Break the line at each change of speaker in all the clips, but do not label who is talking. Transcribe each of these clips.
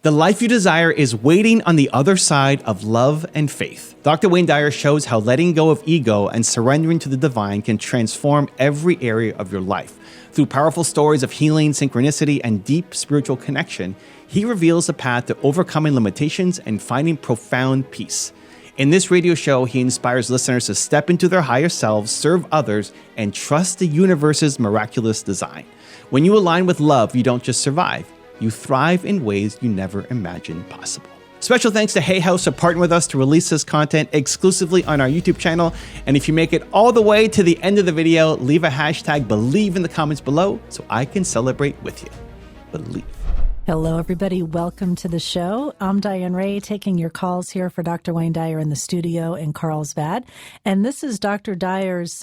The life you desire is waiting on the other side of love and faith. Dr. Wayne Dyer shows how letting go of ego and surrendering to the divine can transform every area of your life. Through powerful stories of healing, synchronicity, and deep spiritual connection, he reveals a path to overcoming limitations and finding profound peace. In this radio show, he inspires listeners to step into their higher selves, serve others, and trust the universe's miraculous design. When you align with love, you don't just survive. You thrive in ways you never imagined possible. Special thanks to Hay House for partnering with us to release this content exclusively on our YouTube channel. And if you make it all the way to the end of the video, leave a hashtag Believe in the comments below so I can celebrate with you. Believe.
Hello, everybody. Welcome to the show. I'm Diane Ray, taking your calls here for Dr. Wayne Dyer in the studio in Carlsbad. And this is Dr. Dyer's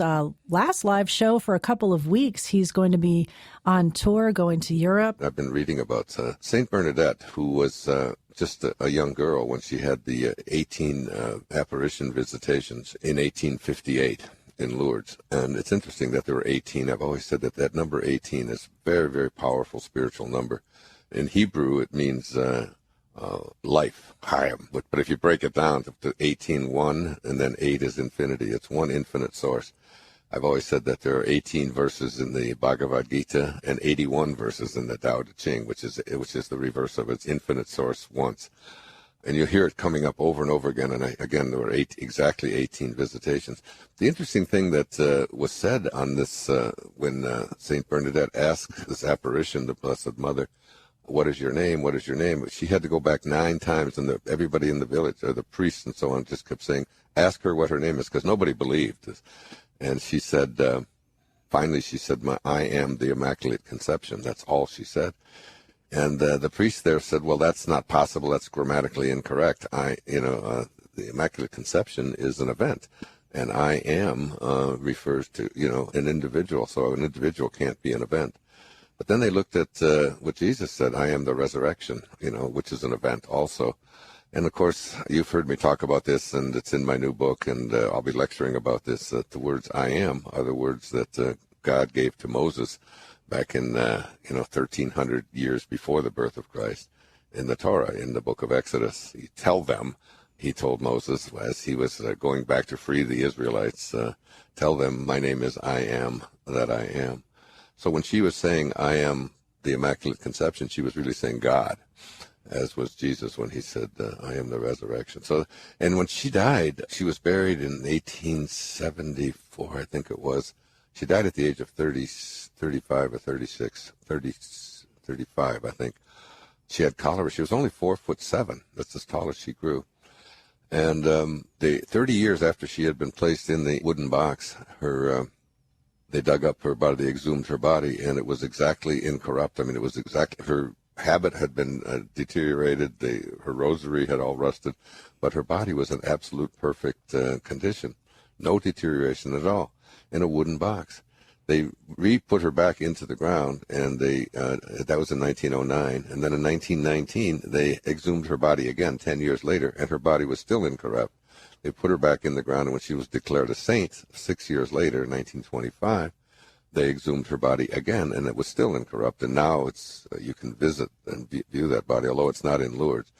last live show for a couple of weeks. He's going to be on tour, going to Europe.
I've been reading about Saint Bernadette, who was just a young girl when she had the 18 apparition visitations in 1858 in Lourdes. And it's interesting that there were 18. I've always said that that number 18 is a very, very powerful spiritual number. In Hebrew, it means life, Hayam. But if you break it down to 18, 1, and then 8 is infinity. It's one infinite source. I've always said that there are 18 verses in the Bhagavad Gita and 81 verses in the Tao Te Ching, which is the reverse of its infinite source once. And you'll hear it coming up over and over again. And again, there were exactly 18 visitations. The interesting thing that was said on this when Saint Bernadette asked this apparition, the Blessed Mother, "What is your name? What is your name?" She had to go back 9 times, and everybody in the village, or the priests and so on, just kept saying, "Ask her what her name is," because nobody believed this. And she said, finally, she said, "I am the Immaculate Conception." That's all she said. And the priest there said, "Well, that's not possible. That's grammatically incorrect. The Immaculate Conception is an event, and I am refers to an individual. So an individual can't be an event." But then they looked at what Jesus said, "I am the resurrection," which is an event also. And of course, you've heard me talk about this, and it's in my new book, and I'll be lecturing about this. The words "I am" are the words that God gave to Moses back in 1,300 years before the birth of Christ in the Torah, in the book of Exodus. He told Moses as he was going back to free the Israelites, "Tell them my name is I am that I am." So when she was saying, "I am the Immaculate Conception," she was really saying God, as was Jesus when he said, "I am the resurrection." So, and when she died, she was buried in 1874, I think it was. She died at the age of 35 or 36, 35, I think. She had cholera. She was only 4'7". That's as tall as she grew. And the 30 years after she had been placed in the wooden box, they dug up her body, they exhumed her body, and it was exactly incorrupt. I mean, it was exactly, her habit had been deteriorated, her rosary had all rusted, but her body was in absolute perfect condition. No deterioration at all, in a wooden box. They re-put her back into the ground, and that was in 1909, and then in 1919, they exhumed her body again 10 years later, and her body was still incorrupt. They put her back in the ground, and when she was declared a saint 6 years later, in 1925, they exhumed her body again, and it was still incorrupt. And now you can visit and view that body, although it's not in Lourdes.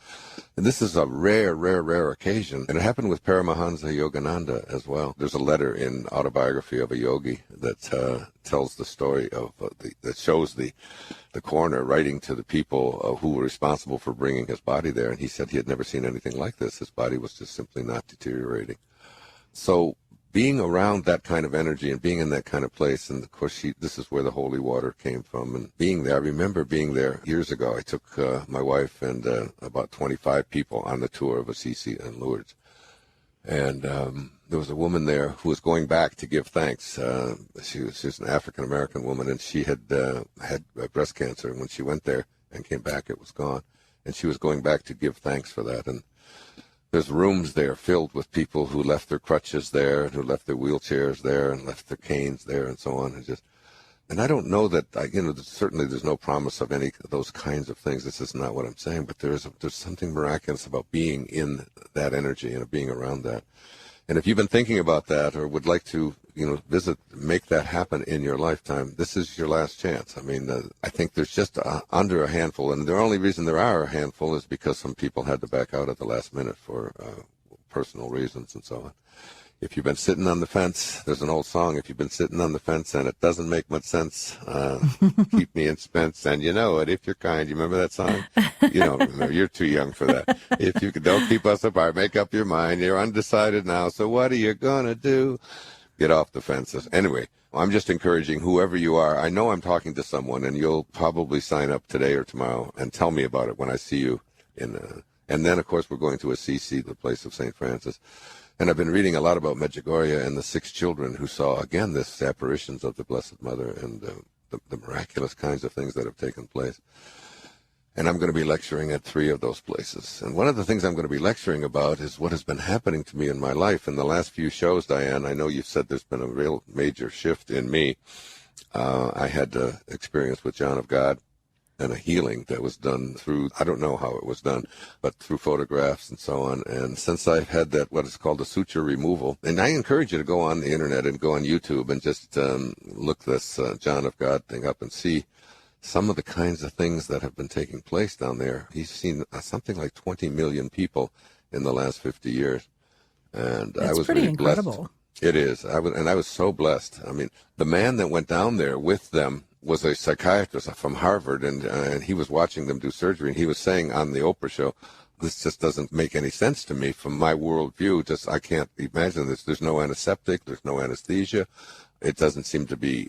And this is a rare, rare, rare occasion. And it happened with Paramahansa Yogananda as well. There's a letter in Autobiography of a Yogi that tells the story of that shows the coroner writing to the people who were responsible for bringing his body there. And he said he had never seen anything like this. His body was just simply not deteriorating. So being around that kind of energy and being in that kind of place, and of course this is where the holy water came from, and being there, I remember being there years ago. I took my wife and about 25 people on the tour of Assisi and Lourdes, and there was a woman there who was going back to give thanks. She was an African-American woman, and she had had breast cancer, and when she went there and came back, it was gone, and she was going back to give thanks for that. And there's rooms there filled with people who left their crutches there, and who left their wheelchairs there, and left their canes there, and so on. And I don't know that, certainly there's no promise of any of those kinds of things. This is not what I'm saying, but there's something miraculous about being in that energy and being around that. And if you've been thinking about that or would like to make that happen in your lifetime, this is your last chance. I mean, I think there's just under a handful, and the only reason there are a handful is because some people had to back out at the last minute for personal reasons and so on. If you've been sitting on the fence, there's an old song, if you've been sitting on the fence and it doesn't make much sense, keep me in suspense, and you know it, if you're kind. You remember that song? You don't remember. You're too young for that. If you don't keep us apart, make up your mind. You're undecided now, so what are you going to do? Get off the fences. Anyway, I'm just encouraging whoever you are. I know I'm talking to someone, and you'll probably sign up today or tomorrow and tell me about it when I see you. And then, of course, we're going to Assisi, the place of St. Francis. And I've been reading a lot about Medjugorje and the 6 children who saw, again, this apparitions of the Blessed Mother and the miraculous kinds of things that have taken place. And I'm going to be lecturing at 3 of those places. And one of the things I'm going to be lecturing about is what has been happening to me in my life. In the last few shows, Diane, I know you've said there's been a real major shift in me. I had experience with John of God and a healing that was done through, I don't know how it was done, but through photographs and so on. And since I've had that, what is called a suture removal, and I encourage you to go on the internet and go on YouTube and just look this John of God thing up and see some of the kinds of things that have been taking place down there. He's seen something like 20 million people in the last 50 years. And I was
pretty
really
incredible.
Blessed. It is. I was so blessed. I mean, the man that went down there with them was a psychiatrist from Harvard, and he was watching them do surgery, and he was saying on the Oprah show, this just doesn't make any sense to me from my worldview. I can't imagine this. There's no antiseptic. There's no anesthesia. It doesn't seem to be,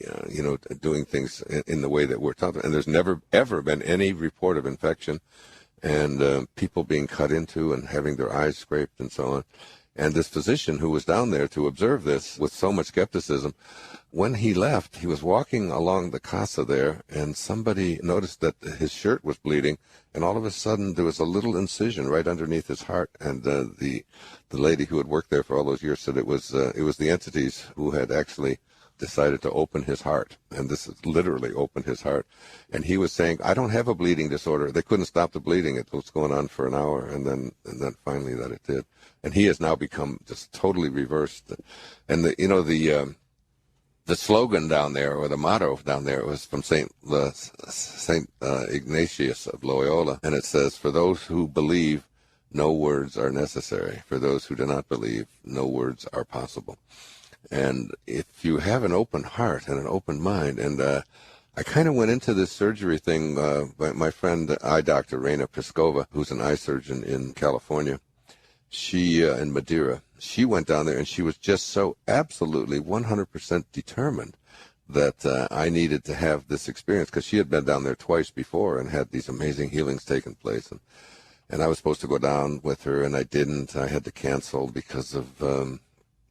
doing things in the way that we're taught. And there's never, ever been any report of infection and people being cut into and having their eyes scraped and so on. And this physician who was down there to observe this with so much skepticism, when he left, he was walking along the casa there, and somebody noticed that his shirt was bleeding, and all of a sudden there was a little incision right underneath his heart. And the lady who had worked there for all those years said it was the entities who had actually decided to open his heart, and this is literally open his heart. And he was saying, I don't have a bleeding disorder. They couldn't stop the bleeding. It was going on for an hour, and then finally that it did. And he has now become just totally reversed. And the slogan down there, or the motto down there, was from Saint Ignatius of Loyola, and it says, for those who believe, no words are necessary. For those who do not believe, no words are possible. And if you have an open heart and an open mind, and I kind of went into this surgery thing by my friend, eye doctor, Raina Piskova, who's an eye surgeon in California. She, in Madeira, she went down there and she was just so absolutely 100% determined that I needed to have this experience, because she had been down there twice before and had these amazing healings taking place. And I was supposed to go down with her, and I didn't. I had to cancel because of...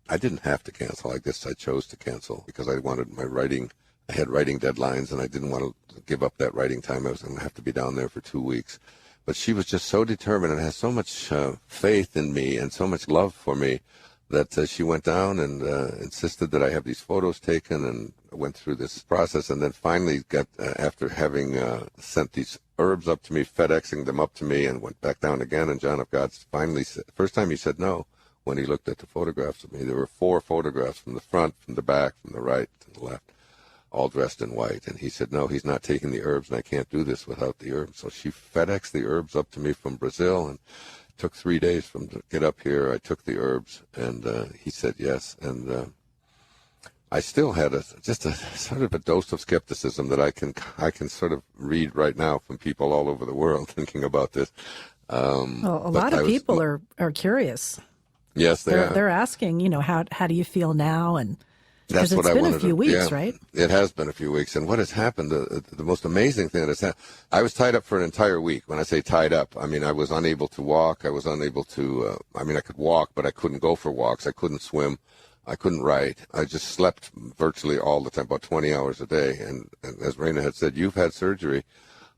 I didn't have to cancel. I guess I chose to cancel because I wanted my writing. I had writing deadlines, and I didn't want to give up that writing time. I was going to have to be down there for 2 weeks. But she was just so determined and has so much faith in me and so much love for me that she went down and insisted that I have these photos taken, and went through this process, and then finally got, after having sent these herbs up to me, FedExing them up to me, and went back down again. And John of God finally said, first time he said no. When he looked at the photographs of me, there were 4 photographs from the front, from the back, from the right, and the left, all dressed in white. And he said, no, he's not taking the herbs, and I can't do this without the herbs. So she FedExed the herbs up to me from Brazil, and it took 3 days for him to get up here. I took the herbs, and he said yes. And I still had just a sort of a dose of skepticism that I can sort of read right now from people all over the world thinking about this.
Well, a lot of people are curious.
Yes, they are.
They're asking, how do you feel now? And
that's what
it's
I
been
wanted
a few weeks, right?
It has been a few weeks. And what has happened, the most amazing thing that has happened, I was tied up for an entire week. When I say tied up, I mean I was unable to walk. I was unable to, I could walk, but I couldn't go for walks. I couldn't swim. I couldn't write. I just slept virtually all the time, about 20 hours a day. And as Raina had said, you've had surgery.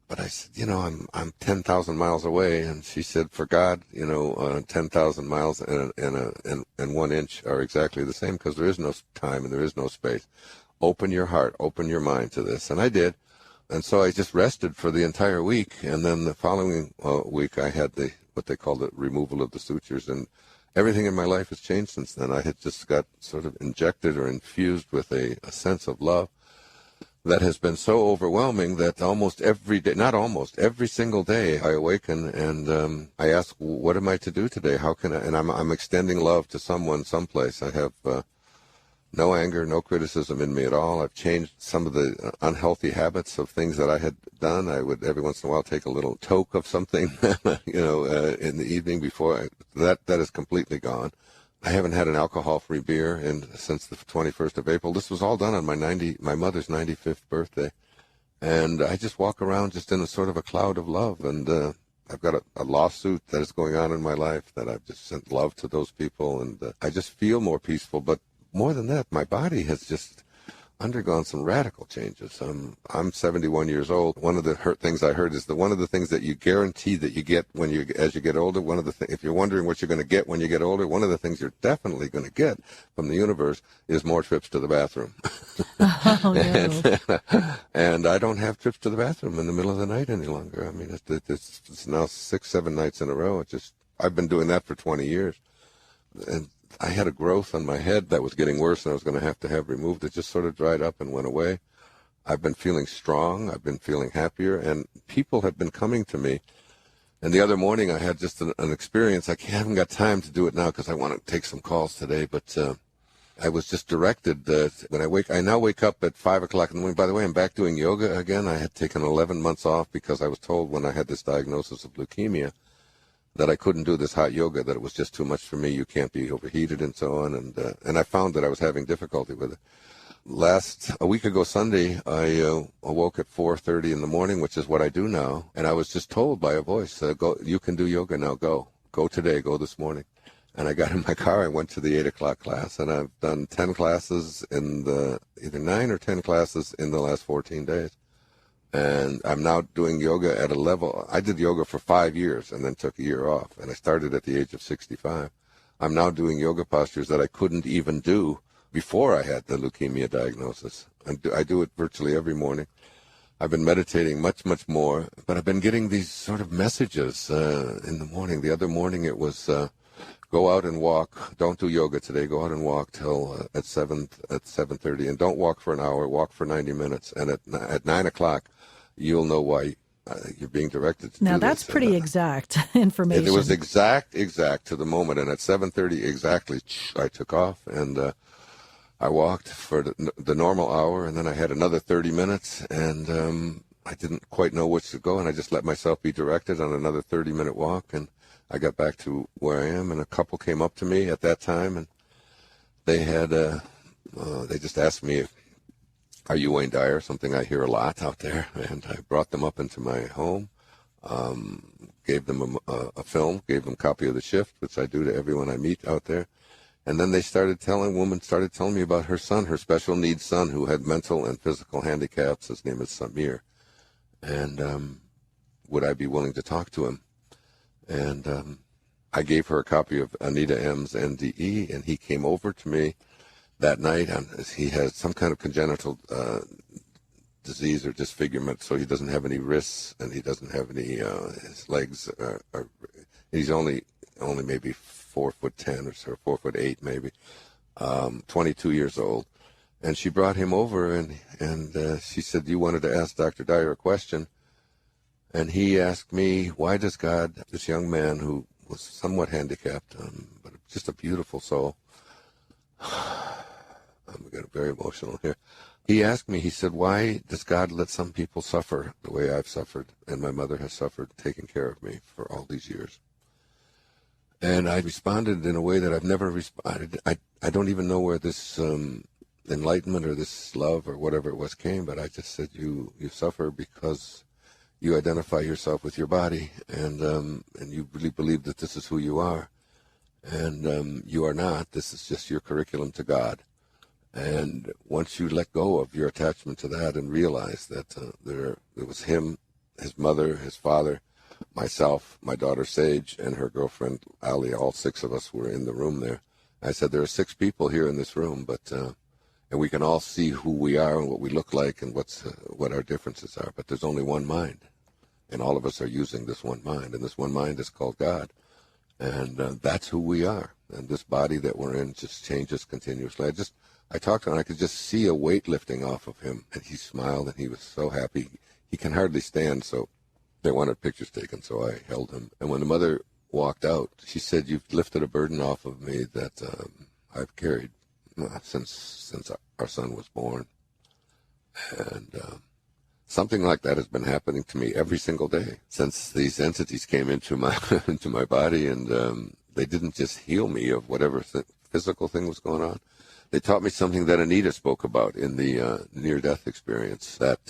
But I said, I'm 10,000 miles away. And she said, for God, 10,000 miles and 1 inch are exactly the same, because there is no time and there is no space. Open your heart, open your mind to this. And I did. And so I just rested for the entire week. And then the following week I had what they call the removal of the sutures. And everything in my life has changed since then. I had just got sort of injected or infused with a sense of love that has been so overwhelming that almost every day, not almost, every single day I awaken and I ask, what am I to do today? How can I, and I'm extending love to someone, someplace. I have no anger, no criticism in me at all. I've changed some of the unhealthy habits of things that I had done. I would every once in a while take a little toke of something, in the evening before. That is completely gone. I haven't had an alcohol-free beer since the 21st of April. This was all done on my mother's 95th birthday. And I just walk around just in a sort of a cloud of love. And I've got a lawsuit that is going on in my life that I've just sent love to those people. And I just feel more peaceful. But more than that, my body has just undergone some radical changes. I'm 71 years old. One of the things I heard is that one of the things that you guarantee that you get as you get older, if you're wondering what you're going to get when you get older, one of the things you're definitely going to get from the universe is more trips to the bathroom.
Oh, no.
And I don't have trips to the bathroom in the middle of the night any longer. I mean, it's now 6-7 nights in a row. I've been doing that for 20 years. And I had a growth on my head that was getting worse and I was going to have removed. It just sort of dried up and went away. I've been feeling strong. I've been feeling happier. And people have been coming to me. And the other morning I had just an experience. I haven't got time to do it now because I want to take some calls today. But I was just directed when I now wake up at 5 o'clock in the morning. By the way, I'm back doing yoga again. I had taken 11 months off because I was told when I had this diagnosis of leukemia that I couldn't do this hot yoga, that it was just too much for me. You can't be overheated and so on. And I found that I was having difficulty with it. A week ago Sunday, I awoke at 4:30 in the morning, which is what I do now. And I was just told by a voice, go, you can do yoga now, go today, go this morning. And I got in my car, I went to the 8 o'clock class, and I've done 10 classes either 9 or 10 classes in the last 14 days. And I'm now doing yoga at a level. I did yoga for 5 years and then took a year off. And I started at the age of 65. I'm now doing yoga postures that I couldn't even do before I had the leukemia diagnosis. I do it virtually every morning. I've been meditating much, much more. But I've been getting these sort of messages in the morning. The other morning it was go out and walk. Don't do yoga today. Go out and walk till at 7:30. And don't walk for an hour. Walk for 90 minutes. And at 9 o'clock, you'll know why you're being directed to do this.
Now, that's pretty exact information.
It was exact to the moment. And at 7:30 exactly, I took off and I walked for the normal hour. And then I had another 30 minutes. And I didn't quite know which to go. And I just let myself be directed on another 30-minute walk. And I got back to where I am. And a couple came up to me at that time. And they just asked me, are you Wayne Dyer? Something I hear a lot out there. And I brought them up into my home, gave them a film, gave them a copy of The Shift, which I do to everyone I meet out there. And then woman started telling me about her son, her special needs son, who had mental and physical handicaps. His name is Samir. And would I be willing to talk to him? And I gave her a copy of Anita M's NDE, and he came over to me that night. He has some kind of congenital disease or disfigurement, so he doesn't have any wrists and he doesn't have any. His legs he's only maybe 4'10" or so, 4'8" maybe. 22 years old, and she brought him over and she said, "You wanted to ask Dr. Dyer a question," and he asked me, "Why does God, this young man who was somewhat handicapped, but just a beautiful soul." I'm getting very emotional here. He asked me, he said, why does God let some people suffer the way I've suffered and my mother has suffered taking care of me for all these years? And I responded in a way that I've never responded. I don't even know where this enlightenment or this love or whatever it was came, but I just said, you suffer because you identify yourself with your body and you really believe that this is who you are. And you are not. This is just your curriculum to God. And once you let go of your attachment to that and realize that it was him, his mother, his father, myself, my daughter Sage, and her girlfriend Ali, all 6 of us were in the room there. I said, there are 6 people here in this room, but and we can all see who we are and what we look like and what our differences are. But there's only one mind, and all of us are using this one mind, and this one mind is called God. And that's who we are. And this body that we're in just changes continuously. I talked to him, and I could just see a weight lifting off of him, and he smiled, and he was so happy. He can hardly stand, so they wanted pictures taken, so I held him. And when the mother walked out, she said, "You've lifted a burden off of me that I've carried since our son was born." And something like that has been happening to me every single day since these entities came into my into my body, and they didn't just heal me of whatever physical thing was going on. They taught me something that Anita spoke about in the near-death experience. That,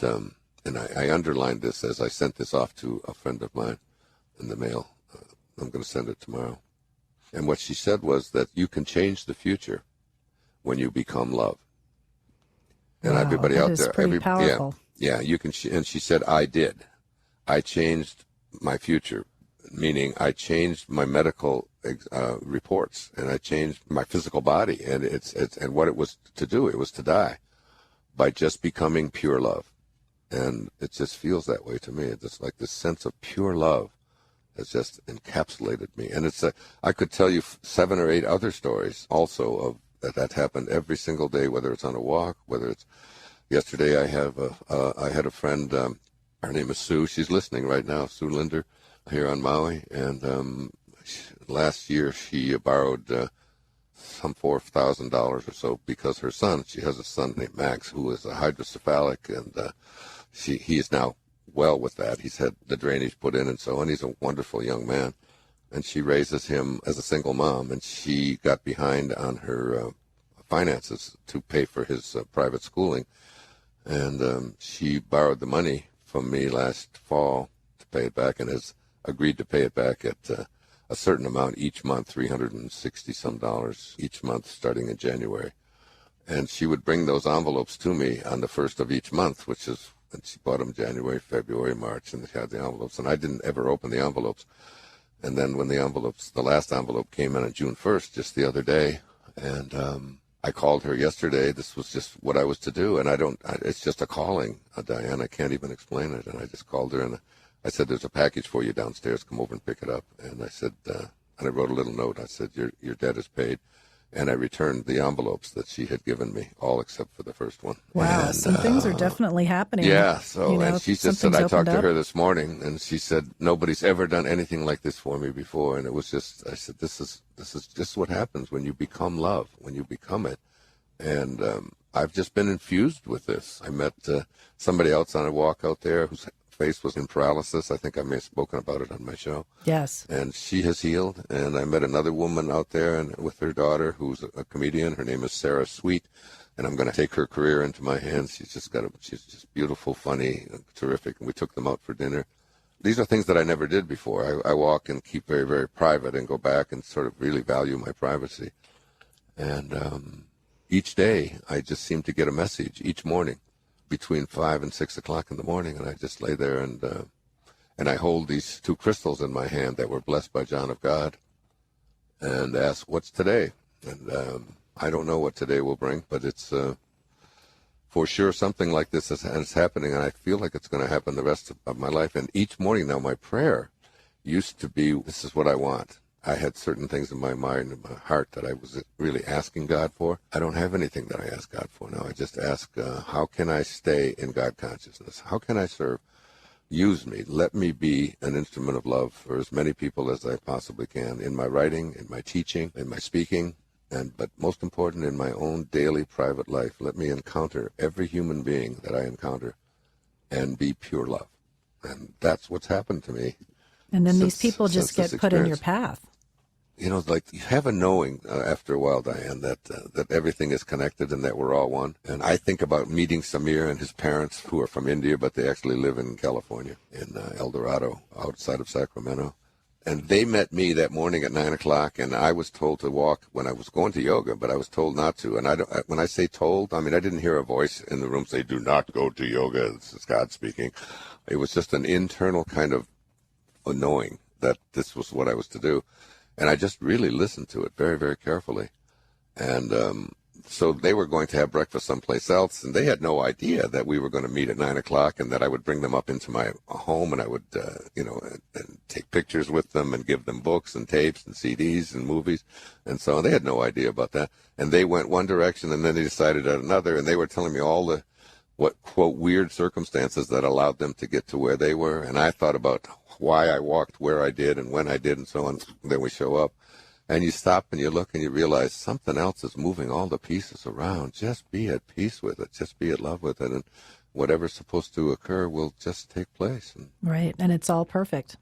and I underlined this as I sent this off to a friend of mine in the mail. I'm going to send it tomorrow. And what she said was that you can change the future when you become love. And
wow,
everybody out there,
powerful.
Yeah, you can. And she said, I did. I changed my future, meaning I changed my medical reports, and I changed my physical body, and and what it was to do, it was to die by just becoming pure love. And it just feels that way to me. It's just like this sense of pure love has just encapsulated me. And I could tell you 7 or 8 other stories also of that happened every single day, whether it's on a walk, whether it's yesterday. I had a friend, her name is Sue. She's listening right now, Sue Linder, here on Maui. And last year she borrowed some $4,000 or so because her son, she has a son named Max, who is a hydrocephalic, and he is now well with that. He's had the drainage put in and so on. He's a wonderful young man. And she raises him as a single mom, and she got behind on her finances to pay for his private schooling. And she borrowed the money from me last fall to pay it back, and has agreed to pay it back at a certain amount each month, $360-some each month, starting in January. And she would bring those envelopes to me on the first of each month, and she bought them January, February, March, and they had the envelopes. And I didn't ever open the envelopes. And then when the last envelope came in on June 1st, just the other day, and I called her yesterday. This was just what I was to do, and it's just a calling, Diane. I can't even explain it. And I just called her, and I said, "There's a package for you downstairs. Come over and pick it up." And I said, and I wrote a little note. I said, your debt is paid. And I returned the envelopes that she had given me, all except for the first one.
Wow,
and,
some things are definitely happening.
Yeah, so, and she just said, I talked to her
up.
this morning, and she said, nobody's ever done anything like this for me before. And it was just, I said, this is just what happens when you become love, when you become it. And I've just been infused with this. I met somebody else on a walk out there whose face was in paralysis. I think I may have spoken about it on my show.
Yes.
And she has healed. And I met another woman out there and with her daughter who's a comedian. Her name is Sarah Sweet. And I'm going to take her career into my hands. She's just beautiful, funny, terrific. And we took them out for dinner. These are things that I never did before. I walk and keep very, very private and go back and sort of really value my privacy. And each day I just seem to get a message each morning between 5 and 6 o'clock in the morning, and I just lay there and I hold these 2 crystals in my hand that were blessed by John of God, and ask, what's today? And I don't know what today will bring, but it's for sure something like this is happening, and I feel like it's going to happen the rest of my life. And each morning now, my prayer used to be, this is what I want. I had certain things in my mind and my heart that I was really asking God for. I don't have anything that I ask God for now. I just ask, how can I stay in God consciousness? How can I serve? Use me. Let me be an instrument of love for as many people as I possibly can, in my writing, in my teaching, in my speaking, but most important, in my own daily private life. Let me encounter every human being that I encounter and be pure love. And that's what's happened to me.
And then these people just get put in your path.
You know, like you have a knowing after a while, Diane, that everything is connected and that we're all one. And I think about meeting Samir and his parents, who are from India, but they actually live in California, in El Dorado, outside of Sacramento. And they met me that morning at 9 o'clock, and I was told to walk when I was going to yoga, but I was told not to. And when I say told, I mean, I didn't hear a voice in the room say, do not go to yoga. This is God speaking. It was just an internal kind of knowing that this was what I was to do. And I just really listened to it very, very carefully. And so they were going to have breakfast someplace else, and they had no idea that we were going to meet at 9 o'clock and that I would bring them up into my home and I would, and take pictures with them and give them books and tapes and CDs and movies. And so they had no idea about that. And they went one direction and then they decided another, and they were telling me all the, what, quote, weird circumstances that allowed them to get to where they were. And I thought about why I walked where I did and when I did and so on. Then we show up. And you stop and you look and you realize something else is moving all the pieces around. Just be at peace with it. Just be at love with it. And whatever's supposed to occur will just take place. And,
right. And it's all perfect.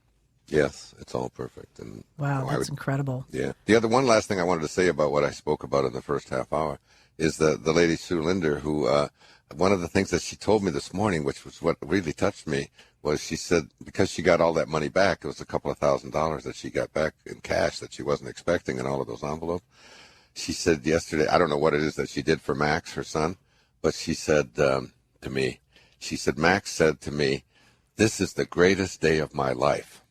yes, it's all perfect. And
Wow, that's incredible.
yeah. The other one last thing I wanted to say about what I spoke about in the first half hour is the lady Sue Linder, who one of the things that she told me this morning, which was what really touched me, was she said because she got all that money back, it was a couple of $1,000s that she got back in cash that she wasn't expecting in all of those envelopes. She said yesterday, I don't know what it is that she did for Max, her son, but she said to me, she said, Max said to me, this is the greatest day of my life.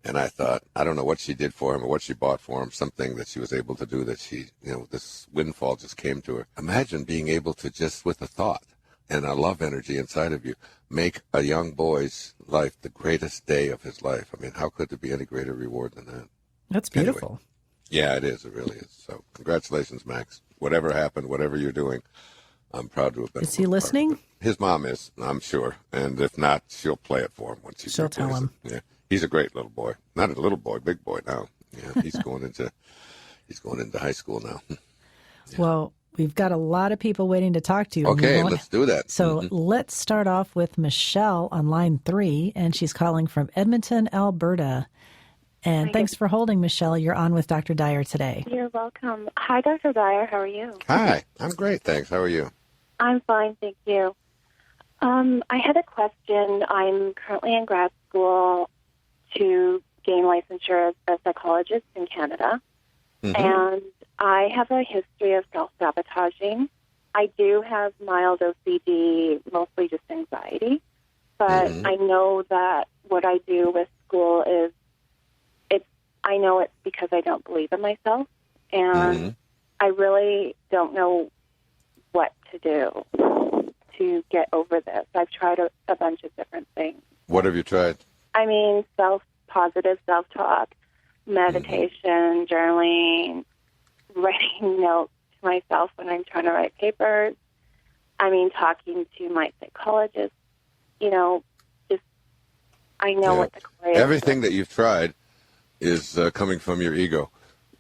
And I thought, I don't know what she did for him or what she bought for him, something that she was able to do that she, this windfall just came to her. Imagine being able to just with a thought and a love energy inside of you, make a young boy's life the greatest day of his life. I mean, how could there be any greater reward than that?
That's beautiful.
Anyway, yeah, it is. It really is. So congratulations, Max. Whatever happened, whatever you're doing, I'm proud to have been.
Is he listening?
His mom is, I'm sure. And if not, she'll play it for him when
she'll tell him.
Yeah. He's a great little boy. Not a little boy, big boy now. Yeah, he's going into high school now. Yeah.
Well, we've got a lot of people waiting to talk to you.
Okay, let's do that.
So let's start off with Michelle on line 3, and she's calling from Edmonton, Alberta. And thanks for holding, Michelle. You're on with Dr. Dyer today.
You're welcome. Hi, Dr. Dyer. How are you?
Hi, I'm great, thanks. How are you?
I'm fine, thank you. I had a question. I'm currently in grad school to gain licensure as a psychologist in Canada. And I have a history of self-sabotaging. I do have mild OCD, mostly just anxiety. But I know that what I do with school is, I know it's because I don't believe in myself. And I really don't know what to do to get over this. I've tried a bunch of different things.
What have you tried?
I mean, positive self-talk, meditation, journaling, writing notes to myself when I'm trying to write papers. I mean, talking to my psychologist, just I know what the core is.
Everything that you've tried is coming from your ego.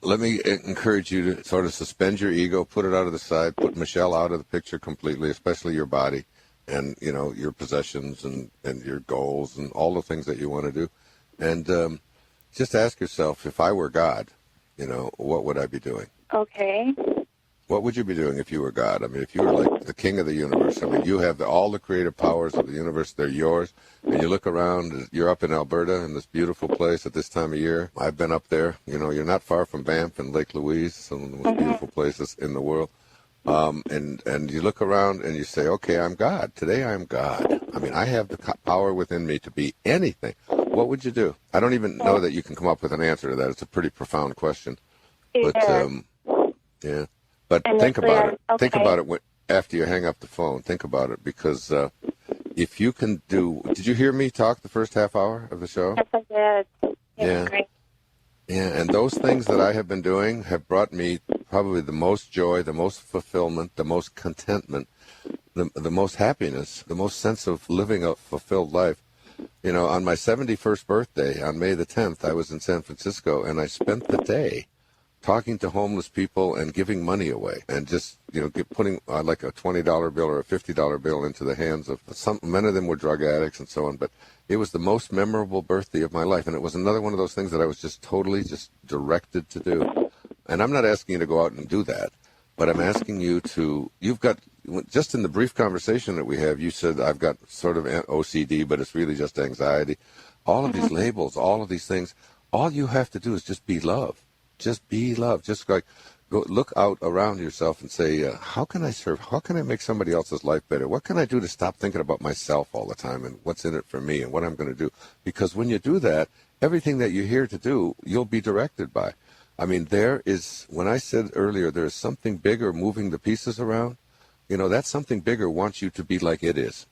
Let me encourage you to sort of suspend your ego, put it out of the side, put Michelle out of the picture completely, especially your body and, your possessions and your goals and all the things that you want to do. And just ask yourself, if I were God, what would I be doing?
Okay.
What would you be doing if you were God? I mean, if you were like the king of the universe, I mean, you have all the creative powers of the universe. They're yours. And you look around, you're up in Alberta in this beautiful place at this time of year. I've been up there. You're not far from Banff and Lake Louise, some of the most beautiful places in the world. And you look around and you say, okay, I'm God. Today I'm God. I mean, I have the power within me to be anything. What would you do? I don't even know that you can come up with an answer to that. It's a pretty profound question. But, yeah. But think about it. Okay. Think about it after you hang up the phone. Think about it, because if you can do... Did you hear me talk the first half hour of the show?
Yes, I did.
Yeah.
Great.
Yeah, and those things that I have been doing have brought me probably the most joy, the most fulfillment, the most contentment, the most happiness, the most sense of living a fulfilled life. On my 71st birthday, on May the 10th, I was in San Francisco, and I spent the day talking to homeless people and giving money away, and just putting like a $20 bill or a $50 bill into the hands of many of them were drug addicts and so on. But it was the most memorable birthday of my life, and it was another one of those things that I was just totally just directed to do. And I'm not asking you to go out and do that, but I'm asking you to. You've got, just in the brief conversation that we have, you said I've got sort of OCD, but it's really just anxiety. All of these labels, all of these things, all you have to do is just be love. Just be love. Just like go look out around yourself and say, how can I serve? How can I make somebody else's life better? What can I do to stop thinking about myself all the time and what's in it for me and what I'm going to do? Because when you do that, everything that you're here to do, you'll be directed by. I mean, there is, when I said earlier, there is something bigger moving the pieces around, that something bigger wants you to be like it is.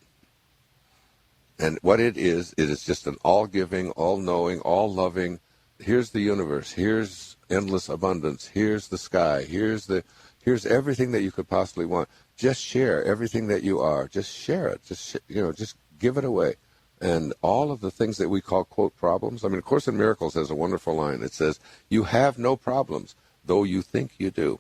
And what it is just an all-giving, all-knowing, all-loving, here's the universe, here's endless abundance, here's the sky, here's everything that you could possibly want. Just share everything that you are. Just share it. Just give it away. And all of the things that we call, quote, problems. I mean, A Course in Miracles has a wonderful line. It says, you have no problems, though you think you do.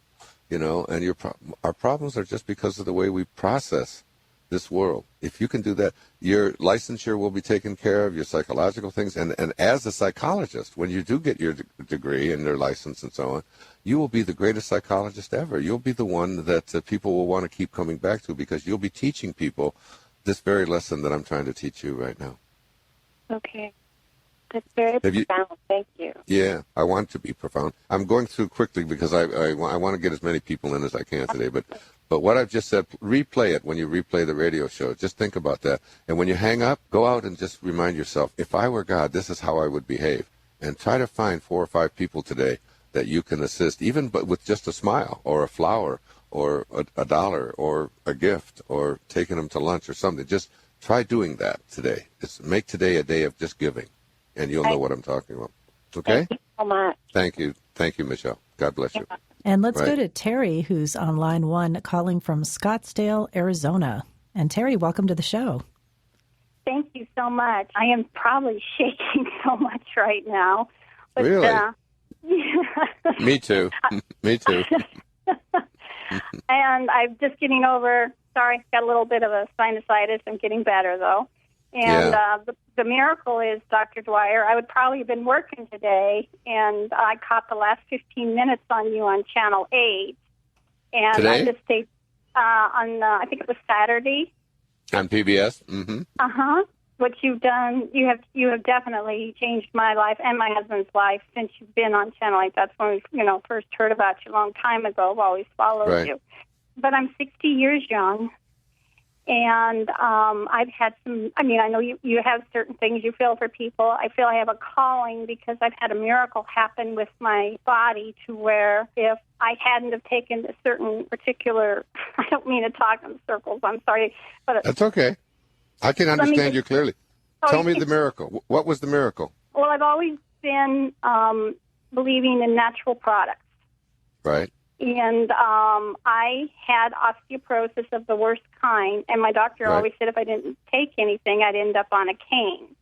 And our problems are just because of the way we process this world. If you can do that, your licensure will be taken care of, your psychological things. And as a psychologist, when you do get your degree and your license and so on, you will be the greatest psychologist ever. You'll be the one that people will want to keep coming back to, because you'll be teaching people this very lesson that I'm trying to teach you right now.
Okay. That's very profound. Thank you.
Yeah, I want to be profound. I'm going through quickly because I want to get as many people in as I can today. But what I've just said, replay it when you replay the radio show. Just think about that. And when you hang up, go out and just remind yourself, if I were God, this is how I would behave. And try to find 4 or 5 people today that you can assist, even but with just a smile or a flower or a dollar or a gift or taking them to lunch or something. Just try doing that today. Make today a day of just giving, and you'll know what I'm talking about. Okay?
Thank you so much.
Thank you. Thank you, Michelle. God bless you.
And let's go to Terry, who's on line 1, calling from Scottsdale, Arizona. And Terry, welcome to the show.
Thank you so much. I am probably shaking so much right now. But,
really?
Yeah.
Me too. Me too.
And I'm just getting over, sorry, got a little bit of a sinusitis. I'm getting better, though. And the miracle is, Dr. Dyer, I would probably have been working today, and I caught the last 15 minutes on you on Channel 8. And
today?
I just stayed on, I think it was Saturday.
On PBS? Mm-hmm.
Uh-huh. What you've done, you have definitely changed my life and my husband's life since you've been on Channel 8. That's when we, first heard about you a long time ago. I've always followed you. But I'm 60 years young, and I've had some, I know you have certain things you feel for people. I feel I have a calling because I've had a miracle happen with my body to where if I hadn't have taken a certain particular, I don't mean to talk in circles, I'm sorry. But
that's okay. I can understand you clearly. Tell me the miracle. What was the miracle?
Well, I've always been believing in natural products.
Right.
And I had osteoporosis of the worst kind, and my doctor always said if I didn't take anything, I'd end up on a cane.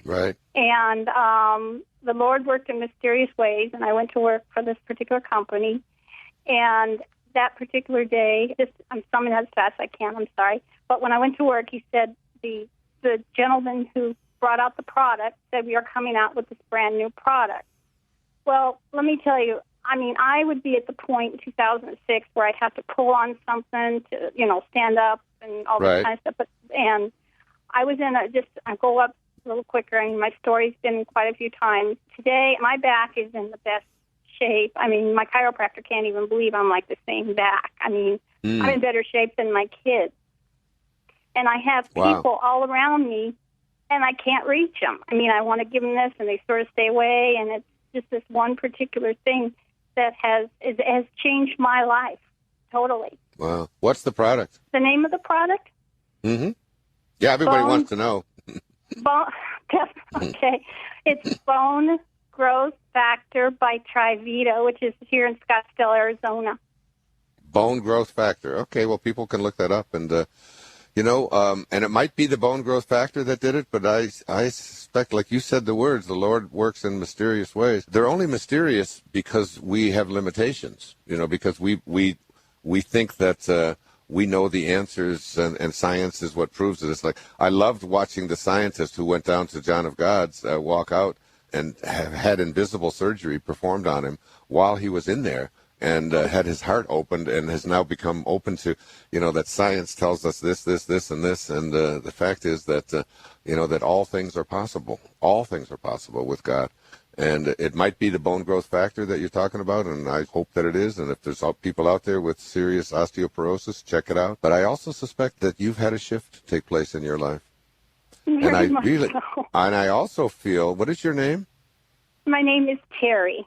Right.
And the Lord worked in mysterious ways, and I went to work for this particular company. And that particular day, I'm summing as fast as I can, I'm sorry. But when I went to work, he said, the gentleman who brought out the product said, we are coming out with this brand new product. Well, let me tell you, I would be at the point in 2006 where I'd have to pull on something to, stand up and all that kind of stuff. And I was I'll go up a little quicker, and my story's been quite a few times. Today, my back is in the best shape. My chiropractor can't even believe I'm like the same back. I'm in better shape than my kids. And I have people all around me, and I can't reach them. I want to give them this, and they sort of stay away, and it's just this one particular thing that has changed my life totally.
Wow. What's the product?
The name of the product?
Mm-hmm. Yeah, everybody wants to know.
Okay. It's Bone Growth Factor by Trivita, which is here in Scottsdale, Arizona.
Bone Growth Factor. Okay, well, people can look that up, and and it might be the bone growth factor that did it, but I suspect, like you said the words, the Lord works in mysterious ways. They're only mysterious because we have limitations, because we think that we know the answers, and science is what proves it. It's like, I loved watching the scientist who went down to John of God's walk out and had invisible surgery performed on him while he was in there, and had his heart opened, and has now become open to, that science tells us this, and this. And the fact is that, that all things are possible. All things are possible with God. And it might be the bone growth factor that you're talking about, and I hope that it is. And if there's people out there with serious osteoporosis, check it out. But I also suspect that you've had a shift take place in your life.
And
I also feel, what is your name?
My name is Terry.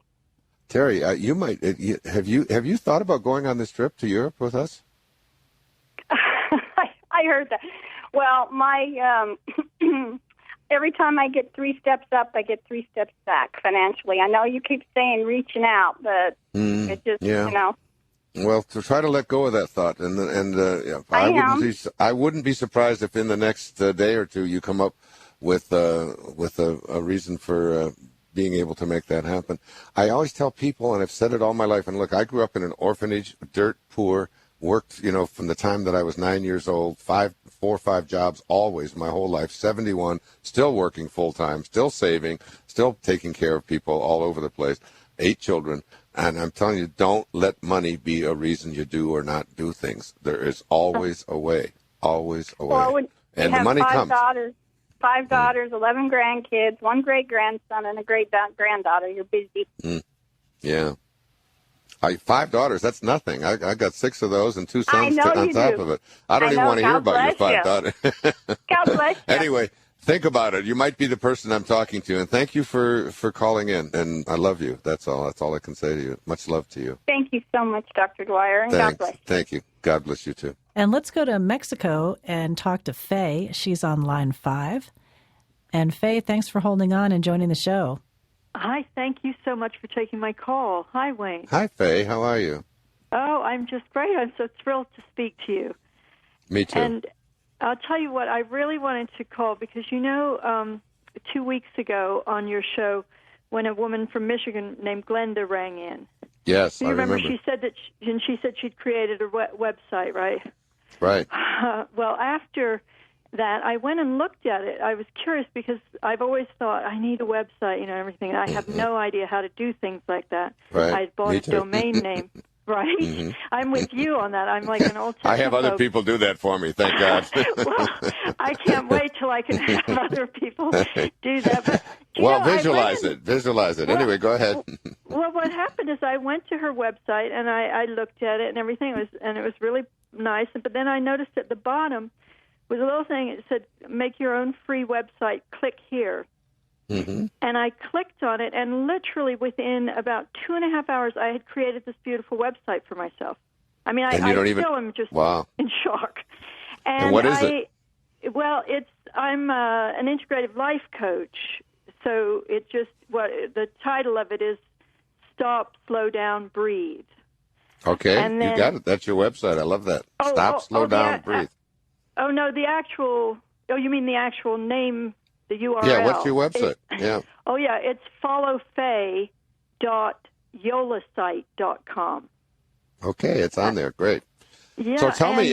Terry, you might have you thought about going on this trip to Europe with us?
I heard that. Well, my every time I get 3 steps up, I get 3 steps back financially. I know you keep saying reaching out, but it just
Well, to try to let go of that thought, and I wouldn't be surprised if in the next day or two you come up with a reason for being able to make that happen. I always tell people, and I've said it all my life, and look, I grew up in an orphanage, dirt poor, worked, from the time that I was 9 years old, 4 or 5 jobs always my whole life, 71, still working full time, still saving, still taking care of people all over the place, 8 children. And I'm telling you, don't let money be a reason you do or not do things. There is always a way, always a way.
Well,
and the money comes.
5 daughters, 11 grandkids, 1 great-grandson, and a great-granddaughter. You're busy.
Yeah. 5 daughters, that's nothing. I got 6 of those and 2 sons on top of it. I don't even want to hear about your 5 daughters.
God bless you.
Anyway, think about it. You might be the person I'm talking to, and thank you for calling in. And I love you. That's all. That's all I can say to you. Much love to you.
Thank you so much, Dr. Dyer, and
Thanks.
God bless you.
Thank you. God bless you, too.
And let's go to Mexico and talk to Faye. She's on line 5. And Faye, thanks for holding on and joining the show.
Hi, thank you so much for taking my call. Hi, Wayne.
Hi, Faye. How are you?
Oh, I'm just great. I'm so thrilled to speak to you.
Me too.
And I'll tell you what, I really wanted to call because, 2 weeks ago on your show, when a woman from Michigan named Glenda rang in.
Yes,
I
remember.
She said that she said she'd created a website, right?
Right.
Well, after that, I went and looked at it. I was curious because I've always thought I need a website, everything. And I have no idea how to do things like that.
Right.
I had bought a domain name. Right? Mm-hmm. I'm with you on that. I'm like an old technophobe.
I have other people do that for me, thank God.
Well, I can't wait till I can have other people do that. But,
visualize it. Visualize it. Anyway, go ahead.
Well, what happened is I went to her website, and I looked at it, and everything it was really nice. But then I noticed at the bottom was a little thing. It said, make your own free website. Click here. Mm-hmm. And I clicked on it, and literally within about 2.5 hours, I had created this beautiful website for myself. I mean, I still am just in shock.
And what is it?
Well, I'm an integrative life coach. So the title of it is Stop, Slow Down, Breathe.
Okay, then, you got it. That's your website. I love that. Stop, slow down, breathe.
You mean the actual name? The URL.
Yeah, what's your website?
It's followfaye.yolasite.com.
Okay, it's on there. Great.
Yeah,
so tell me.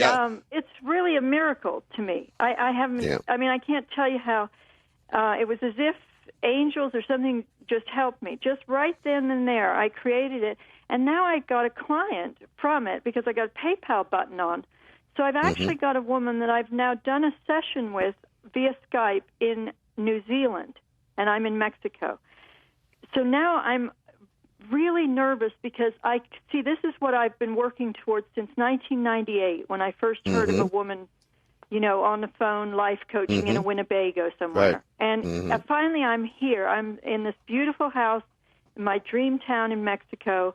It's really a miracle to me. I haven't. Yeah. I mean, I can't tell you how. It was as if angels or something just helped me. Just right then and there, I created it, and now I got a client from it because I got a PayPal button on. So I've actually got a woman that I've now done a session with via Skype in New Zealand, and I'm in Mexico. So now I'm really nervous because this is what I've been working towards since 1998 when I first heard of a woman, on the phone, life coaching in a Winnebago somewhere.
Right.
And finally I'm here. I'm in this beautiful house in my dream town in Mexico,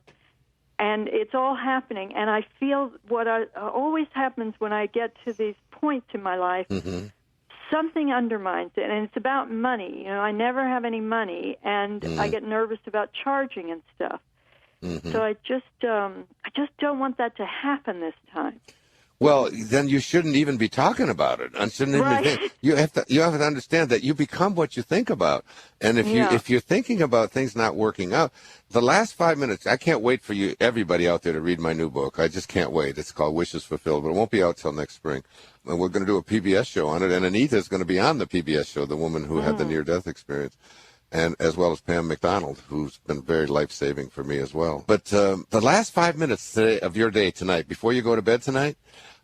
and it's all happening. And I feel what always happens when I get to these points in my life, something undermines it, and it's about money. I never have any money, and I get nervous about charging and stuff. So I just don't want that to happen this time.
Well, then you shouldn't even be talking about it. You have to understand that you become what you think about, and if you're thinking about things not working out, the last 5 minutes, I can't wait for everybody out there to read my new book. I just can't wait. It's called Wishes Fulfilled, but it won't be out till next spring. And we're going to do a PBS show on it, and Anita is going to be on the PBS show, the woman who had the near-death experience, and as well as Pam McDonald, who's been very life-saving for me as well. But the last 5 minutes today of your day tonight, before you go to bed tonight,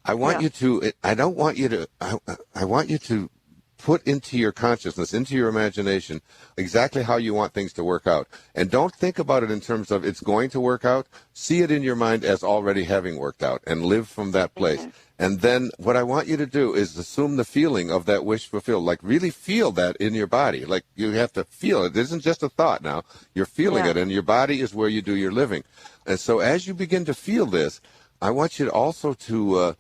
I want you to. I want you to put into your consciousness, into your imagination, exactly how you want things to work out. And don't think about it in terms of it's going to work out. See it in your mind as already having worked out and live from that place. And then what I want you to do is assume the feeling of that wish fulfilled. Like really feel that in your body. Like you have to feel it. It isn't just a thought now. You're feeling it, and your body is where you do your living. And so as you begin to feel this, I want you to also to,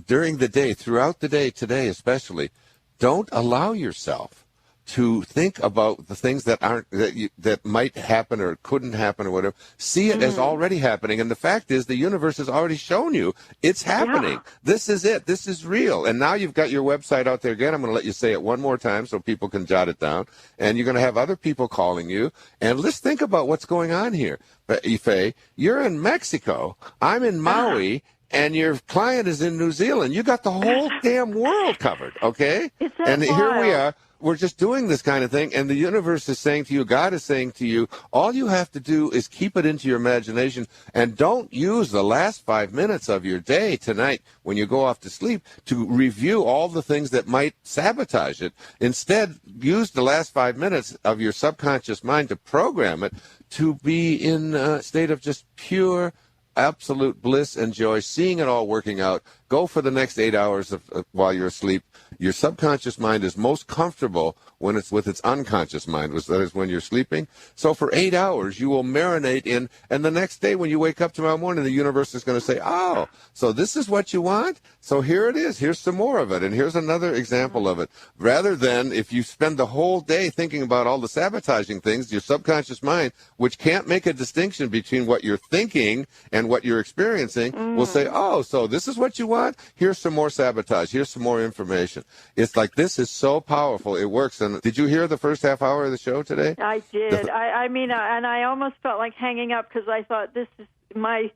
during the day, throughout the day, today especially, don't allow yourself to think about the things that aren't that might happen or couldn't happen or whatever. See it as already happening. And the fact is the universe has already shown you it's happening. This is it. This is real. And now you've got your website out there again. I'm going to let you say it one more time so people can jot it down. And you're going to have other people calling you. And let's think about what's going on here. Ife, you're in Mexico. I'm in Maui. And your client is in New Zealand. You got the whole damn world covered, okay? And here we are. We're just doing this kind of thing, and the universe is saying to you, God is saying to you, all you have to do is keep it into your imagination, and don't use the last 5 minutes of your day tonight when you go off to sleep to review all the things that might sabotage it. Instead, use the last 5 minutes of your subconscious mind to program it to be in a state of just pure absolute bliss and joy, seeing it all working out. Go for the next 8 hours while you're asleep. Your subconscious mind is most comfortable when it's with its unconscious mind, that is when you're sleeping. So for 8 hours, you will marinate in, and the next day when you wake up tomorrow morning, the universe is going to say, oh, so this is what you want? So here it is. Here's some more of it, and here's another example of it. Rather than if you spend the whole day thinking about all the sabotaging things, your subconscious mind, which can't make a distinction between what you're thinking and what you're experiencing, will say, oh, so this is what you want? Here's some more sabotage. Here's some more information. It's like this is so powerful. It works. And did you hear the first half hour of the show today?
I did. I mean, and I almost felt like hanging up because I thought this is but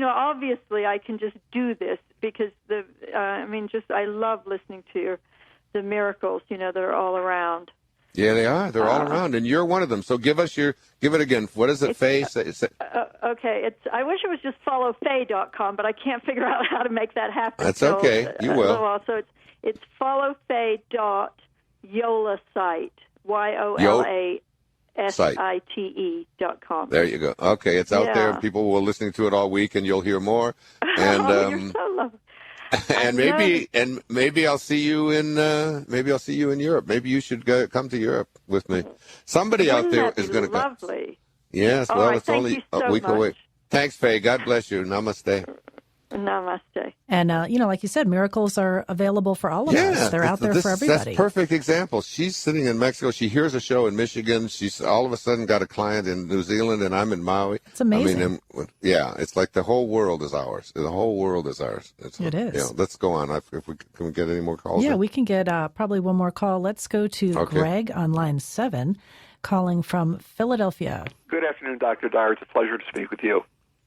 obviously I can just do this because I love listening to the miracles, that are all around.
Yeah, they are. They're all around, and you're one of them. So give it again. What is it, Faye?
Okay, I wish it was just followfaye.com, but I can't figure out how to make that happen.
That's okay. You will.
So it's followfaye.yolasite, YOLASITE.com.
There you go. Okay, it's out there, and people will listening to it all week, and you'll hear more. And
you're so lovely.
And maybe I'll see you in Europe. Maybe you should come to Europe with me. Somebody out there is going to come.
Lovely.
Yes,
well,
it's only a week away. Thanks, Faye. God bless you. Namaste.
Namaste.
And, like you said, miracles are available for all of us. They're out there for everybody.
That's a perfect example. She's sitting in Mexico. She hears a show in Michigan. She's all of a sudden got a client in New Zealand, and I'm in Maui.
It's amazing.
It's like the whole world is ours. The whole world is ours. It is. Let's go on. Can we get any more calls?
Yeah, we can get probably one more call. Let's go to Greg on line 7, calling from Philadelphia.
Good afternoon, Dr. Dyer. It's a pleasure to speak with you.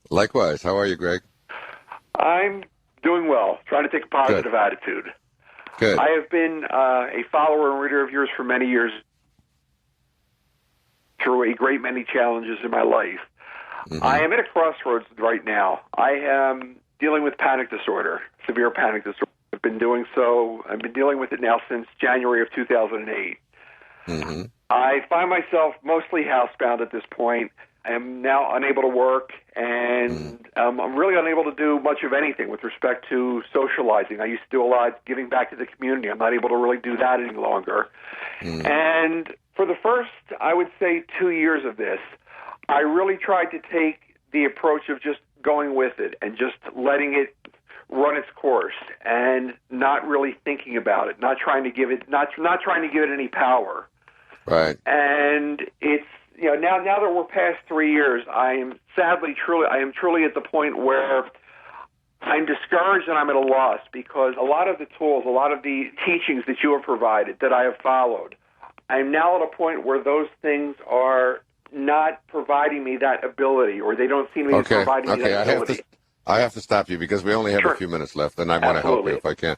Likewise. How are you, Greg?
I'm doing well, trying to take a positive attitude.
Good.
I have been a follower and reader of yours for many years through a great many challenges in my life. Mm-hmm. I am at a crossroads right now. I am dealing with panic disorder, severe panic disorder. I've been dealing with it now since January of 2008.
Mm-hmm.
I find myself mostly housebound at this point. I am now unable to work, and I'm really unable to do much of anything with respect to socializing. I used to do a lot giving back to the community. I'm not able to really do that any longer. And for the first, I would say, 2 years of this, I really tried to take the approach of just going with it and just letting it run its course and not really thinking about it, not trying to give it any power.
Right.
And it's now that we're past 3 years, I am truly at the point where I'm discouraged and I'm at a loss because a lot of the tools, a lot of the teachings that you have provided that I have followed, I'm now at a point where those things are not providing me that ability, or they don't seem to be providing me that ability.
I have to stop you because we only have a few minutes left, and I want to help you if I can.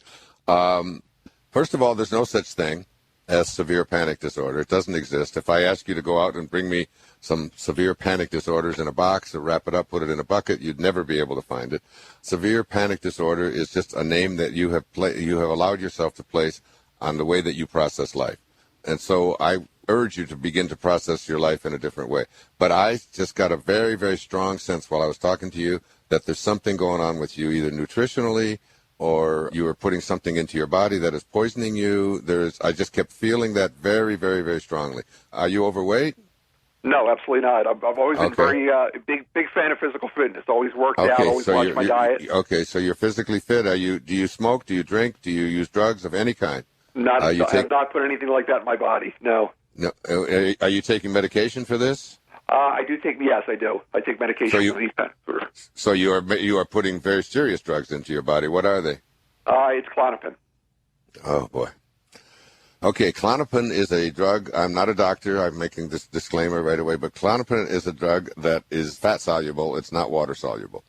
First of all, there's no such thing as severe panic disorder. It doesn't exist. If I ask you to go out and bring me some severe panic disorders in a box or wrap it up, put it in a bucket, you'd never be able to find it. Severe panic disorder is just a name that you have allowed yourself to place on the way that you process life. And so I urge you to begin to process your life in a different way. But I just got a very, very strong sense while I was talking to you that there's something going on with you, either nutritionally or you are putting something into your body that is poisoning you. I just kept feeling that very, very, very strongly. Are you overweight?
No, absolutely not. I've always been very big fan of physical fitness. Always worked out, always watched my diet.
Okay, so you're physically fit. Do you smoke? Do you drink? Do you use drugs of any kind?
I have not put anything like that in my body, no.
No. Are you taking medication for this?
I do take, yes, I do. I take medication for these kind of things.
So you are putting very serious drugs into your body. What are they?
It's Klonopin.
Oh, boy. Okay, Klonopin is a drug. I'm not a doctor. I'm making this disclaimer right away, but Klonopin is a drug that is fat soluble. It's not water soluble.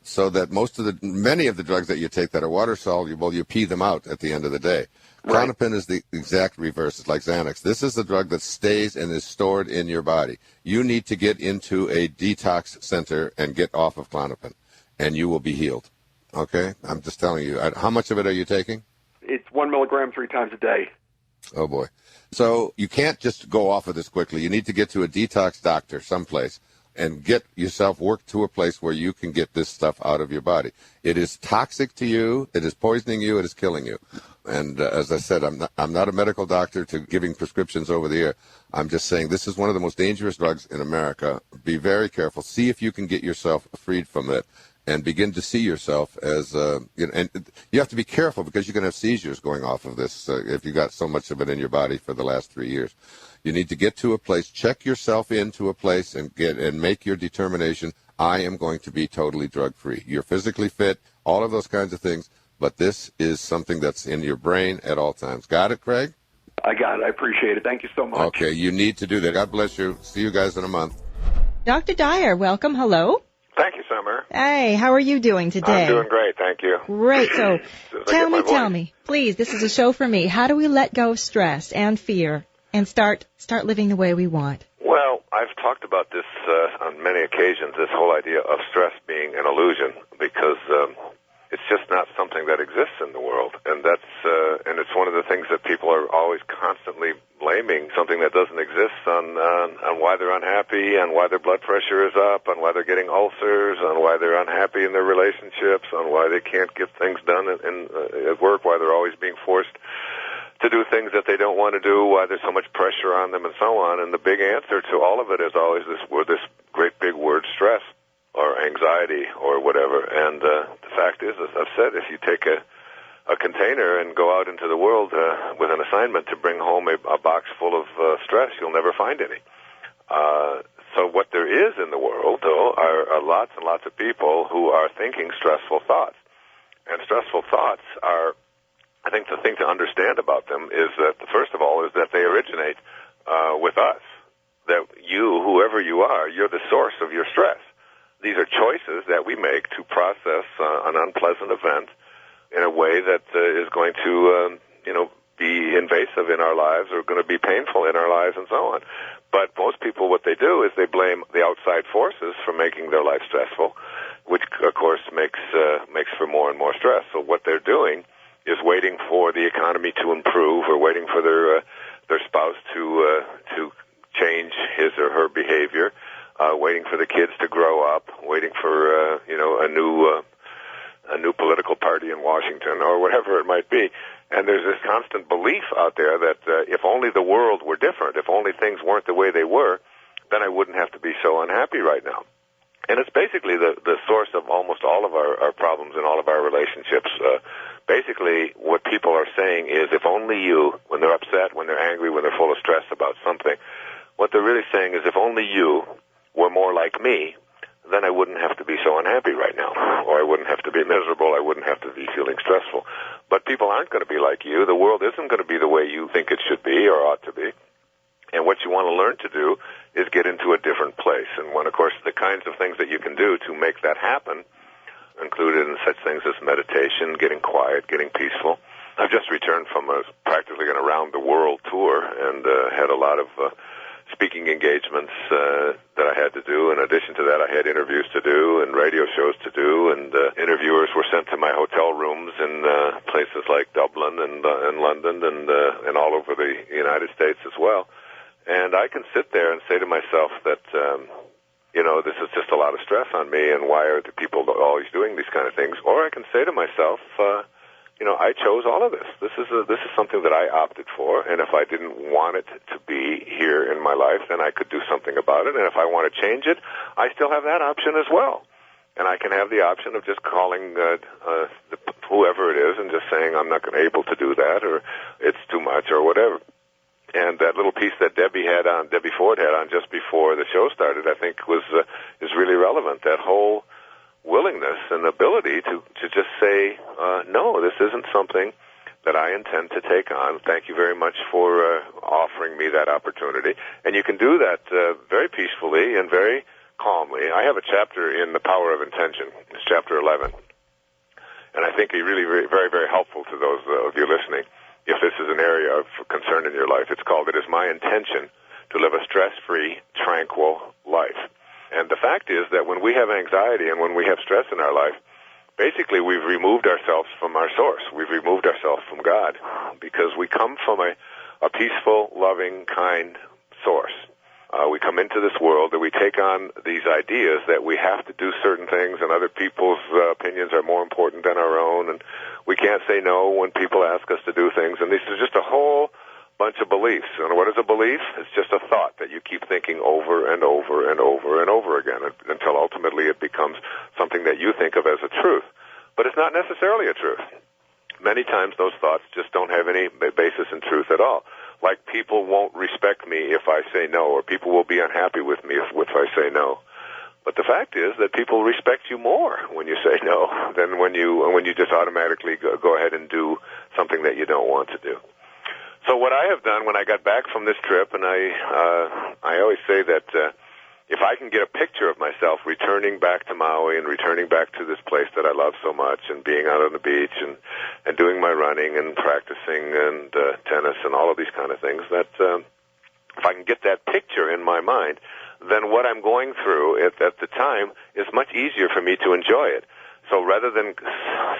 So that many of the drugs that you take that are water soluble, you pee them out at the end of the day.
Right.
Klonopin is the exact reverse. It's like Xanax. This is the drug that stays and is stored in your body. You need to get into a detox center and get off of Klonopin, and you will be healed. Okay? I'm just telling you. How much of it are you taking?
It's 1 milligram 3 times a day.
Oh, boy. So you can't just go off of this quickly. You need to get to a detox doctor someplace and get yourself worked to a place where you can get this stuff out of your body. It is toxic to you. It is poisoning you. It is killing you. And as I said, I'm not a medical doctor to giving prescriptions over the air. I'm just saying this is one of the most dangerous drugs in America. Be very careful. See if you can get yourself freed from it and begin to see yourself as, and you have to be careful because you can have seizures going off of this if you got so much of it in your body for the last 3 years. You need to get to a place, check yourself into a place and make your determination, I am going to be totally drug-free. You're physically fit, all of those kinds of things, but this is something that's in your brain at all times. Got it, Craig?
I got it. I appreciate it. Thank you so much.
Okay, you need to do that. God bless you. See you guys in a month.
Dr. Dyer, welcome. Hello.
Thank you, Samir.
Hey, how are you doing today?
I'm doing great, thank you.
Great. So tell me, please, this is a show for me. How do we let go of stress and fear and start living the way we want?
Well, I've talked about this on many occasions, this whole idea of stress being an illusion, because it's just not something that exists in the world, and and it's one of the things that people are always constantly blaming something that doesn't exist on why they're unhappy, and why their blood pressure is up, on why they're getting ulcers, on why they're unhappy in their relationships, on why they can't get things done at work, why they're always being forced to do things that they don't want to do, why there's so much pressure on them, and so on. And the big answer to all of it is always this great big word, stress, or anxiety, or whatever. And the fact is, as I've said, if you take a container and go out into the world with an assignment to bring home a box full of stress, you'll never find any. So what there is in the world, though, are lots and lots of people who are thinking stressful thoughts. And stressful thoughts are, I think the thing to understand about them is that, first of all, is that they originate with us. That you, whoever you are, you're the source of your stress. These are choices that we make to process an unpleasant event in a way that is going to, be invasive in our lives or going to be painful in our lives and so on. But most people, what they do is they blame the outside forces for making their life stressful, which, of course, makes for more and more stress. So what they're doing is waiting for the economy to improve, or waiting for their spouse to change his or her behavior, waiting for the kids to grow up, waiting for a new political party in Washington, or whatever it might be. And there's this constant belief out there that if only the world were different, if only things weren't the way they were, then I wouldn't have to be so unhappy right now. And it's basically the source of almost all of our problems in all of our relationships. Basically, what people are saying is, if only you, when they're upset, when they're angry, when they're full of stress about something, what they're really saying is, if only you were more like me, then I wouldn't have to be so unhappy right now, or I wouldn't have to be miserable, I wouldn't have to be feeling stressful. But people aren't going to be like you. The world isn't going to be the way you think it should be or ought to be. And what you want to learn to do is get into a different place. And when, of course, the kinds of things that you can do to make that happen, included in such things as meditation, getting quiet, getting peaceful. I've just returned from practically an around-the-world tour and had a lot of speaking engagements that I had to do. In addition to that, I had interviews to do and radio shows to do, and interviewers were sent to my hotel rooms in places like Dublin and London and all over the United States as well. And I can sit there and say to myself that, this is just a lot of stress on me, and why are the people always doing these kind of things? Or I can say to myself, I chose all of this. This is something that I opted for, and if I didn't want it to be here in my life, then I could do something about it. And if I want to change it, I still have that option as well. And I can have the option of just calling whoever it is and just saying I'm not able to do that, or it's too much, or whatever. And that little piece that Debbie Ford had on just before the show started, I think is really relevant. That whole willingness and ability to just say, no, this isn't something that I intend to take on. Thank you very much for offering me that opportunity. And you can do that very peacefully and very calmly. I have a chapter in The Power of Intention. It's chapter 11. And I think it's really very, very helpful to those of you listening. If this is an area of concern in your life, it's called, "It is my intention to live a stress-free, tranquil life." And the fact is that when we have anxiety and when we have stress in our life, basically we've removed ourselves from our source. We've removed ourselves from God, because we come from a peaceful, loving, kind source. We come into this world and we take on these ideas that we have to do certain things, and other people's opinions are more important than our own, and we can't say no when people ask us to do things. And this is just a whole bunch of beliefs. And what is a belief? It's just a thought that you keep thinking over and over and over and over again until ultimately it becomes something that you think of as a truth. But it's not necessarily a truth. Many times those thoughts just don't have any basis in truth at all. Like, people won't respect me if I say no, or people will be unhappy with me if I say no. But the fact is that people respect you more when you say no than when you just automatically go ahead and do something that you don't want to do. So what I have done when I got back from this trip, and I always say that if I can get a picture of myself returning back to Maui and returning back to this place that I love so much, and being out on the beach and doing my running and practicing and tennis and all of these kind of things, that if I can get that picture in my mind, then what I'm going through at the time is much easier for me to enjoy it. So rather than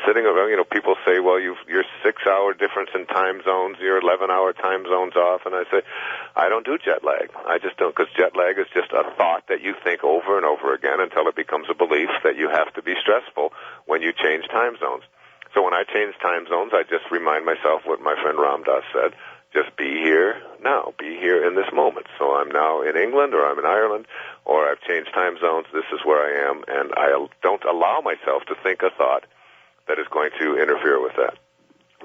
sitting around, people say, well, you're 6-hour difference in time zones, you're 11-hour time zones off, and I say, I don't do jet lag. I just don't, because jet lag is just a thought that you think over and over again until it becomes a belief that you have to be stressful when you change time zones. So when I change time zones, I just remind myself what my friend Ram Dass said. Just be here now. Be here in this moment. So I'm now in England, or I'm in Ireland, or I've changed time zones. This is where I am, and I don't allow myself to think a thought that is going to interfere with that.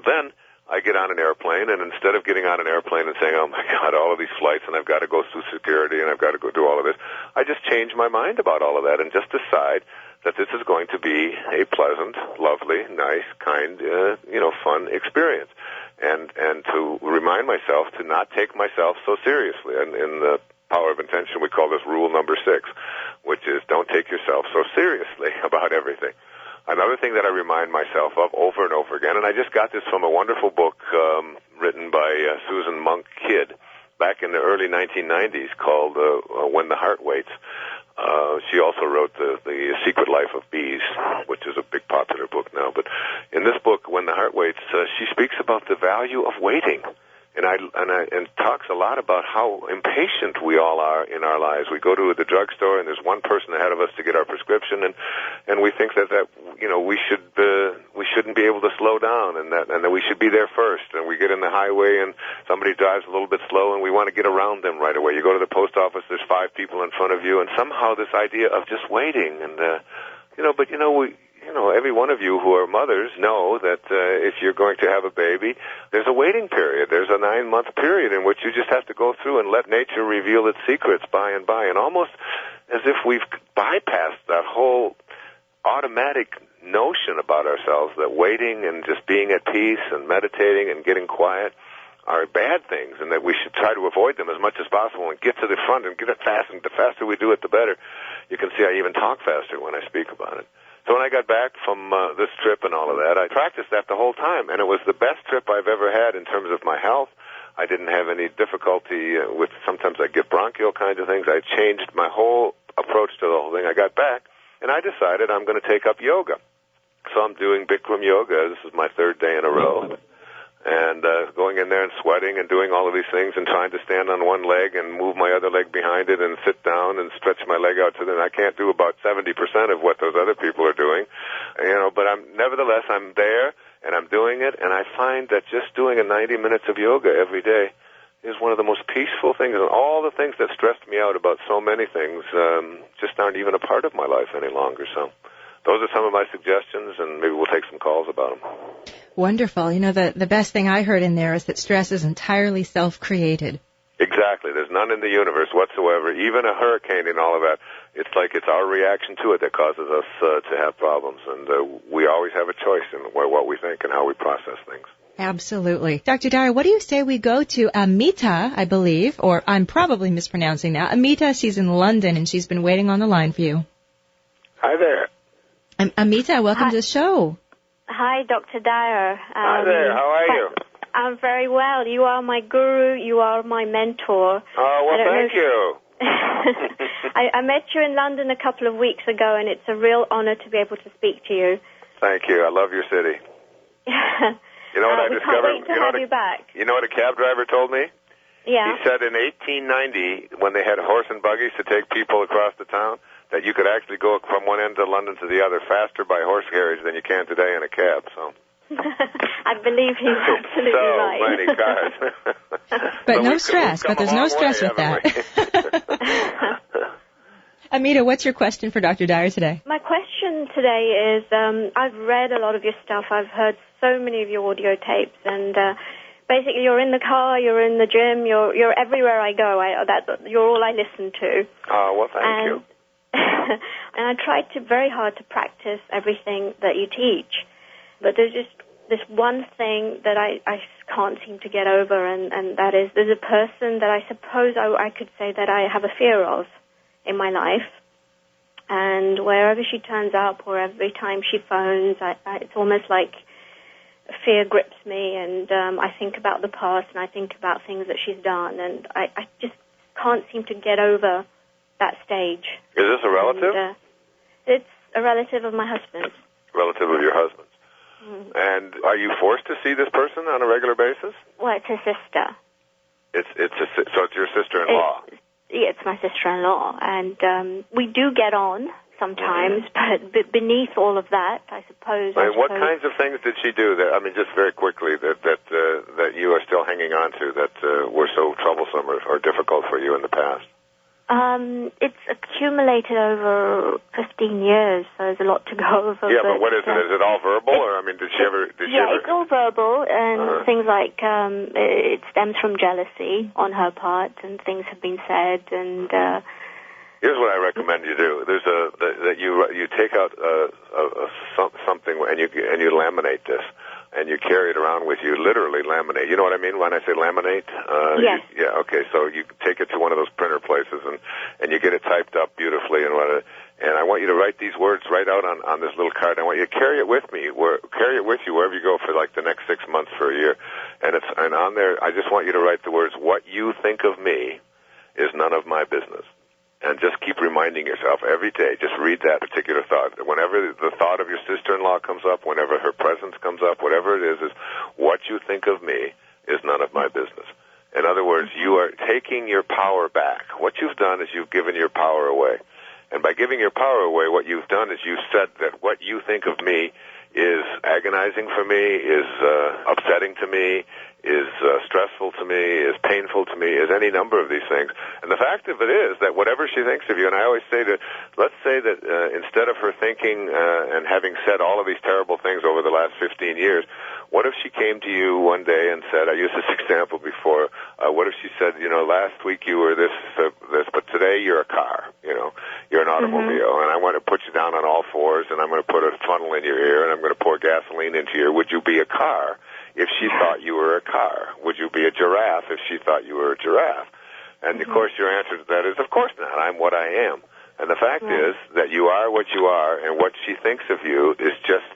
Then I get on an airplane, and instead of getting on an airplane and saying, oh, my God, all of these flights, and I've got to go through security, and I've got to go do all of this, I just change my mind about all of that and just decide that this is going to be a pleasant, lovely, nice, kind, fun experience. And to remind myself to not take myself so seriously. And in the Power of Intention, we call this rule number 6, which is don't take yourself so seriously about everything. Another thing that I remind myself of over and over again, and I just got this from a wonderful book written by Susan Monk Kidd back in the early 1990s called When the Heart Waits. She also wrote the Secret Life of Bees, which is a big popular book now. But in this book, When the Heart Waits, she speaks about the value of waiting, and talks a lot about how impatient we all are in our lives. We go to the drugstore, and there's one person ahead of us to get our prescription, and we think that we shouldn't be able to slow down, and that we should be there first. And we get in the highway, and somebody drives a little bit slow, and we want to get around them right away. You go to the post office, there's 5 people in front of you, and somehow this idea of just waiting, and every one of you who are mothers know that if you're going to have a baby, there's a waiting period. There's a 9-month period in which you just have to go through and let nature reveal its secrets by and by. And almost as if we've bypassed that whole automatic notion about ourselves that waiting and just being at peace and meditating and getting quiet are bad things, and that we should try to avoid them as much as possible and get to the front and get it fast. And the faster we do it, the better. You can see I even talk faster when I speak about it. So when I got back from this trip and all of that, I practiced that the whole time, and it was the best trip I've ever had in terms of my health. I didn't have any difficulty with, sometimes I get bronchial kinds of things. I changed my whole approach to the whole thing. I got back, and I decided I'm going to take up yoga. So I'm doing Bikram yoga. This is my third day in a row. And going in there and sweating and doing all of these things and trying to stand on one leg and move my other leg behind it and sit down and stretch my leg out to the... I can't do about 70% of what those other people are doing, but nevertheless, I'm there and I'm doing it, and I find that just doing 90 minutes of yoga every day is one of the most peaceful things. And all the things that stressed me out about so many things just aren't even a part of my life any longer. So those are some of my suggestions, and maybe we'll take some calls about them.
Wonderful. The best thing I heard in there is that stress is entirely self-created.
Exactly. There's none in the universe whatsoever, even a hurricane and all of that. It's like it's our reaction to it that causes us to have problems, and we always have a choice in what we think and how we process things.
Absolutely. Dr. Dyer, what do you say we go to Amita, I believe, or I'm probably mispronouncing that. Amita, she's in London, and she's been waiting on the line for you.
Hi there.
Amita, welcome to the show.
Hi, Dr. Dyer.
Hi there. How are you?
I'm very well. You are my guru. You are my mentor.
Oh, well, thank you.
I met you in London a couple of weeks ago, and it's a real honor to be able to speak to you.
Thank you. I love your city. You know what I discovered?
Can't wait to have you back.
You know what a cab driver told me?
Yeah.
He said in 1890, when they had horse and buggies to take people across the town, that you could actually go from one end of London to the other faster by horse carriage than you can today in a cab. So
I believe he's absolutely right.
So many cars.
But no stress. But there's no stress with that. Amita, what's your question for Dr. Dyer today?
My question today is, I've read a lot of your stuff. I've heard so many of your audio tapes, and basically you're in the car, you're in the gym, you're everywhere I go. You're all I listen to.
Oh, well, thank you.
And I tried very hard to practice everything that you teach. But there's just this one thing that I can't seem to get over, and that is there's a person that I suppose I could say that I have a fear of in my life. And wherever she turns up or every time she phones, it's almost like fear grips me, and I think about the past and I think about things that she's done, and I just can't seem to get over that stage.
Is this a relative?
And, it's a relative of my husband's.
Relative of your husband's. Mm. And are you forced to see this person on a regular basis?
Well, it's a sister.
So it's your sister-in-law.
It's my sister-in-law, and we do get on sometimes, but beneath all of that, I suppose.
What kinds of things did she do that? I mean, just very quickly, that you are still hanging on to that were so troublesome or difficult for you in the past?
It's accumulated over 15 years, so there's a lot to go over.
Yeah, but what is it? Is it all verbal, or did she ever?
It's all verbal, and things like it stems from jealousy on her part, and things have been said, and.
Here's what I recommend you do. There's that you take out something and you laminate this. And you carry it around with you, literally laminate. You know what I mean when I say laminate?
Yes.
Okay, so you take it to one of those printer places and you get it typed up beautifully and I want you to write these words right out on this little card. I want you to carry it with you wherever you go for like the next 6 months for a year. And on there, I just want you to write the words, "What you think of me is none of my business." And just keep reminding yourself every day, just read that particular thought. Whenever the thought of your sister-in-law comes up, whenever her presence comes up, whatever it is what you think of me is none of my business. In other words, you are taking your power back. What you've done is you've given your power away. And by giving your power away, what you've done is you've said that what you think of me is agonizing for me, is upsetting to me, is stressful to me, is painful to me, is any number of these things. And the fact of it is that whatever she thinks of you, and I always say let's say that instead of her thinking and having said all of these terrible things over the last 15 years, what if she came to you one day and said, I used this example before, what if she said, last week you were this, but today you're a car, you're an automobile, and I want to put you down on all fours, and I'm going to put a funnel in your ear, and I'm going to pour gasoline into you. Would you be a car if she thought you were a car? Would you be a giraffe if she thought you were a giraffe? And, of course, your answer to that is, of course not. I'm what I am. And the fact is that you are what you are, and what she thinks of you is just,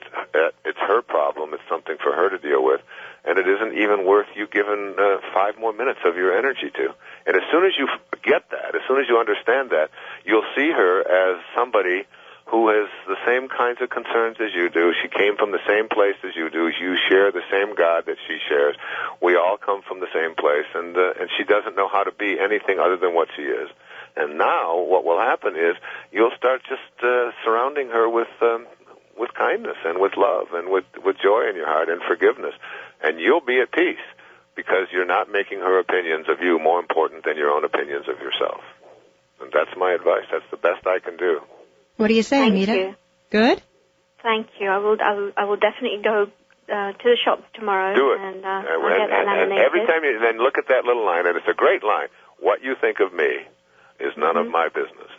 it's her problem. It's something for her to deal with. and it isn't even worth you giving 5 more minutes of your energy to. And as soon as you get that, as soon as you understand that, you'll see her as somebody who has the same kinds of concerns as you do. She came from the same place as you do. You share the same God that she shares. We all come from the same place, and she doesn't know how to be anything other than what she is. And now what will happen is you'll start just surrounding her with kindness and with love and with joy in your heart and forgiveness. And you'll be at peace because you're not making her opinions of you more important than your own opinions of yourself. And that's my advice. That's the best I can do.
What do you say, Amita?
Thank you.
Good?
Thank you. I will definitely go to the shops tomorrow.
Do it.
And I'll get that laminated.
And every time you then look at that little line, and it's a great line, what you think of me is none of my business.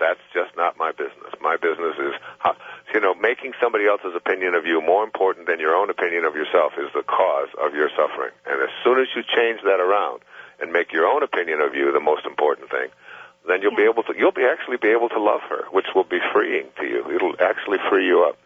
That's just not my business. My business is, making somebody else's opinion of you more important than your own opinion of yourself is the cause of your suffering. And as soon as you change that around and make your own opinion of you the most important thing, then you'll actually be able to love her, which will be freeing to you. It'll actually free you up.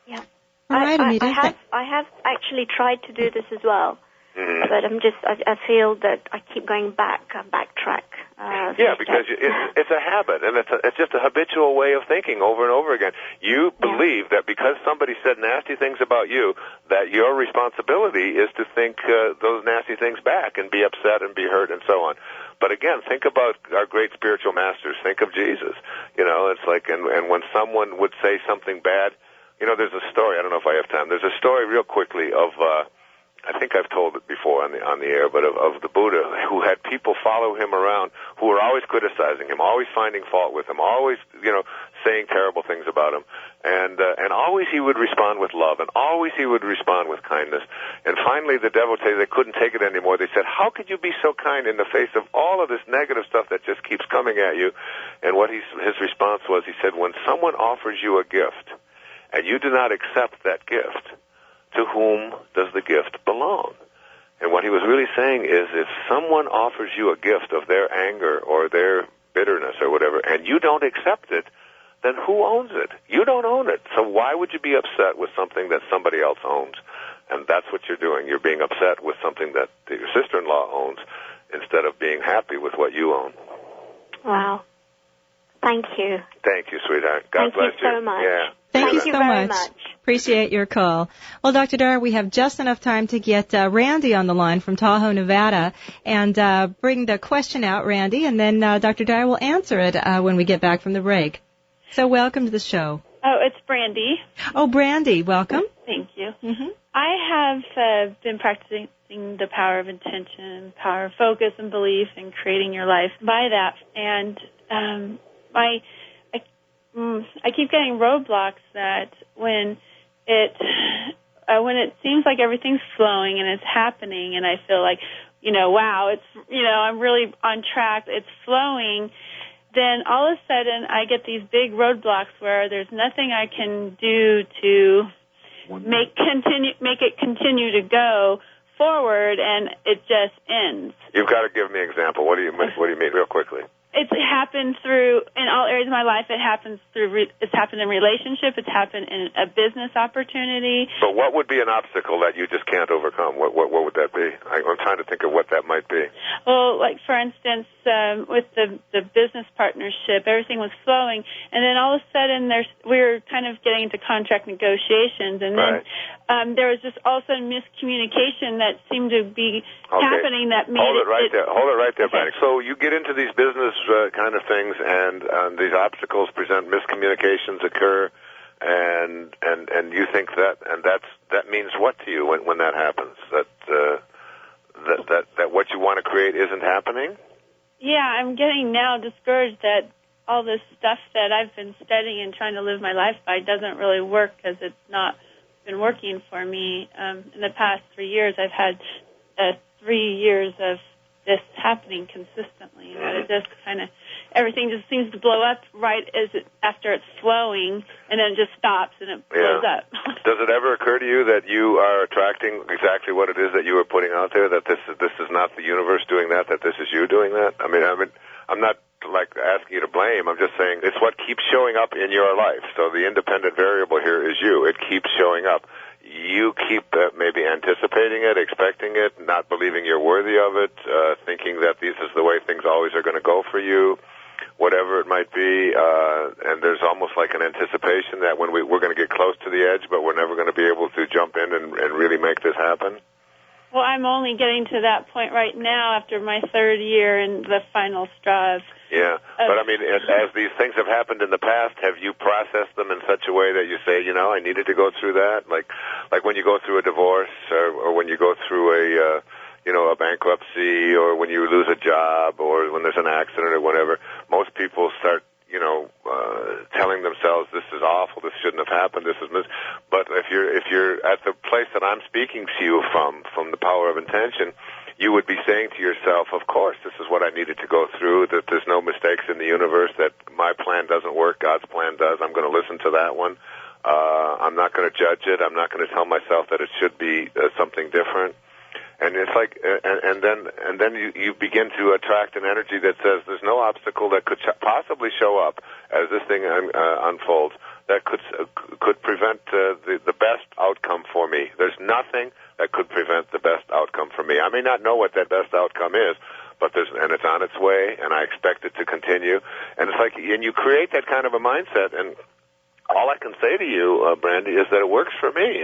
Yeah.
All right, Amita.
I have actually tried to do this as well.
Mm-hmm.
But I feel that I keep going backtrack.
Because it's a habit, and it's just a habitual way of thinking over and over again. You believe that because somebody said nasty things about you, that your responsibility is to think those nasty things back and be upset and be hurt and so on. But again, think about our great spiritual masters. Think of Jesus. It's like, and when someone would say something bad, there's a story. I don't know if I have time. There's a story real quickly of. I think I've told it before on the air, but of the Buddha who had people follow him around who were always criticizing him, always finding fault with him, always saying terrible things about him, and always he would respond with love, and always he would respond with kindness. And finally, the devotees, they couldn't take it anymore. They said, "How could you be so kind in the face of all of this negative stuff that just keeps coming at you?" And what his response was, he said, "When someone offers you a gift, and you do not accept that gift, to whom does the gift belong?" And what he was really saying is, if someone offers you a gift of their anger or their bitterness or whatever, and you don't accept it, then who owns it? You don't own it. So why would you be upset with something that somebody else owns? And that's what you're doing. You're being upset with something that your sister-in-law owns instead of being happy with what you own.
Wow. Thank you.
Thank you, sweetheart. God bless you.
Thank you so much.
Yeah.
Thank you so
very
much. Appreciate your call. Well, Dr. Dyer, we have just enough time to get Randy on the line from Tahoe, Nevada, and bring the question out, Randy, and then Dr. Dyer will answer it when we get back from the break. So welcome to the show.
Oh, it's Brandy.
Oh, Brandy, welcome.
Thank you.
Mm-hmm.
I have been practicing the power of intention, power of focus and belief, and creating your life by that. And I keep getting roadblocks that when it seems like everything's flowing and it's happening, and I feel like, wow, it's, I'm really on track, it's flowing, then all of a sudden I get these big roadblocks where there's nothing I can do to make it continue to go forward, and it just ends.
You've got to give me an example. What do you mean, real quickly?
It's happened in all areas of my life. It's happened in relationship. It's happened in a business opportunity.
But what would be an obstacle that you just can't overcome? What would that be? I'm trying to think of what that might be.
Well, like for instance, with the business partnership, everything was flowing, and then all of a sudden we were kind of getting into contract negotiations, and then there was just all of a sudden miscommunication that seemed to be happening that made
Hold it right there,
okay.
Brandy. So you get into these business kind of things, and these obstacles present, miscommunications occur, and you think that means what to you when that happens? That what you want to create isn't happening?
Yeah, I'm getting now discouraged that all this stuff that I've been studying and trying to live my life by doesn't really work because it's not been working for me. In the past 3 years, I've had 3 years of this happening consistently, and it just kind of everything just seems to blow up right after it's flowing, and then it just stops and it blows up.
Does it ever occur to you that you are attracting exactly what it is that you are putting out there? That this is not the universe doing that this is you doing that? I mean, I'm not like asking you to blame. I'm just saying it's what keeps showing up in your life. So the independent variable here is you. It keeps showing up. you keep maybe anticipating it, expecting it, not believing you're worthy of it, thinking that this is the way things always are going to go for you, whatever it might be, and there's almost like an anticipation that when we're going to get close to the edge, but we're never going to be able to jump in and really make this happen?
Well, I'm only getting to that point right now after my third year in the final straw.
Yeah, but I mean, as these things have happened in the past, have you processed them in such a way that you say, I needed to go through that? Like when you go through a divorce, or when you go through a bankruptcy, or when you lose a job, or when there's an accident or whatever, most people start, telling themselves, this is awful, this shouldn't have happened, but if you're at the place that I'm speaking to you from the power of intention, you would be saying to yourself, of course, this is what I needed to go through, that there's no mistakes in the universe, that my plan doesn't work, God's plan does, I'm going to listen to that one. I'm not going to judge it, I'm not going to tell myself that it should be something different. And it's like, and then you begin to attract an energy that says there's no obstacle that could possibly show up as this thing unfolds that could prevent the best outcome for me. There's nothing that could prevent the best outcome for me. I may not know what that best outcome is, but and it's on its way, and I expect it to continue. And it's like, and you create that kind of a mindset. And all I can say to you, Brandy, is that it works for me.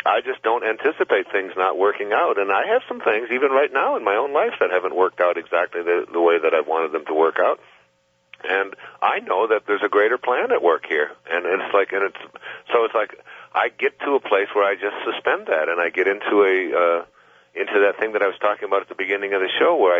I just don't anticipate things not working out. And I have some things, even right now in my own life, that haven't worked out exactly the way that I wanted them to work out. And I know that there's a greater plan at work here. And it's like I get to a place where I just suspend that, and I get into that thing that I was talking about at the beginning of the show, where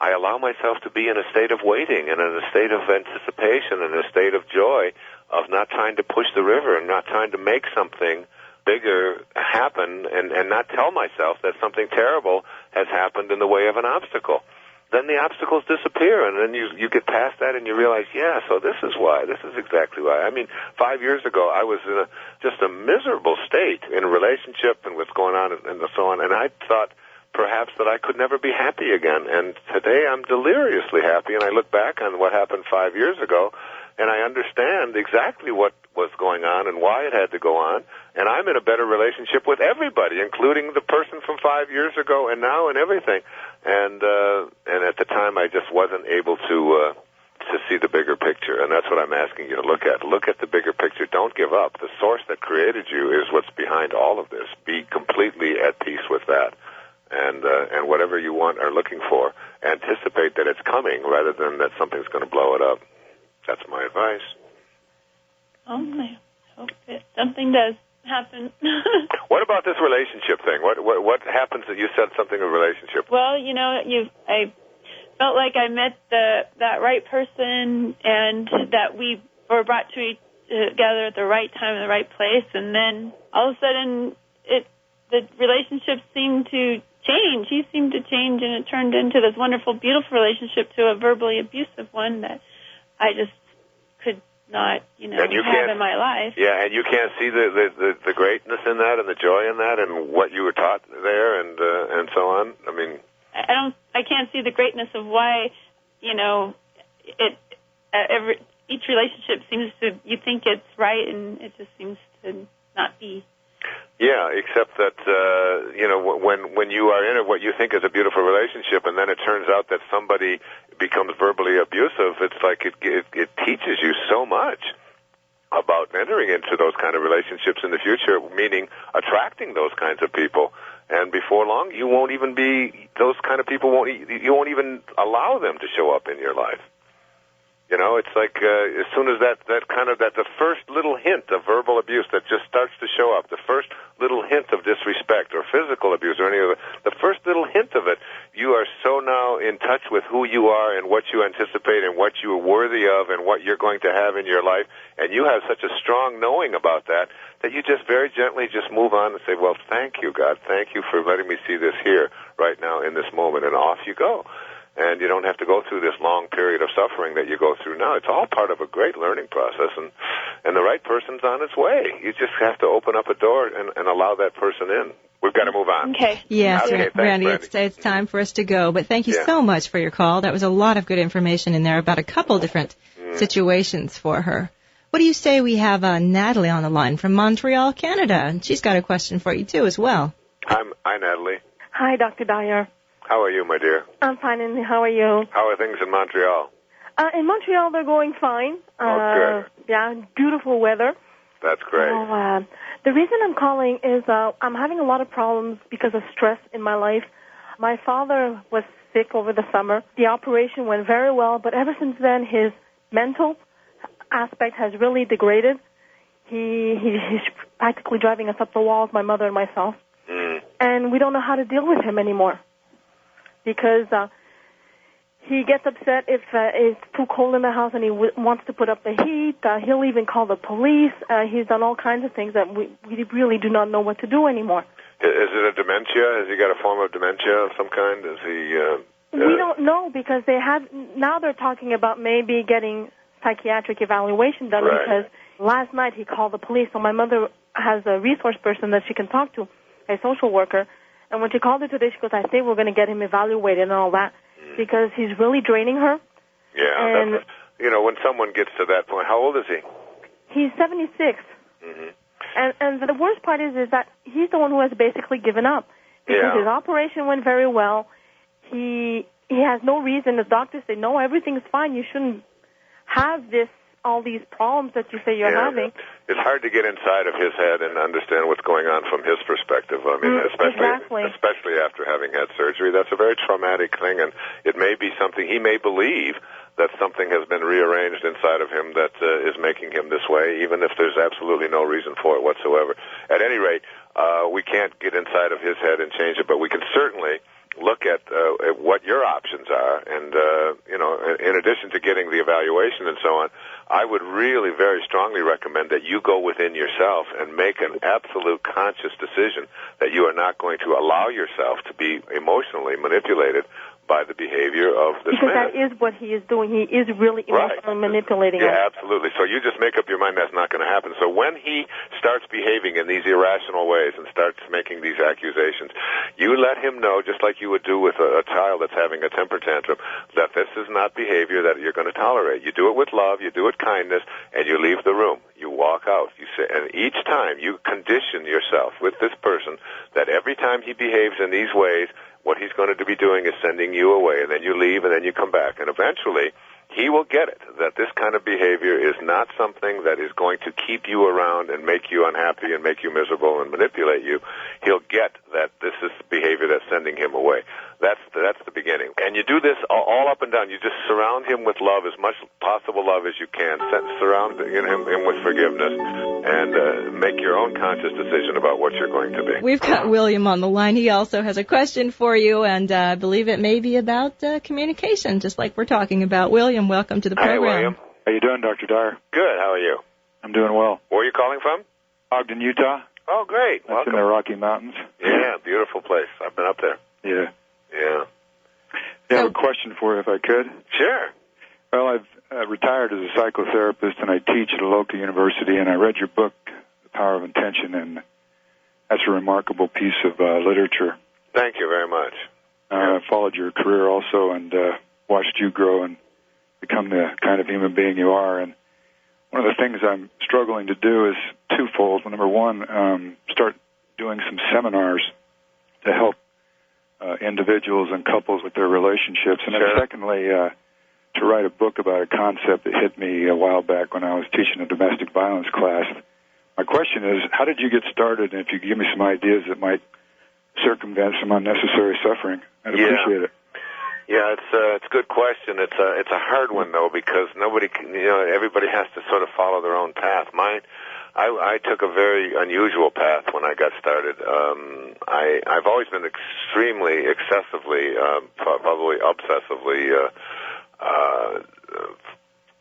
I allow myself to be in a state of waiting and in a state of anticipation and a state of joy, of not trying to push the river and not trying to make something bigger happen, and not tell myself that something terrible has happened in the way of an obstacle. Then the obstacles disappear, and then you get past that, and you realize, yeah, so this is why. This is exactly why. I mean, 5 years ago, I was in just a miserable state in a relationship and what's going on and so on, and I thought perhaps that I could never be happy again. And today I'm deliriously happy, and I look back on what happened 5 years ago, and I understand exactly what was going on and why it had to go on. And I'm in a better relationship with everybody, including the person from 5 years ago and now and everything. And at the time, I just wasn't able to see the bigger picture. And that's what I'm asking you to look at. Look at the bigger picture. Don't give up. The source that created you is what's behind all of this. Be completely at peace with that. And whatever you want or looking for, anticipate that it's coming rather than that something's going to blow it up. That's my advice.
Oh, I hope that something does happen.
What about this relationship thing? What happens that you said something of relationship?
Well, I felt like I met that right person, and that we were brought together at the right time in the right place, and then all of a sudden the relationship seemed to change. He seemed to change, and it turned into this wonderful, beautiful relationship to a verbally abusive one that I just could not, have in my life.
Yeah, and you can't see the greatness in that and the joy in that and what you were taught there and so on. I mean,
I can't see the greatness of why, each relationship seems to, you think it's right, and it just seems to not be.
Yeah, except that, when you are in what you think is a beautiful relationship, and then it turns out that somebody becomes verbally abusive, it's like it teaches you so much about entering into those kind of relationships in the future, meaning attracting those kinds of people. And before long, you won't even be, those kind of people you won't even allow them to show up in your life. It's like as soon as the first little hint of verbal abuse that just starts to show up, the first little hint of disrespect or physical abuse or any of it, the first little hint of it, you are so now in touch with who you are and what you anticipate and what you are worthy of and what you're going to have in your life, and you have such a strong knowing about that you just very gently just move on and say, well, thank you, God. Thank you for letting me see this here right now in this moment, and off you go. And you don't have to go through this long period of suffering that you go through now. It's all part of a great learning process, and the right person's on its way. You just have to open up a door and allow that person in. We've got to move on.
Okay.
Yes,
okay,
Randy, it's time for us to go. But thank you so much for your call. That was a lot of good information in there about a couple different situations for her. What do you say we have Natalie on the line from Montreal, Canada? And she's got a question for you, too, as well.
Hi, Natalie.
Hi, Dr. Dyer.
How are you, my dear?
I'm fine, and how are you?
How are things in Montreal?
In Montreal, they're going fine.
Good.
Yeah, beautiful weather.
That's great.
The reason I'm calling is I'm having a lot of problems because of stress in my life. My father was sick over the summer. The operation went very well, but ever since then, his mental aspect has really degraded. He's practically driving us up the walls, my mother and myself. And we don't know how to deal with him anymore because he gets upset if it's too cold in the house and he wants to put up the heat. He'll even call the police. He's done all kinds of things that we really do not know what to do anymore.
Is it a dementia? Has he got a form of dementia of some kind? Is he?
We don't know because now they're talking about maybe getting psychiatric evaluation done because last night he called the police. So my mother has a resource person that she can talk to, a social worker. And when she called her today, she goes, I think we're going to get him evaluated and all that because he's really draining her.
Yeah, and when someone gets to that point, how old is he?
He's 76. And the worst part is that he's the one who has basically given up because his operation went very well. He has no reason. The doctors say, no, everything's fine. You shouldn't have all these problems that you say you're having.
It's hard to get inside of his head and understand what's going on from his perspective. I mean, especially after having had surgery. That's a very traumatic thing, and it may be something he may believe that something has been rearranged inside of him that is making him this way, even if there's absolutely no reason for it whatsoever. At any rate, we can't get inside of his head and change it, but we can certainly look at what your options are, and in addition to getting the evaluation and so on, I would really very strongly recommend that you go within yourself and make an absolute conscious decision that you are not going to allow yourself to be emotionally manipulated by the behavior of this man.
Because that is what he is doing. He is really emotionally manipulating us.
Yeah, absolutely. So you just make up your mind that's not going to happen. So when he starts behaving in these irrational ways and starts making these accusations, you let him know, just like you would do with a child that's having a temper tantrum, that this is not behavior that you're going to tolerate. You do it with love, you do it kindness, and you leave the room. You walk out. You say, and each time you condition yourself with this person that every time he behaves in these ways, what he's going to be doing is sending you away, and then you leave, and then you come back. And eventually, he will get it, that this kind of behavior is not something that is going to keep you around and make you unhappy and make you miserable and manipulate you. He'll get that this is behavior that's sending him away. That's the beginning. And you do this all up and down. You just surround him with love, as much possible love as you can. Surround him with forgiveness, and make your own conscious decision about what you're going to be.
We've got William on the line. He also has a question for you, and I believe it may be about communication, just like we're talking about. William, welcome to the program.
Hi, William.
How you doing, Dr. Dyer?
Good. How are you?
I'm doing well.
Where are you calling from?
Ogden, Utah.
Oh, great.
That's
Welcome.
in the Rocky Mountains.
Yeah, beautiful place. I've been up there.
Yeah.
Yeah.
I have a question for you, if I could.
Sure.
Well, I've retired as a psychotherapist, and I teach at a local university, and I read your book, The Power of Intention, and that's a remarkable piece of literature.
Thank you very much.
I followed your career also and watched you grow and become the kind of human being you are. And one of the things I'm struggling to do is twofold. Number one, start doing some seminars to help individuals and couples with their relationships. And then secondly, to write a book about a concept that hit me a while back when I was teaching a domestic violence class. My question is, how did you get started? And if you could give me some ideas that might circumvent some unnecessary suffering, I'd appreciate it.
Yeah, it's a good question. It's a hard one though, because everybody has to sort of follow their own path. I took a very unusual path when I got started. I've always been extremely, excessively, probably obsessively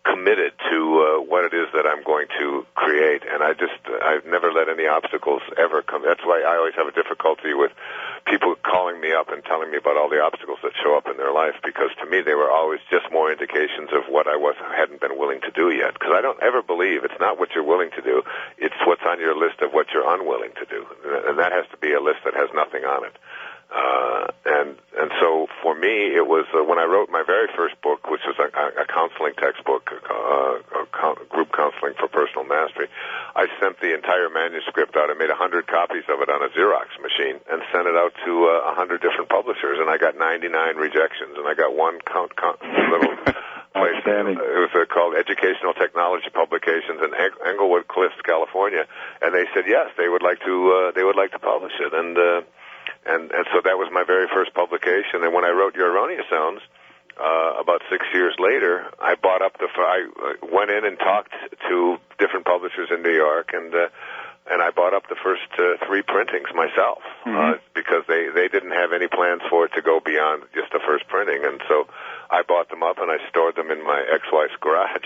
committed to what it is that I'm going to create, and I've never let any obstacles ever come. That's why I always have a difficulty with people calling me up and telling me about all the obstacles that show up in their life, because to me they were always just more indications of what I hadn't been willing to do yet. Because I don't ever believe it's not what you're willing to do, it's what's on your list of what you're unwilling to do, and that has to be a list that has nothing on it. And so for me, it was when I wrote my very first book, which was a counseling textbook, group counseling for personal mastery. I sent the entire manuscript out. I made 100 copies of it on a Xerox machine and sent it out to 100 different publishers, and I got 99 rejections, and I got one little place. It was called Educational Technology Publications in Englewood Cliffs, California, and they said yes, they would like to publish it, and so that was my very first publication. And when I wrote Your Erroneous Sounds, about 6 years later, I went in and talked to different publishers in New York, and I bought up the first 3 printings myself, because they didn't have any plans for it to go beyond just the first printing, and so I bought them up and I stored them in my ex-wife's garage.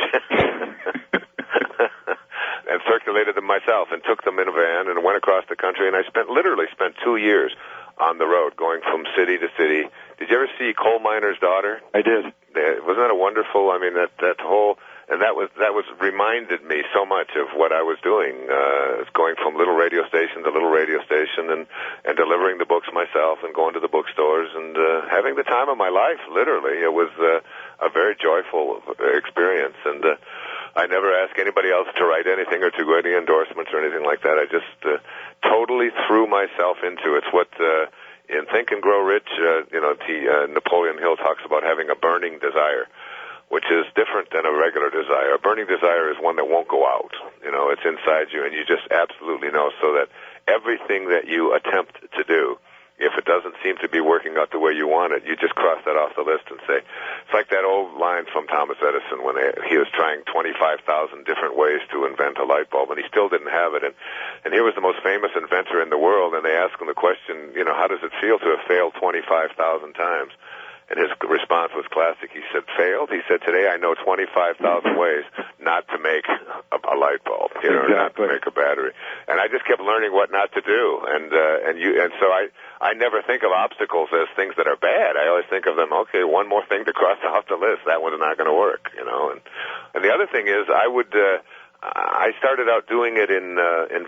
And circulated them myself and took them in a van and went across the country, and I literally spent 2 years on the road going from city to city. Did you ever see Coal Miner's Daughter?
I did.
Wasn't that a wonderful, I mean, that whole, and that was reminded me so much of what I was doing, going from little radio station to little radio station and delivering the books myself and going to the bookstores and having the time of my life, literally. It was a very joyful experience, and I never ask anybody else to write anything or to go any endorsements or anything like that. I just totally threw myself into it. It's what in Think and Grow Rich, Napoleon Hill talks about having a burning desire, which is different than a regular desire. A burning desire is one that won't go out. It's inside you, and you just absolutely know, so that everything that you attempt to do, if it doesn't seem to be working out the way you want it, you just cross that off the list and say, it's like that old line from Thomas Edison when he was trying 25,000 different ways to invent a light bulb, and he still didn't have it. And here was the most famous inventor in the world, and they asked him the question, how does it feel to have failed 25,000 times? And his response was classic. He said, failed? He said, today I know 25,000 ways not to make a light bulb, not to make a battery. And I just kept learning what not to do. And so I never think of obstacles as things that are bad. I always think of them, okay, one more thing to cross off the list. That one's not going to work, And the other thing is, I started out doing it in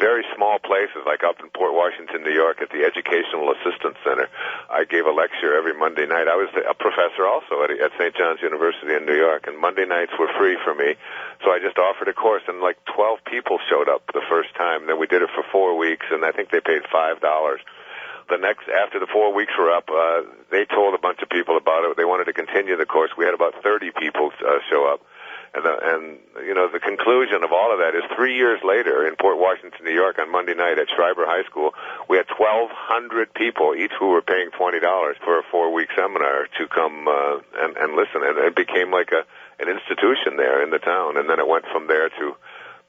very small places, like up in Port Washington, New York, at the Educational Assistance Center. I gave a lecture every Monday night. I was a professor also at St. John's University in New York, and Monday nights were free for me. So I just offered a course, and like 12 people showed up the first time. Then we did it for 4 weeks, and I think they paid $5. After the 4 weeks were up, they told a bunch of people about it. They wanted to continue the course. We had about 30 people show up. And the conclusion of all of that is 3 years later in Port Washington, New York, on Monday night at Schreiber High School, we had 1,200 people, each who were paying $20 for a 4-week seminar to come and listen. And it became like an institution there in the town. And then it went from there to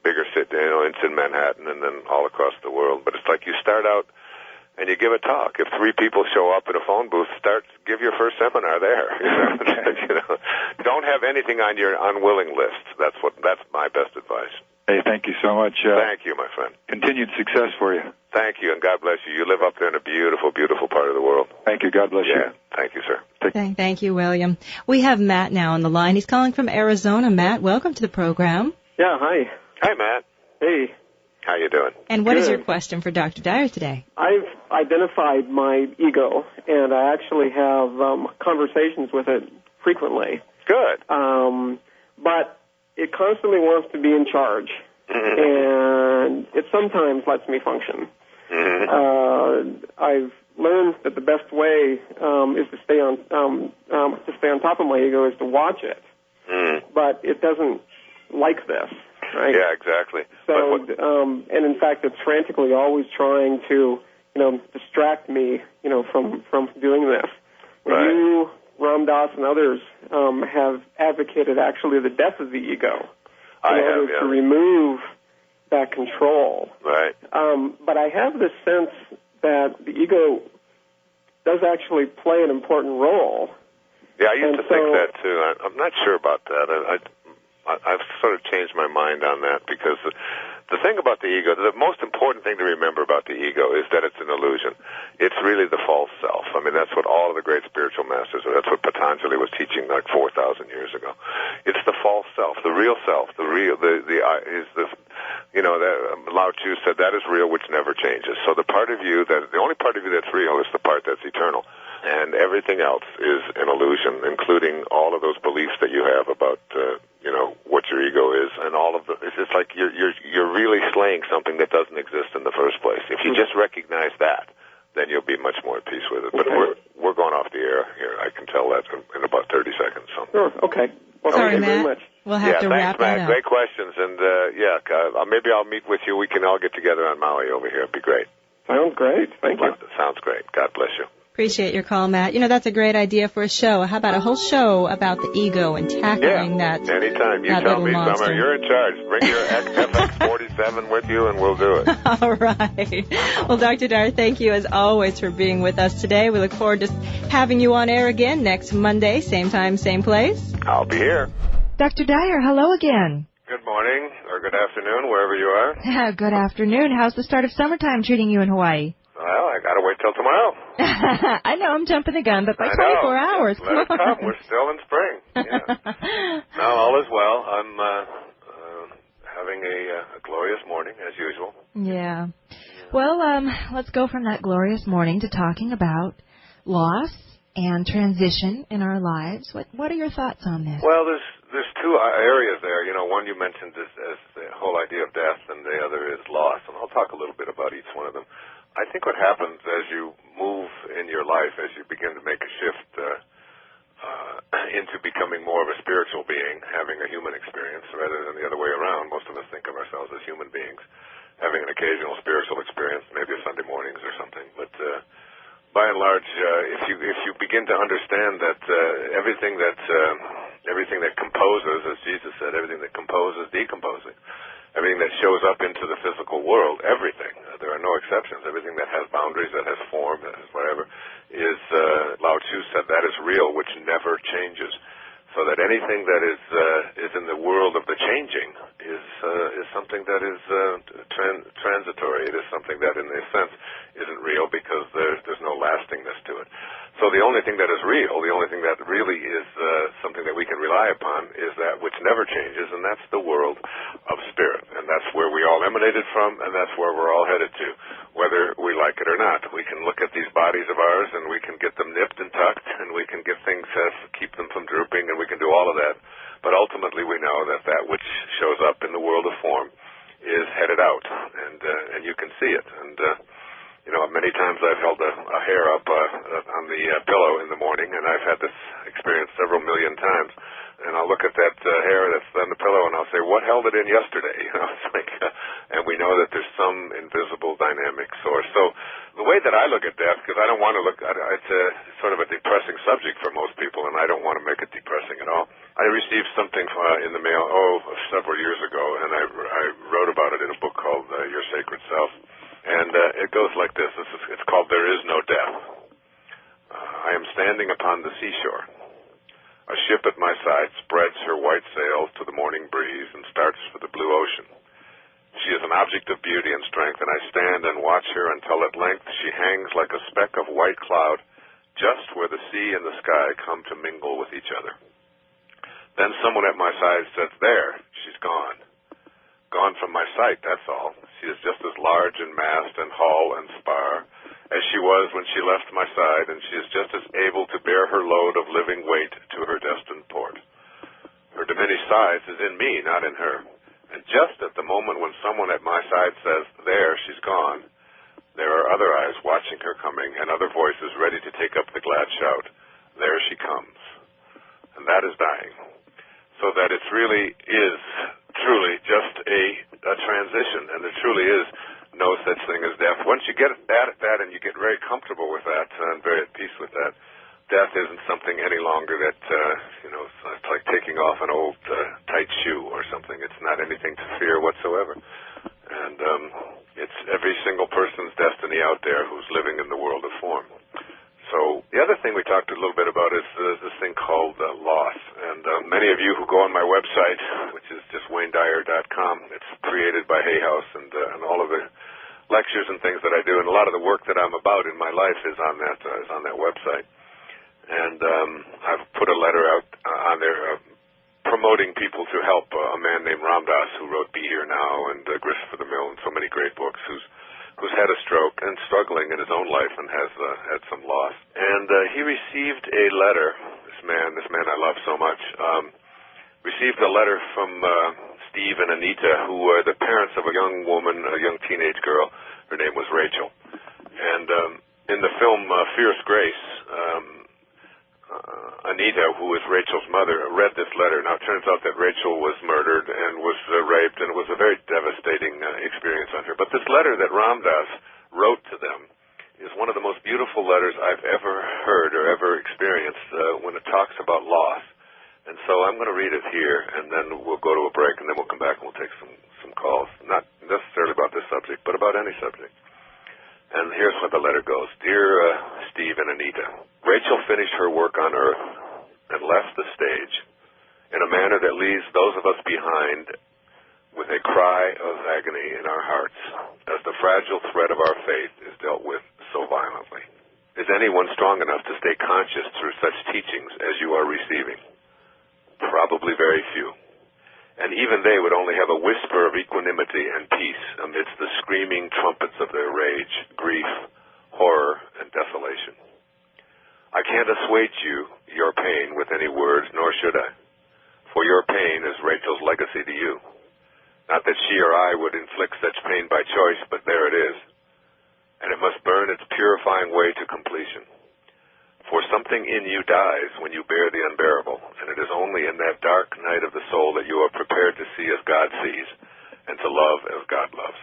bigger cities, in Manhattan and then all across the world. But it's like you start out and you give a talk. If 3 people show up at a phone booth, give your first seminar there. Don't have anything on your unwilling list. That's my best advice.
Hey, thank you so much.
Thank you, my friend.
Continued success for you.
Thank you, and God bless you. You live up there in a beautiful, beautiful part of the world.
Thank you. God bless you.
Thank you, sir.
Thank you, William. We have Matt now on the line. He's calling from Arizona. Matt, welcome to the program.
Yeah, hi.
Hi, Matt.
Hey.
How you doing?
And what is your question for Dr. Dyer today?
I've identified my ego, and I actually have conversations with it frequently.
Good.
But it constantly wants to be in charge, and it sometimes lets me function. I've learned that the best way is to stay on top of my ego is to watch it, but it doesn't like this. Right?
Yeah, exactly.
So, and in fact, it's frantically always trying to, distract me, from doing this. You, Ram Dass, and others have advocated actually the death of the ego in order to remove that control.
Right.
But I have this sense that the ego does actually play an important role.
Yeah, I used to think that too. I'm not sure about that. I've sort of changed my mind on that because the thing about the ego, the most important thing to remember about the ego is that it's an illusion. It's really the false self. I mean, that's what all of the great spiritual masters, that's what Patanjali was teaching like 4,000 years ago. It's the false self, the real self, is the Lao Tzu said that is real, which never changes. So the only part of you that's real is the part that's eternal. And everything else is an illusion, including all of those beliefs that you have about, what your ego is, and all of it's just like you're really slaying something that doesn't exist in the first place. If you just recognize that, then you'll be much more at peace with it. But we're going off the air here. I can tell that in about 30 seconds. So.
Sure. Okay. Well,
Sorry,
thank you very
Matt.
much.
We'll have to wrap
Matt.
that up.
Great questions, and maybe I'll meet with you. We can all get together on Maui over here. It'd be great.
Sounds great. Thank you.
Sounds great. God bless you.
Appreciate your call, Matt. That's a great idea for a show. How about a whole show about the ego and tackling that?
Anytime. You
that
tell
little
me,
monster.
Summer. You're in charge. Bring your FX47 with you, and we'll do it.
All right. Well, Dr. Dyer, thank you as always for being with us today. We look forward to having you on air again next Monday, same time, same place.
I'll be here.
Dr. Dyer, hello again.
Good morning or good afternoon, wherever you are.
Good afternoon. How's the start of summertime treating you in Hawaii?
Well, I got to wait till tomorrow.
I know I'm jumping the gun, but by 24 hours.
Let it come. We're still in spring. Yeah. No, all is well. I'm having a glorious morning, as usual.
Yeah. Well, let's go from that glorious morning to talking about loss and transition in our lives. What are your thoughts on this?
Well, there's two areas there. One you mentioned as the whole idea of death, and the other is loss. And I'll talk a little bit about each one of them. I think what happens as you move in your life, as you begin to make a shift into becoming more of a spiritual being, having a human experience rather than the other way around. Most of us think of ourselves as human beings, having an occasional spiritual experience, maybe Sunday mornings or something. But by and large, if you begin to understand that everything that composes, as Jesus said, everything that composes decomposes. Everything that shows up into the physical world, everything, there are no exceptions, everything that has boundaries, that has form, that has whatever, is, Lao Tzu said, that is real, which never changes. So that anything that is in the world of the changing is something that is transitory. It is something that, in a sense, isn't real because there's no lastingness to it. So the only thing that is real, the only thing that really is something that we can rely upon is that which never changes, and that's the world of spirit. And that's where we all emanated from, and that's where we're all headed to, whether we like it or not. We can look at these bodies of ours, and we can get them nipped and tucked, and we can get things keep them from drooping, and we can do all of that. But ultimately we know that that which shows up in the world of form is headed out, and you can see it. And many times I've held a hair up on the pillow in the morning, and I've had this experience several million times. And I'll look at that hair that's on the pillow, and I'll say, "What held it in yesterday?" It's like, and we know that there's some invisible dynamic source. So the way that I look at death, because I don't want to look, it's sort of a depressing subject for most people, and I don't want to make it depressing at all. I received something in the mail several years ago, and I wrote about it in a book called Your Sacred Self. And it goes like this. It's called There Is No Death. I am standing upon the seashore. A ship at my side spreads her white sails to the morning breeze and starts for the blue ocean. She is an object of beauty and strength, and I stand and watch her until at length she hangs like a speck of white cloud just where the sea and the sky come to mingle with each other. Then someone at my side says, "There, she's gone. Gone from my sight, that's all. She is just as large in mast and hull and spar as she was when she left my side, and she is just as able to bear her load of living weight to her destined port. Her diminished size is in me, not in her. And just at the moment when someone at my side says, 'There, she's gone,' there are other eyes watching her coming and other voices ready to take up the glad shout, 'There she comes.' And that is dying. So that it really is truly just a transition, and there truly is no such thing as death. Once you get at that and you get very comfortable with that and very at peace with that, death isn't something any longer that, it's like taking off an old tight shoe or something. It's not anything to fear whatsoever. And it's every single person's destiny out there who's living in the world of form. So the other thing we talked a little bit about is this thing called loss. And many of you who go on my website, which is just WayneDyer.com, it's created by Hay House, and all of the lectures and things that I do, and a lot of the work that I'm about in my life is on that website. And I've put a letter out on there promoting people to help a man named Ramdas, who wrote Be Here Now and Grist for the Mill and so many great books, who's had a stroke and struggling in his own life and has had some loss. And he received a letter, this man I love so much, received a letter from Steve and Anita, who are the parents of a young woman, a young teenage girl. Her name was Rachel. And in the film Fierce Grace, Anita, who is Rachel's mother, read this letter. Now, it turns out that Rachel was murdered and was raped, and it was a very devastating experience on her. But this letter that Ramdas wrote to them is one of the most beautiful letters I've ever heard or ever experienced when it talks about loss. And so I'm going to read it here, and then we'll go to a break, and then we'll come back and we'll take some calls, not necessarily about this subject, but about any subject. And here's what the letter goes. Dear Steve and Anita, Rachel finished her work on Earth and left the stage in a manner that leaves those of us behind with a cry of agony in our hearts as the fragile thread of our faith is dealt with so violently. Is anyone strong enough to stay conscious through such teachings as you are receiving? Probably very few. And even they would only have a whisper of equanimity and peace amidst the screaming trumpets of their rage, grief, horror, and desolation. I can't assuage your pain with any words, nor should I, for your pain is Rachel's legacy to you. Not that she or I would inflict such pain by choice, but there it is, and it must burn its purifying way to completion. For something in you dies when you bear the unbearable, and it is only in that dark night of the soul that you are prepared to see as God sees, and to love as God loves.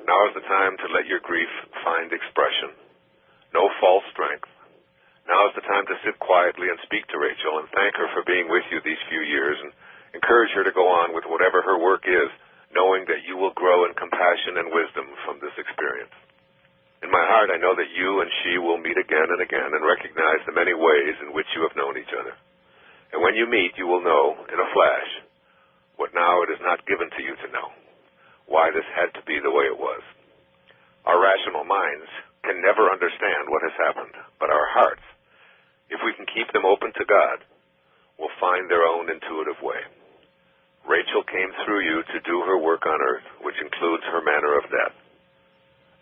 Now is the time to let your grief find expression. No false strength. Now is the time to sit quietly and speak to Rachel and thank her for being with you these few years, and encourage her to go on with whatever her work is, knowing that you will grow in compassion and wisdom from this experience. In my heart, I know that you and she will meet again and again and recognize the many ways in which you have known each other. And when you meet, you will know, in a flash, what now it is not given to you to know, why this had to be the way it was. Our rational minds can never understand what has happened, but our hearts, if we can keep them open to God, will find their own intuitive way. Rachel came through you to do her work on earth, which includes her manner of death.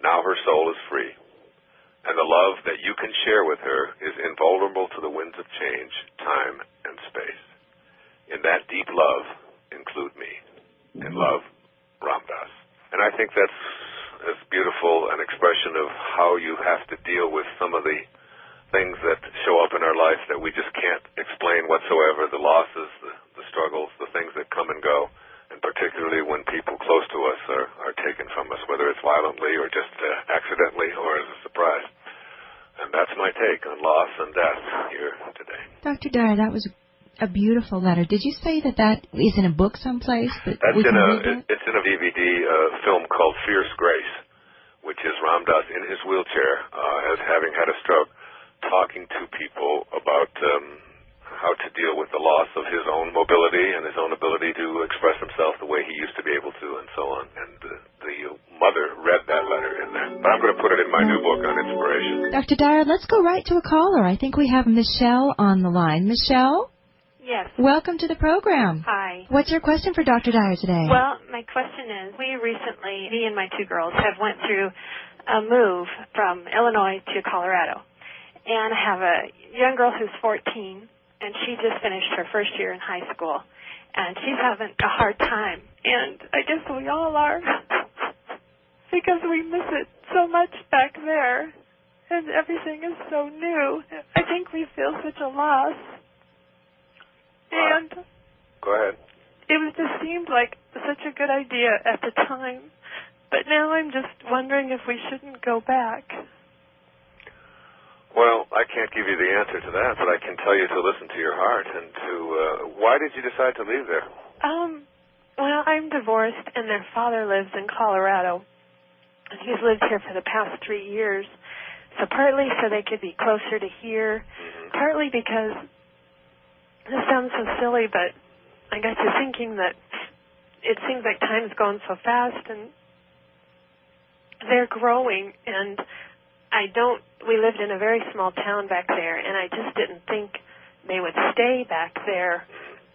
Now her soul is free, and the love that you can share with her is invulnerable to the winds of change, time, and space. In that deep love, include me. In love, Ramdas. And I think that's as beautiful an expression of how you have to deal with some of the things that show up in our life that we just can't explain whatsoever, the losses, the struggles, the things that come and go. And particularly when people close to us are taken from us, whether it's violently or just accidentally or as a surprise. And that's my take on loss and death here today.
Dr. Dyer, that was a beautiful letter. Did you say that is in a book someplace?
It's in a DVD film called Fierce Grace, which is Ramdas in his wheelchair, as having had a stroke, talking to people about how to deal with the loss of his own mobility and his own ability to express himself the way he used to be able to, and so on. And the mother read that letter in there. But I'm going to put it in my new book on inspiration.
Dr. Dyer, let's go right to a caller. I think we have Michelle on the line. Michelle?
Yes.
Welcome to the program.
Hi.
What's your question for Dr. Dyer today?
Well, my question is, we recently, me and my two girls, have went through a move from Illinois to Colorado. And I have a young girl who's 14, and she just finished her first year in high school, and she's having a hard time. And I guess we all are, because we miss it so much back there, and everything is so new. I think we feel such a loss. And
go ahead.
It just seemed like such a good idea at the time, but now I'm just wondering if we shouldn't go back.
Well, I can't give you the answer to that, but I can tell you to listen to your heart and to, why did you decide to leave there?
Well, I'm divorced, and their father lives in Colorado, and he's lived here for the past 3 years. So partly so they could be closer to here, partly because, this sounds so silly, but I got to thinking that it seems like time's going so fast, and they're growing, and we lived in a very small town back there, and I just didn't think they would stay back there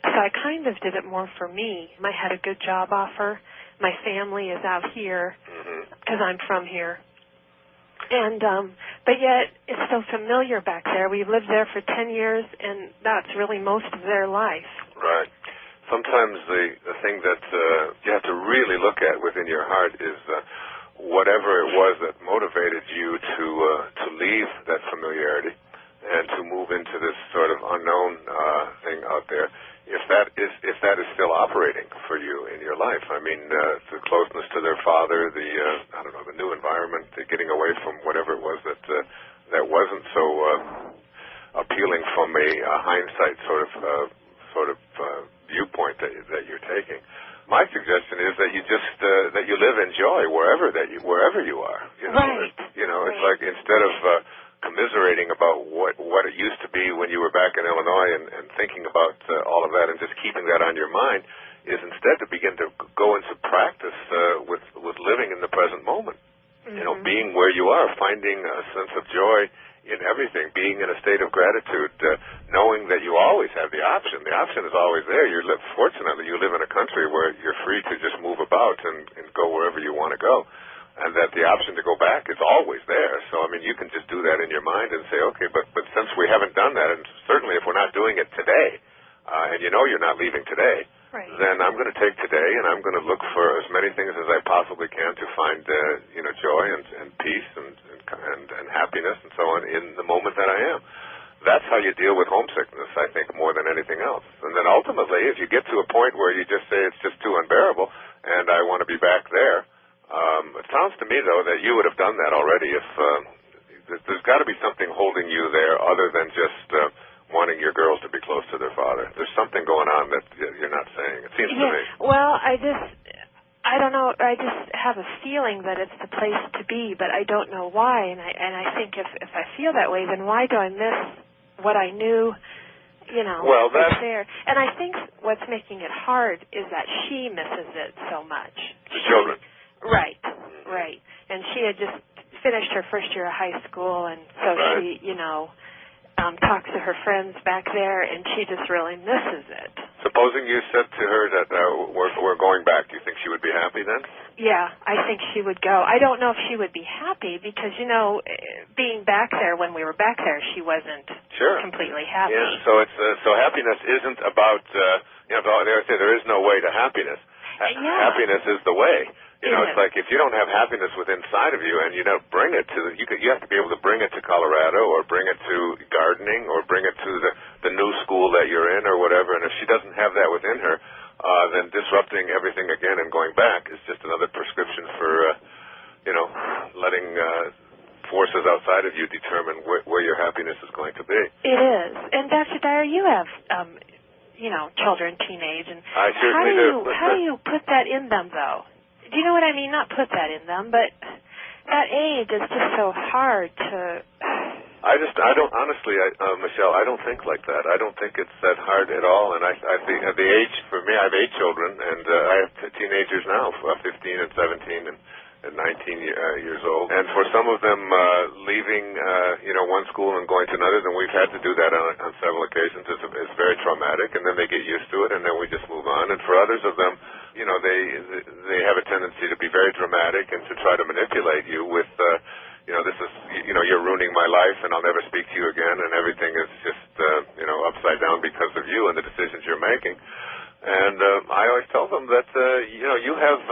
So I kind of did it more for me. I had a good job offer. My family is out here because I'm from here. And but yet it's so familiar back there. We've lived there for 10 years, and that's really most of their life.
Right. Sometimes the thing that you have to really look at within your heart is whatever it was that motivated you to leave that familiarity and to move into this sort of unknown thing out there. If that is still operating for you in your life, I mean, the closeness to their father, the new environment, the getting away from whatever it was that wasn't so appealing from a hindsight sort of viewpoint that you're taking. My suggestion is that you just that you live in joy wherever you are. You know,
right.
It's like instead of commiserating about what it used to be when you were back in Illinois and thinking about all of that and just keeping that on your mind, is instead to begin to go into practice with living in the present moment. You know, being where you are, finding a sense of joy in everything, being in a state of gratitude, knowing that you always have the option. The option is always there. Fortunately, you live in a country where you're free to just move about and go wherever you want to go, and that the option to go back is always there. So, I mean, you can just do that in your mind and say, okay, but since we haven't done that, and certainly if we're not doing it today, and you know you're not leaving today, then I'm going to take today and I'm going to look for as many things as I possibly can to find, joy and peace and happiness and so on in the moment that I am. That's how you deal with homesickness, I think, more than anything else. And then ultimately, if you get to a point where you just say it's just too unbearable and I want to be back there, it sounds to me, though, that you would have done that already. If there's got to be something holding you there other than just wanting your girls to be close to their father. There's something going on that you're not saying. It seems to me.
Well, I don't know. I just have a feeling that it's the place to be, but I don't know why. And I think if I feel that way, then why do I miss what I knew?
Well, that's
there. And I think what's making it hard is that she misses it so much.
The children.
Right. And she had just finished her first year of high school, and so she, talks to her friends back there, and she just really misses it.
Supposing you said to her that we're going back, do you think she would be happy then?
Yeah, I think she would go. I don't know if she would be happy because, being back there when we were back there, she wasn't completely happy.
Yeah, so happiness isn't about, they say there is no way to happiness. Happiness is the way. It's like if you don't have happiness within inside of you and you don't bring it to you have to be able to bring it to Colorado or bring it to gardening or bring it to the new school that you're in or whatever. And if she doesn't have that within her, then disrupting everything again and going back is just another prescription for, letting forces outside of you determine where your happiness is going to be.
It is. And Dr. Dyer, you have, children, teenage, and
I certainly do.
How do you put that in them, though? Do you know what I mean? Not put that in them, but that age is just so hard to... Michelle, I don't think like that. I don't think it's that hard at all. And I think at the age, for me, I have 8 children, and I have teenagers now, 15 and 17 and 19 years old. And for some of them, leaving, one school and going to another, then we've had to do that on several occasions. It's very traumatic, and then they get used to it, and then we just move on. And for others of them, they have a tendency to be very dramatic and to try to manipulate you with, this is, you're ruining my life and I'll never speak to you again and everything is just, upside down because of you and the decisions you're making. And I always tell them that, you have,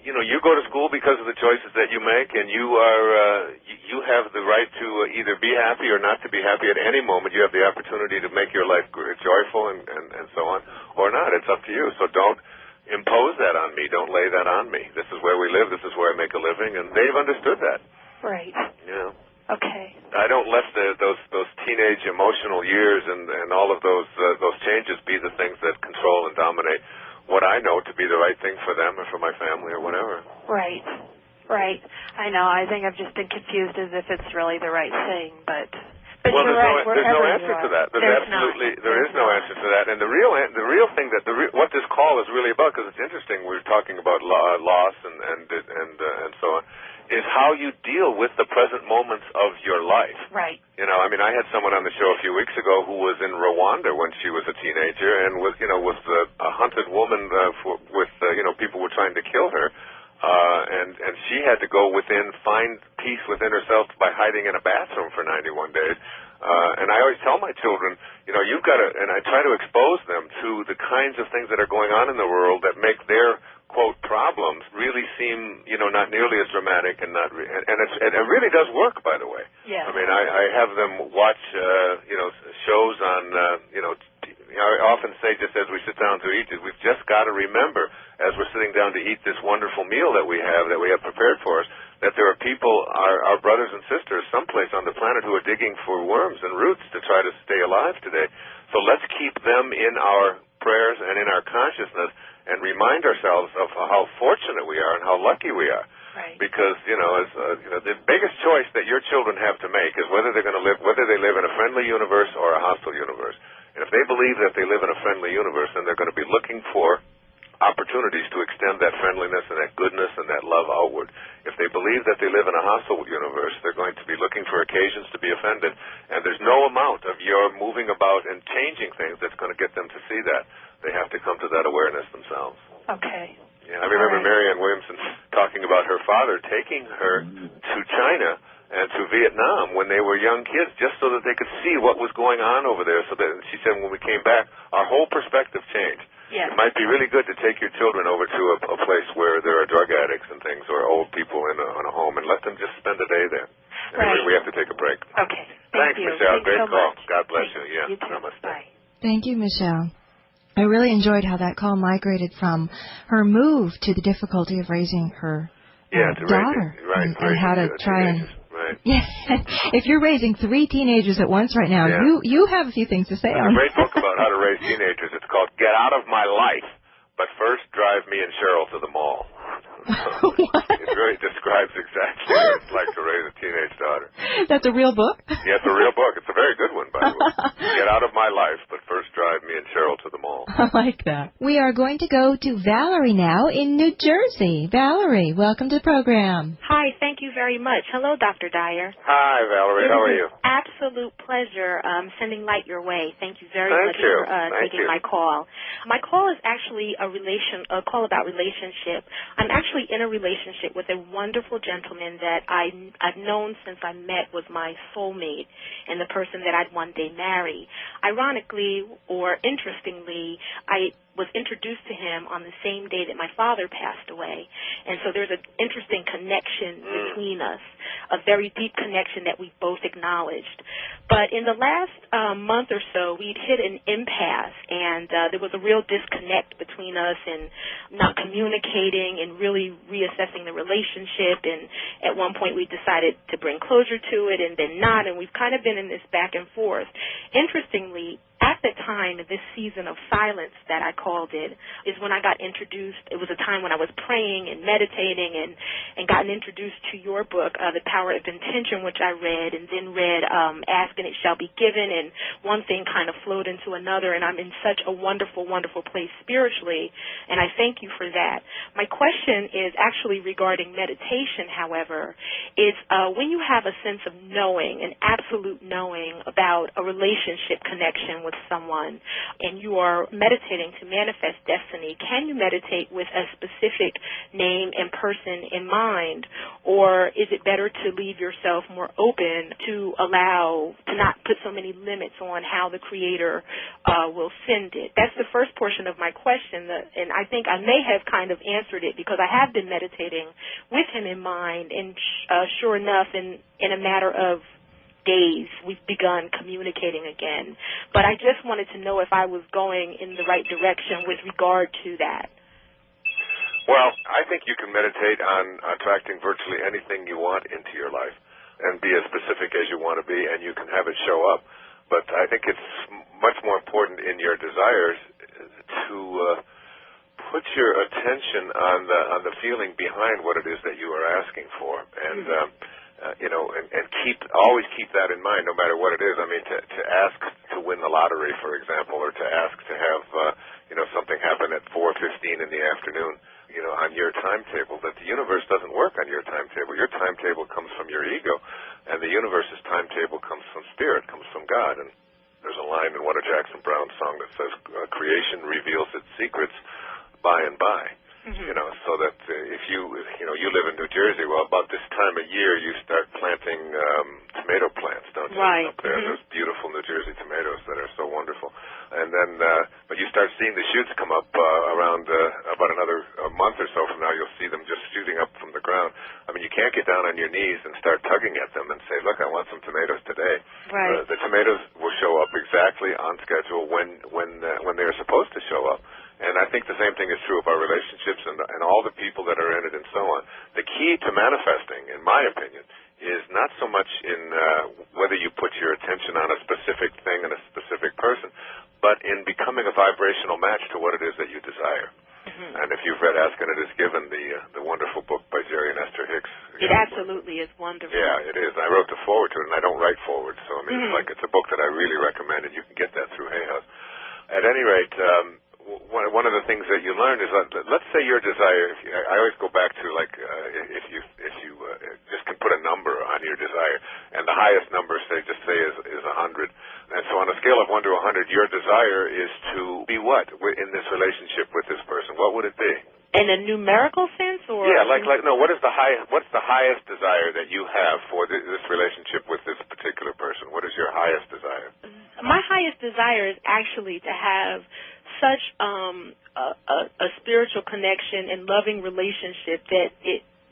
you go to school because of the choices that you make and you have the right to either be happy or not to be happy at any moment. You have the opportunity to make your life joyful and so on or not. It's up to you. So don't impose that on me. Don't lay that on me. This is where we live. This is where I make a living, and they've understood that. Right.
Yeah.
Okay.
I don't let those teenage emotional years and all of those changes be the things that control and dominate what I know to be the right thing for them or for my family or whatever.
Right. I know. I think I've just been confused as if it's really the right thing, but But
well,
you're right,
there's no
wherever
answer
you
to
are.
that. There is no answer to that. And the real thing what this call is really about, because it's interesting, we're talking about loss and so on, is how you deal with the present moments of your life.
Right.
You know, I mean, I had someone on the show a few weeks ago who was in Rwanda when she was a teenager and was a hunted woman with people were trying to kill her. And she had to go find peace within herself by hiding in a bathroom for 91 days. And I always tell my children, you've got to, and I try to expose them to the kinds of things that are going on in the world that make their, quote, problems really seem, not nearly as dramatic and it really does work, by the way.
Yeah.
I mean, I have them watch, shows on, I often say, just as we sit down to eat, we've just got to remember, as we're sitting down to eat this wonderful meal that we have prepared for us, that there are people, our brothers and sisters, someplace on the planet who are digging for worms and roots to try to stay alive today. So let's keep them in our prayers and in our consciousness and remind ourselves of how fortunate we are and how lucky we are.
Right.
Because, the biggest choice that your children have to make is whether they live in a friendly universe or a hostile universe. And if they believe that they live in a friendly universe, then they're going to be looking for opportunities to extend that friendliness and that goodness and that love outward. If they believe that they live in a hostile universe, they're going to be looking for occasions to be offended. And there's no amount of your moving about and changing things that's going to get them to see that. They have to come to that awareness themselves.
Okay.
Yeah, I remember Marianne Williamson talking about her father taking her to China and to Vietnam when they were young kids, just so that they could see what was going on over there. So that she said when we came back, our whole perspective changed.
Yes.
It might be really good to take your children over to a place where there are drug addicts and things, or old people in a home, and let them just spend a day there. Anyway,
Right.
we have to take a break.
Okay.
Thanks,
you.
Michelle.
Thanks
Great
so
call.
much.
God bless you. Yeah.
You too.
Namaste.
Bye.
Thank you, Michelle. I really enjoyed how that call migrated from her move to the difficulty of raising her daughter and how to try and.
Right.
Yeah. If you're raising 3 teenagers at once right now, you have a few things to say
There's
on
a great book about how to raise teenagers. It's called Get Out of My Life, but First Drive Me and Cheryl to the Mall. It really describes exactly what it's like to raise a teenage daughter.
That's a real book?
Yeah, it's a real book. It's a very good one, by the way. Get Out of My Life, but First Drive Me and Cheryl to the Mall.
I like that. We are going to go to Valerie now in New Jersey. Valerie, welcome to the program.
Hi, thank you very much. Hello, Dr. Dyer.
Hi, Valerie. How are you?
Absolute pleasure sending light your way. Thank you very much for taking my call. My call is actually a call about relationship. I'm actually in a relationship with a wonderful gentleman that I've known since I met was my soulmate and the person that I'd one day marry. Ironically, or interestingly, I was introduced to him on the same day that my father passed away. And so there's an interesting connection between us, a very deep connection that we both acknowledged. But in the last month or so, we'd hit an impasse, and there was a real disconnect between us and not communicating and really reassessing the relationship. And at one point, we decided to bring closure to it and then not, and we've kind of been in this back and forth. Interestingly, at the time, this season of silence that I called it, is when I got introduced. It was a time when I was praying and meditating and gotten introduced to your book, The Power of Intention, which I read, and then read Ask and It Shall Be Given, and one thing kind of flowed into another, and I'm in such a wonderful, wonderful place spiritually, and I thank you for that. My question is actually regarding meditation, however. It's when you have a sense of knowing, an absolute knowing about a relationship connection with someone, and you are meditating to manifest destiny, can you meditate with a specific name and person in mind, or is it better to leave yourself more open to not put so many limits on how the Creator will send it? That's the first portion of my question, and I think I may have kind of answered it because I have been meditating with him in mind, and sure enough, in a matter of days, we've begun communicating again. But I just wanted to know if I was going in the right direction with regard to that.
Well, I think you can meditate on attracting virtually anything you want into your life and be as specific as you want to be, and you can have it show up. But I think it's much more important in your desires to put your attention on the feeling behind what it is that you are asking for. And and always keep that in mind, no matter what it is. I mean, to ask to win the lottery, for example, or to ask to have, something happen at 4:15 in the afternoon, on your timetable, that the universe doesn't work on your timetable. Your timetable comes from your ego, and the universe's timetable comes from spirit, comes from God. And there's a line in one of Jackson Brown's song that says, creation reveals its secrets by and by. So that if you live in New Jersey, well, about this time of year you start planting tomato plants, don't you?
Right.
Up there, there's beautiful New Jersey tomatoes that are so wonderful. And then, but you start seeing the shoots come up around about another month or so from now. You'll see them just shooting up from the ground. I mean, you can't get down on your knees and start tugging at them and say, "Look, I want some tomatoes today."
Right.
The tomatoes will show up exactly on schedule when they're supposed to show up. And I think the same thing is true of our relationships and all the people that are in it and so on. The key to manifesting, in my opinion, is not so much in whether you put your attention on a specific thing and a specific person, but in becoming a vibrational match to what it is that you desire. And if you've read Ask and It Is Given, the wonderful book by Jerry and Esther Hicks.
It absolutely is wonderful.
Yeah, it is. I wrote the foreword to it, and I don't write forwards. So, I mean, it's a book that I really recommend, and you can get that through Hay House. At any rate, one of the things that you learn is that, let's say your desire, I always go back to, like, if you just can put a number on your desire, and the highest number, just say is 100. And so on a scale of 1 to 100, your desire is to be what in this relationship with this person? What would it be?
In a numerical sense, or
yeah, what's the highest desire that you have for this relationship with this particular person? What is your highest desire?
My highest desire is actually to have such a spiritual connection and loving relationship that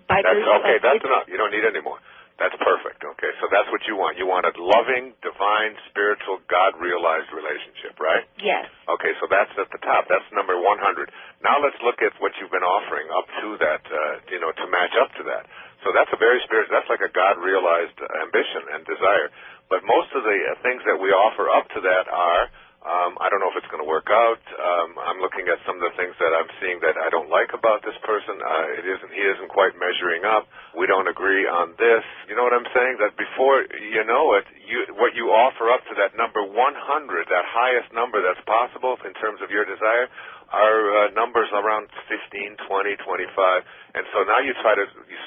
that's enough. You don't need any more. That's perfect. Okay, so that's what you want. You want a loving, divine, spiritual, God-realized relationship, right?
Yes.
Okay, so that's at the top. That's number 100. Now let's look at what you've been offering up to that, to match up to that. So that's a very spiritual, that's like a God-realized ambition and desire. But most of the things that we offer up to that are, I don't know if it's going to work out. I'm looking at some of the things that I'm seeing that I don't like about this person. He isn't quite measuring up. We don't agree on this. You know what I'm saying? That before you know it, what you offer up to that number 100, that highest number that's possible in terms of your desire, are numbers around 15, 20, 25. And so now you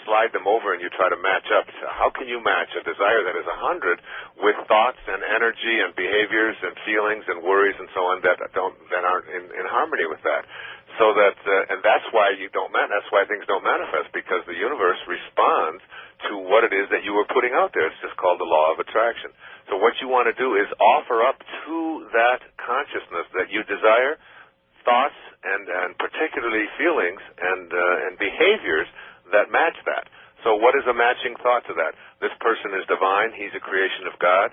slide them over and you try to match up. So how can you match a desire that is 100 with thoughts and energy and behaviors and feelings and worries and so on that aren't in harmony with that? So that and that's why that's why things don't manifest, because the universe responds to what it is that you were putting out there. It's just called the law of attraction. So what you want to do is offer up to that consciousness that you desire thoughts and particularly feelings and behaviors that match that. So what is a matching thought to that? This person is divine. He's a creation of God.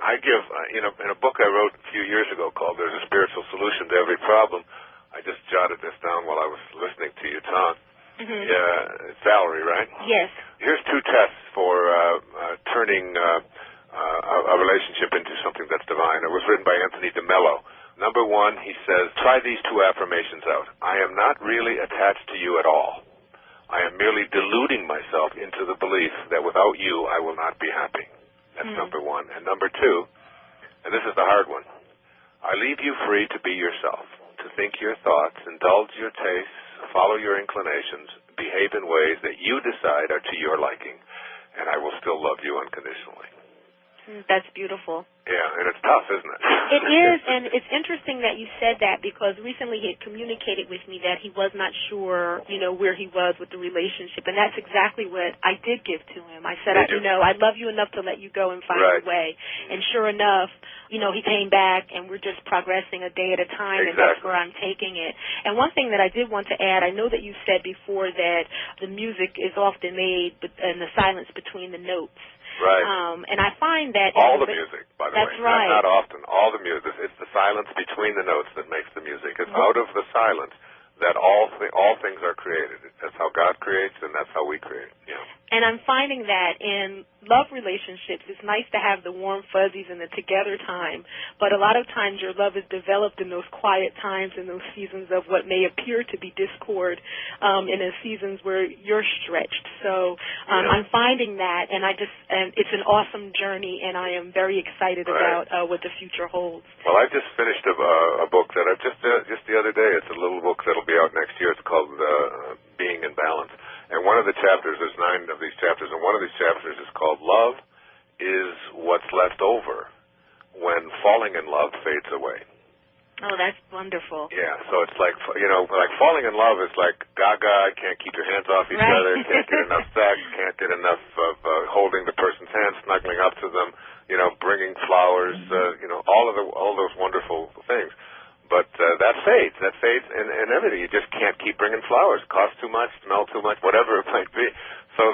I give, in a book I wrote a few years ago called There's a Spiritual Solution to Every Problem. I just jotted this down while I was listening to you talk. It's Valerie, right?
Yes.
Here's 2 tests for turning a relationship into something that's divine. It was written by Anthony DeMello. Number 1, he says, try these 2 affirmations out. I am not really attached to you at all. I am merely deluding myself into the belief that without you, I will not be happy. That's number 1. And number 2, and this is the hard one, I leave you free to be yourself, to think your thoughts, indulge your tastes, follow your inclinations, behave in ways that you decide are to your liking, and I will still love you unconditionally.
That's beautiful.
Yeah, and it's tough, isn't it?
It is, and it's interesting that you said that, because recently he had communicated with me that he was not sure, where he was with the relationship, and that's exactly what I did give to him. I said, I love you enough to let you go and find your way. And sure enough, he came back, and we're just progressing a day at a time, and that's where I'm taking it. And one thing that I did want to add, I know that you said before that the music is often made in the silence between the notes.
Right.
And I find that
all the music, by the way.
That's right.
Not often. All the music. It's the silence between the notes that makes the music. It's out of the silence that all things are created. That's how God creates, and that's how we create. Yeah.
And I'm finding that in love relationships, it's nice to have the warm fuzzies and the together time, but a lot of times your love is developed in those quiet times, in those seasons of what may appear to be discord, in the seasons where you're stretched. So I'm finding that, and it's an awesome journey, and I am very excited about what the future holds.
Well, I just finished a book that I've just the other day. It's a little book that'll be out next year. It's called Being in Balance. And one of the chapters, there's 9 of these chapters, and one of these chapters is called Love is What's Left Over When Falling in Love Fades Away.
Oh, that's wonderful.
Yeah, so it's like, like falling in love is like gaga, can't keep your hands off each other, can't get enough sex, can't get enough of holding the person's hand, snuggling up to them, bringing flowers, all those wonderful things. But that fades and everything. You just can't keep bringing flowers. Cost too much, smell too much, whatever it might be. So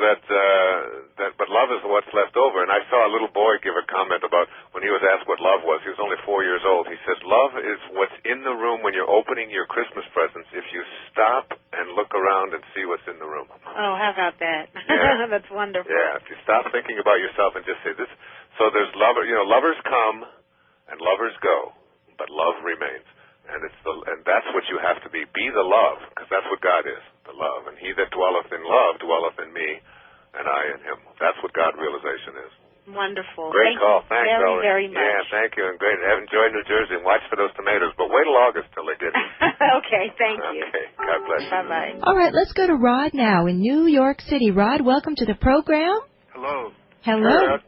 but love is what's left over. And I saw a little boy give a comment about when he was asked what love was. He was only 4 years old. He says, love is what's in the room when you're opening your Christmas presents if you stop and look around and see what's in the room.
Oh, how about that?
Yeah.
That's wonderful.
Yeah, if you stop thinking about yourself and just say this. So there's lovers come and lovers go, but love remains. And that's what you have to be. Be the love, because that's what God is, the love. And he that dwelleth in love dwelleth in me, and I in him. That's what God realization is.
Wonderful.
Great call. Thanks,
very, very much.
Yeah, thank you, and great. Enjoy New Jersey, and watch for those tomatoes. But wait till August till they get it.
Okay, thank you.
Okay, God bless you.
Bye-bye.
All right, let's go to Rod now in New York City. Rod, welcome to the program.
Hello.
Hello.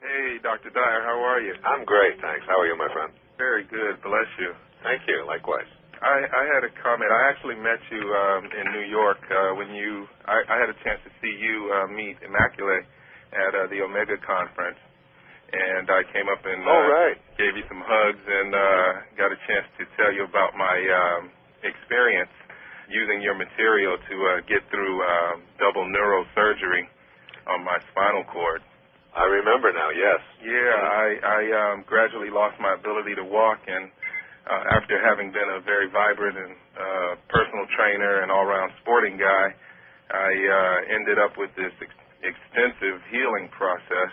Hey, Dr. Dyer, how are you?
I'm great, thanks. How are you, my friend?
Very good, bless you.
Thank you, likewise.
I had a comment. I actually met you in New York when I had a chance to see you meet Immaculate at the Omega conference, and I came up and gave you some hugs and got a chance to tell you about my experience using your material to get through double neurosurgery on my spinal cord.
I remember now, yes.
Yeah, I gradually lost my ability to walk, and after having been a very vibrant and personal trainer and all-around sporting guy, I ended up with this extensive healing process,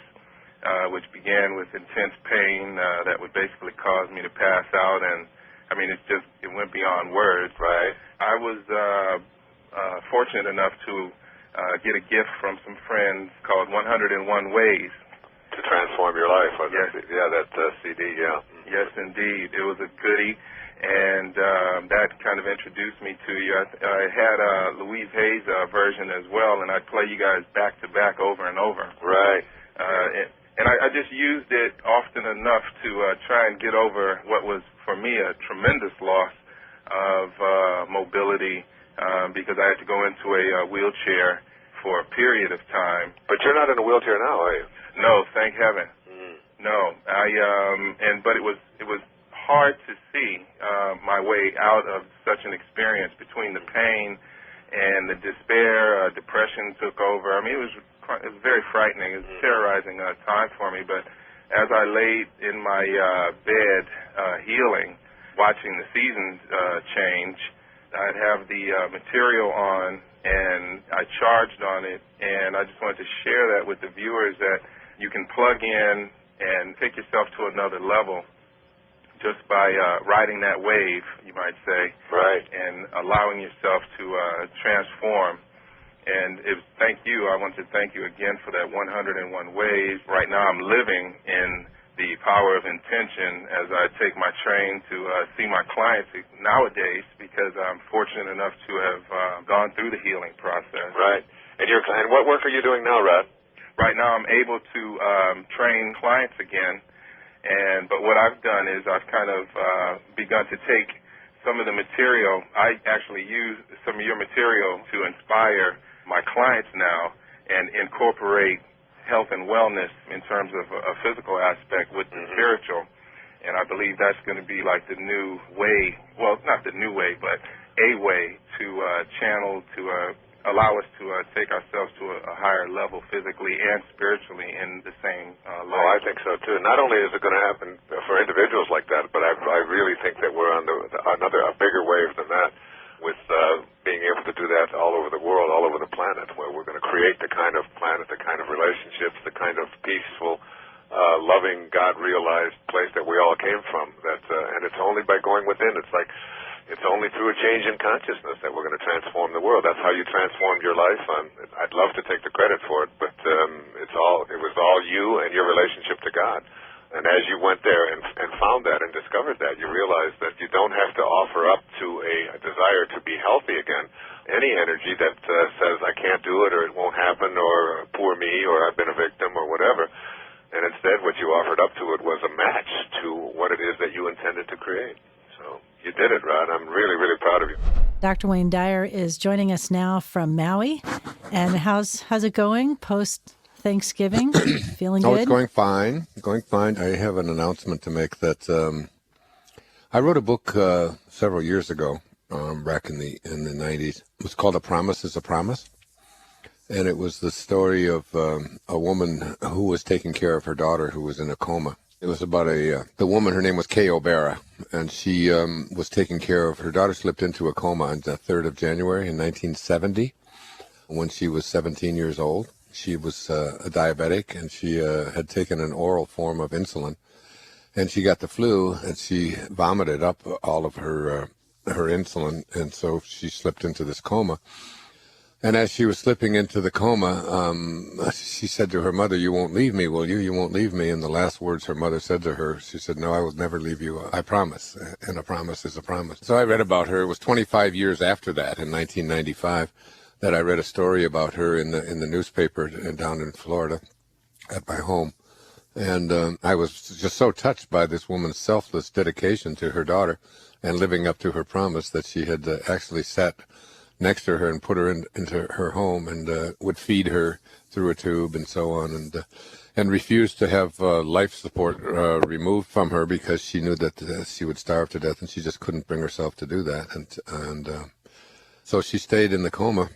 which began with intense pain that would basically cause me to pass out, and I mean, it went beyond words.
Right.
I was fortunate enough to get a gift from some friends called 101 Ways
to transform your life.
Yes.
Yeah, that CD, yeah.
Yes, indeed. It was a goodie, and that kind of introduced me to you. I had a Louise Hayes version as well, and I'd play you guys back-to-back over and over.
Right.
And I just used it often enough to try and get over what was, for me, a tremendous loss of mobility because I had to go into a wheelchair for a period of time.
But you're not in a wheelchair now, are you?
No, thank heaven. No, but it was hard to see my way out of such an experience between the pain and the despair. Depression took over. I mean, it was very frightening. It was a terrorizing time for me. But as I laid in my bed healing, watching the seasons change, I'd have the material on, and I charged on it, and I just wanted to share that with the viewers that you can plug in and take yourself to another level just by riding that wave, you might say,
right,
and allowing yourself to transform. And thank you. I want to thank you again for that 101 ways. Right now I'm living in the power of intention as I take my train to see my clients nowadays because I'm fortunate enough to have gone through the healing process.
Right. And what work are you doing now, Rod?
Right now I'm able to train clients again, but what I've done is I've kind of begun to take some of the material. I actually use some of your material to inspire my clients now and incorporate health and wellness in terms of a physical aspect with the spiritual. And I believe that's going to be like the new way, well, not the new way, but a way to channel, to allow us to take ourselves to a higher level physically and spiritually in the same life.
Oh, I think so, too. Not only is it going to happen for individuals like that, but I really think that we're on a bigger wave than that. with being able to do that all over the world, all over the planet, where we're going to create the kind of planet, the kind of relationships, the kind of peaceful, loving, God-realized place that we all came from. And it's only by going within. It's only through a change in consciousness that we're going to transform the world. That's how you transformed your life. I'd love to take the credit for it, but it was all you and your relationship to God. And as you went there and found that and discovered that, you realized that you don't have to offer up to a desire to be healthy again any energy that says, I can't do it, or it won't happen, or poor me, or I've been a victim, or whatever. And instead, what you offered up to it was a match to what it is that you intended to create. So you did it, Rod. I'm really, really proud of you.
Dr. Wayne Dyer is joining us now from Maui. And how's it going post-Thanksgiving? Feeling good?
It's going fine. I have an announcement to make that I wrote a book several years ago, back in the 90s. It was called A Promise is a Promise. And it was the story of a woman who was taking care of her daughter who was in a coma. It was about the woman, her name was Kay O'Bara, and she was taking care of her daughter, slipped into a coma on the 3rd of January in 1970 when she was 17 years old. She was a diabetic, and she had taken an oral form of insulin, and she got the flu, and she vomited up all of her insulin, and so she slipped into this coma. And as she was slipping into the coma, she said to her mother, "You won't leave me, will you? You won't leave me." And the last words her mother said to her, she said, "No, I will never leave you. I promise." And a promise is a promise. So I read about her. It was 25 years after that, in 1995, that I read a story about her in the newspaper down in Florida at my home. And I was just so touched by this woman's selfless dedication to her daughter and living up to her promise that she had actually sat next to her and put her into her home and would feed her through a tube and so on, and refused to have life support removed from her because she knew that she would starve to death, and she just couldn't bring herself to do that. And so she stayed in the coma,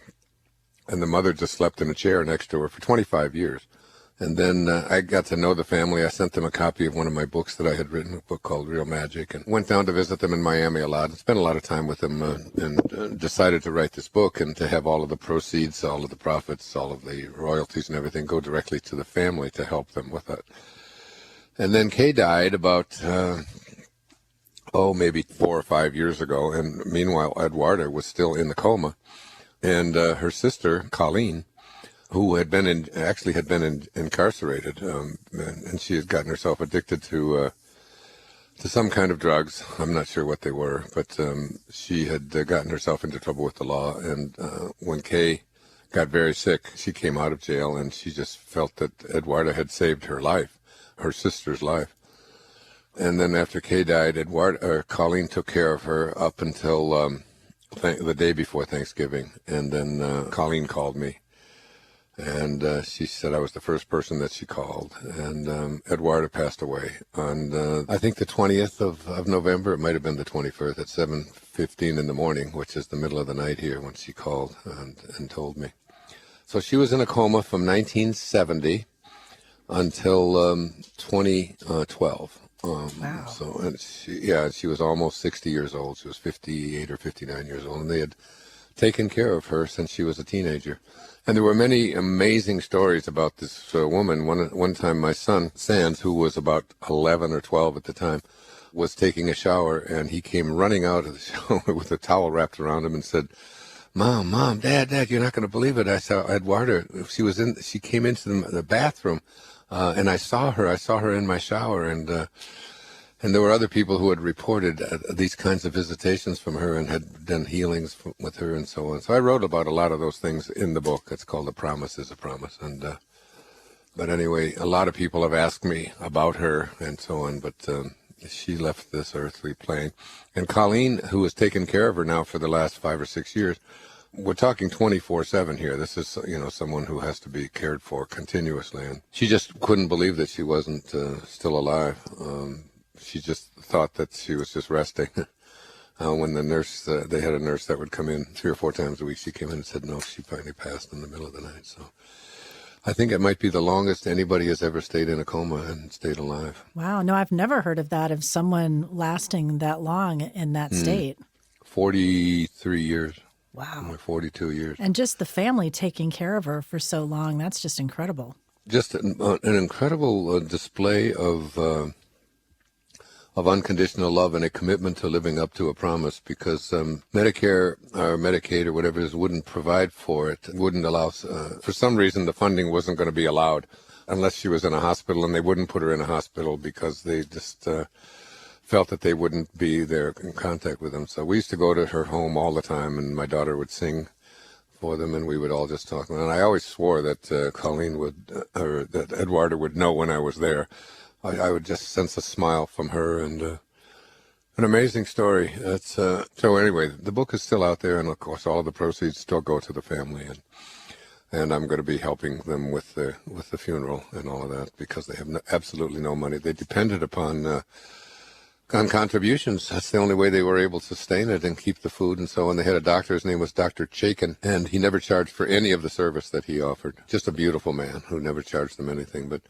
and the mother just slept in a chair next to her for 25 years. And then I got to know the family. I sent them a copy of one of my books that I had written, a book called Real Magic, and went down to visit them in Miami a lot and spent a lot of time with them and decided to write this book and to have all of the proceeds, all of the profits, all of the royalties and everything go directly to the family to help them with it. And then Kay died about, maybe 4 or 5 years ago, and meanwhile Eduarda was still in the coma, and her sister, Colleen, who had been incarcerated, and she had gotten herself addicted to some kind of drugs. I'm not sure what they were, but she had gotten herself into trouble with the law. And when Kay got very sick, she came out of jail, and she just felt that Eduarda had saved her life, her sister's life. And then after Kay died, Colleen took care of her up until the day before Thanksgiving, and then Colleen called me. And she said I was the first person that she called. And Eduarda passed away on, I think, the 20th of November. It might have been the 21st at 7:15 in the morning, which is the middle of the night here, when she called and told me. So she was in a coma from 1970 until 2012. Wow. So, and she was almost 60 years old. She was 58 or 59 years old. And they had taken care of her since she was a teenager. And there were many amazing stories about this woman. One time my son, Sands, who was about 11 or 12 at the time, was taking a shower, and he came running out of the shower with a towel wrapped around him and said, Mom, Dad, you're not going to believe it. I saw Eduarda. She came into the bathroom, and I saw her in my shower, and there were other people who had reported these kinds of visitations from her and had done healings with her and so on. So I wrote about a lot of those things in the book. It's called A Promise is a Promise. But anyway, a lot of people have asked me about her and so on, but she left this earthly plane. And Colleen, who has taken care of her now for the last 5 or 6 years, we're talking 24/7 here. This is, someone who has to be cared for continuously. And she just couldn't believe that she wasn't still alive. She just thought that she was just resting. When the nurse, they had a nurse that would come in 3 or 4 times a week. She came in and said, no, she finally passed in the middle of the night. So I think it might be the longest anybody has ever stayed in a coma and stayed alive.
Wow. No, I've never heard of that, of someone lasting that long in that state.
43 years.
Wow.
42 years.
And just the family taking care of her for so long, that's just incredible.
Just an incredible display of unconditional love and a commitment to living up to a promise, because Medicare or Medicaid or whatever it is wouldn't provide for it, wouldn't allow, for some reason the funding wasn't going to be allowed unless she was in a hospital, and they wouldn't put her in a hospital because they just felt that they wouldn't be there in contact with them. So we used to go to her home all the time, and my daughter would sing for them, and we would all just talk. And I always swore that Colleen would, or that Eduardo would know when I was there. I would just sense a smile from her, and an amazing story. So anyway, the book is still out there, and of course all of the proceeds still go to the family, and I'm going to be helping them with the funeral and all of that, because they have absolutely no money. They depended upon contributions. That's the only way they were able to sustain it and keep the food and so on. They had a doctor, his name was Dr. Chaikin, and he never charged for any of the service that he offered. Just a beautiful man who never charged them anything, but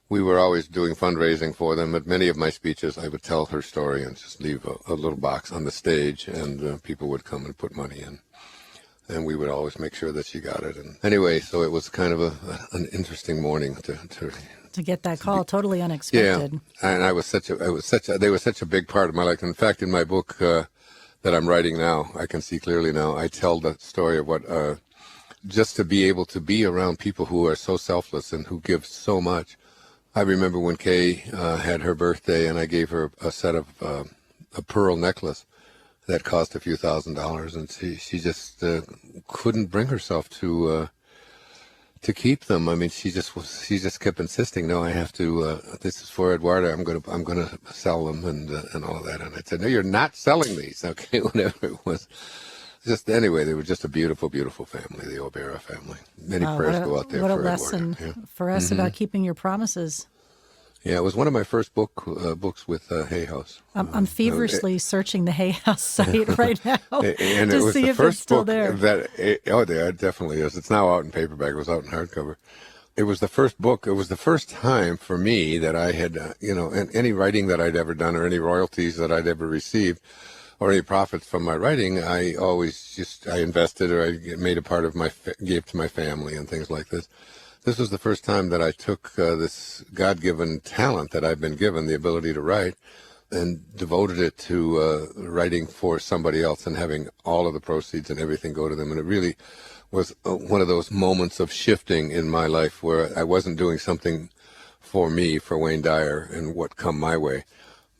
we were always doing fundraising for them. At many of my speeches, I would tell her story and just leave a little box on the stage, and people would come and put money in. And we would always make sure that she got it. And anyway, so it was kind of an interesting morning
to get that call, totally unexpected.
Yeah, and they were such a big part of my life. In fact, in my book that I'm writing now, I can see clearly now, I tell the story of what just to be able to be around people who are so selfless and who give so much. I remember when Kay had her birthday, and I gave her a set of a pearl necklace that cost a few $1,000s, and she just couldn't bring herself to keep them. I mean, she just kept insisting, no, I have to. This is for Eduardo. I'm gonna sell them and all of that. And I said, no, you're not selling these. Okay, whatever it was. Just anyway, they were just a beautiful, beautiful family, the O'Bara family. Many prayers go out there for Eduardo.
What a lesson for us about keeping your promises.
Yeah, it was one of my first books with Hay House.
I'm feverishly searching the Hay House site right now to see if it's still there.
There it definitely is. It's now out in paperback. It was out in hardcover. It was the first book. It was the first time for me that I had, any writing that I'd ever done or any royalties that I'd ever received or any profits from my writing, I always I invested or I made a part of gave to my family and things like this. This was the first time that I took this God-given talent that I've been given, the ability to write, and devoted it to writing for somebody else and having all of the proceeds and everything go to them. And it really was one of those moments of shifting in my life where I wasn't doing something for me, for Wayne Dyer, and what come my way.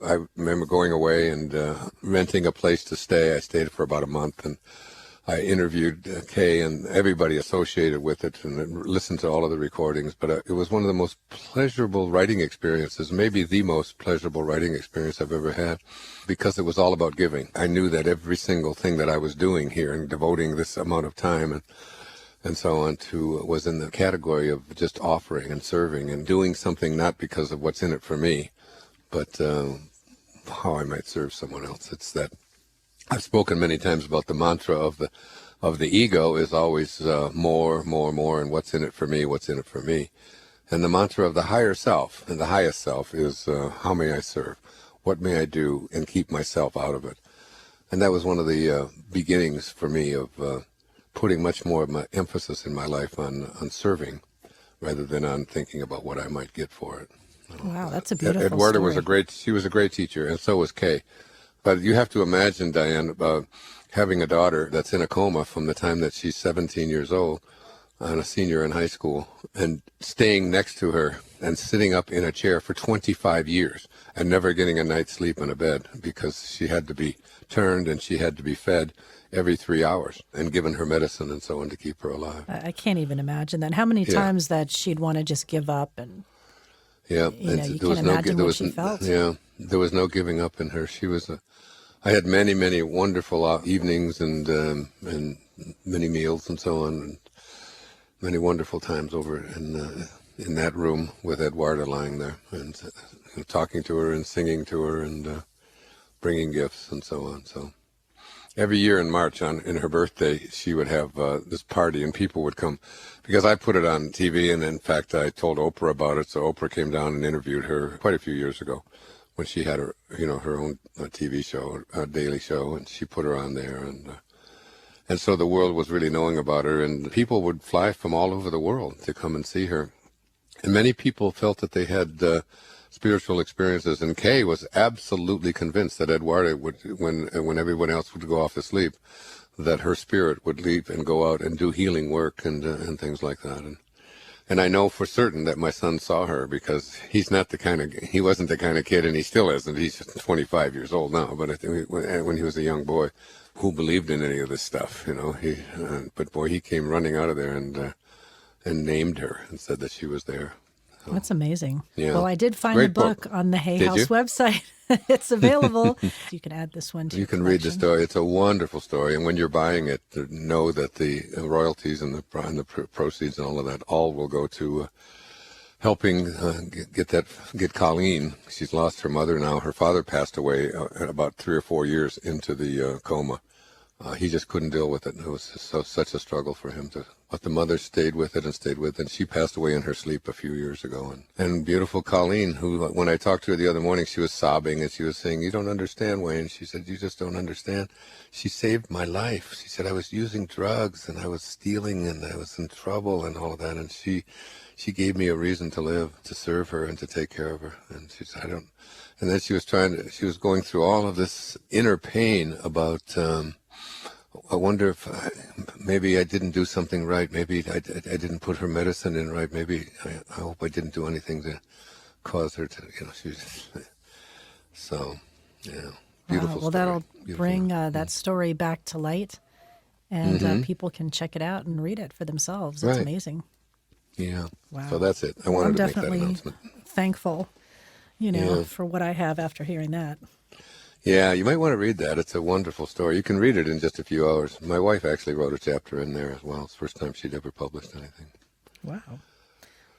I remember going away and renting a place to stay. I stayed for about a month, and I interviewed Kay and everybody associated with it and listened to all of the recordings, but it was one of the most pleasurable writing experiences, maybe the most pleasurable writing experience I've ever had, because it was all about giving. I knew that every single thing that I was doing here and devoting this amount of time and so on to was in the category of just offering and serving and doing something not because of what's in it for me, but how I might serve someone else. It's that I've spoken many times about the mantra of the ego is always more, and what's in it for me, what's in it for me. And the mantra of the higher self and the highest self is how may I serve, what may I do, and keep myself out of it. And that was one of the beginnings for me of putting much more of my emphasis in my life on serving rather than on thinking about what I might get for it.
Wow, that's a beautiful
Eduardo
story.
She was a great teacher, and so was Kay. But you have to imagine, Diane, having a daughter that's in a coma from the time that she's 17 years old and a senior in high school, and staying next to her and sitting up in a chair for 25 years and never getting a night's sleep in a bed because she had to be turned and she had to be fed every 3 hours and given her medicine and so on to keep her alive.
I can't even imagine that. How many times that she'd want to just give up and...
Yeah,
you can't imagine what she felt.
Yeah, there was no giving up in her. She was I had many, many wonderful evenings and many meals and so on, and many wonderful times over in that room with Eduardo lying there and talking to her and singing to her and bringing gifts and so on. So every year in March, in her birthday, she would have this party, and people would come because I put it on TV, and in fact, I told Oprah about it. So Oprah came down and interviewed her quite a few years ago when she had her, her own TV show, daily show, and she put her on there, and so the world was really knowing about her, and people would fly from all over the world to come and see her, and many people felt that they had spiritual experiences, and Kay was absolutely convinced that Eduarda would, when everyone else would go off to sleep, that her spirit would leave and go out and do healing work and things like that. And I know for certain that my son saw her, because he wasn't the kind of kid, and he still isn't. He's 25 years old now, but I think when he was a young boy who believed in any of this stuff, but boy, he came running out of there and named her and said that she was there. So,
that's amazing.
Yeah.
Well, I did find the book on the Hay House website. It's available. You can add this one to your collection.
Read the story. It's a wonderful story. And when you're buying it, know that the royalties and the proceeds and all of that all will go to helping get Colleen. She's lost her mother now. Her father passed away about 3 or 4 years into the coma. He just couldn't deal with it. It was such a struggle for him but the mother stayed with it, and she passed away in her sleep a few years ago. And beautiful Colleen, who, when I talked to her the other morning, she was sobbing, and she was saying, "You don't understand, Wayne." She said, "You just don't understand. She saved my life." She said, "I was using drugs, and I was stealing, and I was in trouble, and all of that, and she gave me a reason to live, to serve her, and to take care of her." And she said, and then she was going through all of this inner pain about, I wonder if maybe I didn't do something right. Maybe I didn't put her medicine in right. Maybe I hope I didn't do anything to cause her to, so, yeah, beautiful
well,
story.
that'll bring that story back to light, and people can check it out and read it for themselves. It's amazing.
Yeah.
Wow.
So that's it. I wanted to make that announcement.
I'm definitely thankful, for what I have after hearing that.
Yeah, you might want to read that. It's a wonderful story. You can read it in just a few hours. My wife actually wrote a chapter in there as well. It's the first time she'd ever published anything.
Wow.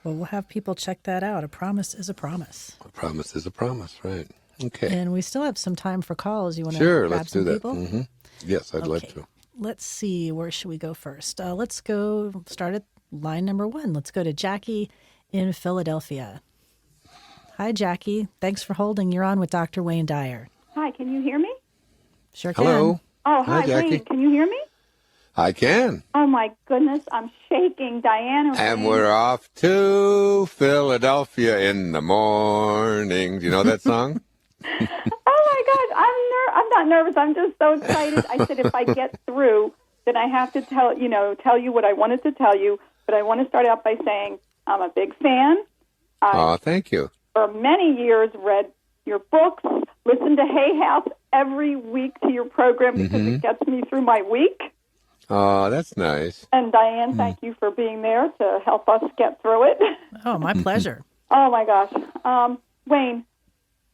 Well, we'll have people check that out. A promise is a promise.
A promise is a promise, right. Okay.
And we still have some time for calls. You want to grab
let's
some
do that.
people?
Mm-hmm. Yes, I'd love to.
Let's see. Where should we go first? Let's go start at line number 1. Let's go to Jackie in Philadelphia. Hi, Jackie. Thanks for holding. You're on with Dr. Wayne Dyer.
Hi, can you hear me?
Sure can.
Hello.
Oh, hi,
Jackie.
Wayne. Can you hear me?
I can.
Oh, my goodness. I'm shaking. Diane Ray.
And we're off to Philadelphia in the morning. Do you know that song?
Oh, my God. I'm not nervous. I'm just so excited. I said if I get through, then I have to tell you what I wanted to tell you. But I want to start out by saying I'm a big fan.
Thank you.
For many years, read your books, listen to Hay House every week to your program because it gets me through my week.
Oh, that's nice.
And Diane, thank you for being there to help us get through it.
Oh, my pleasure.
Oh, my gosh. Wayne,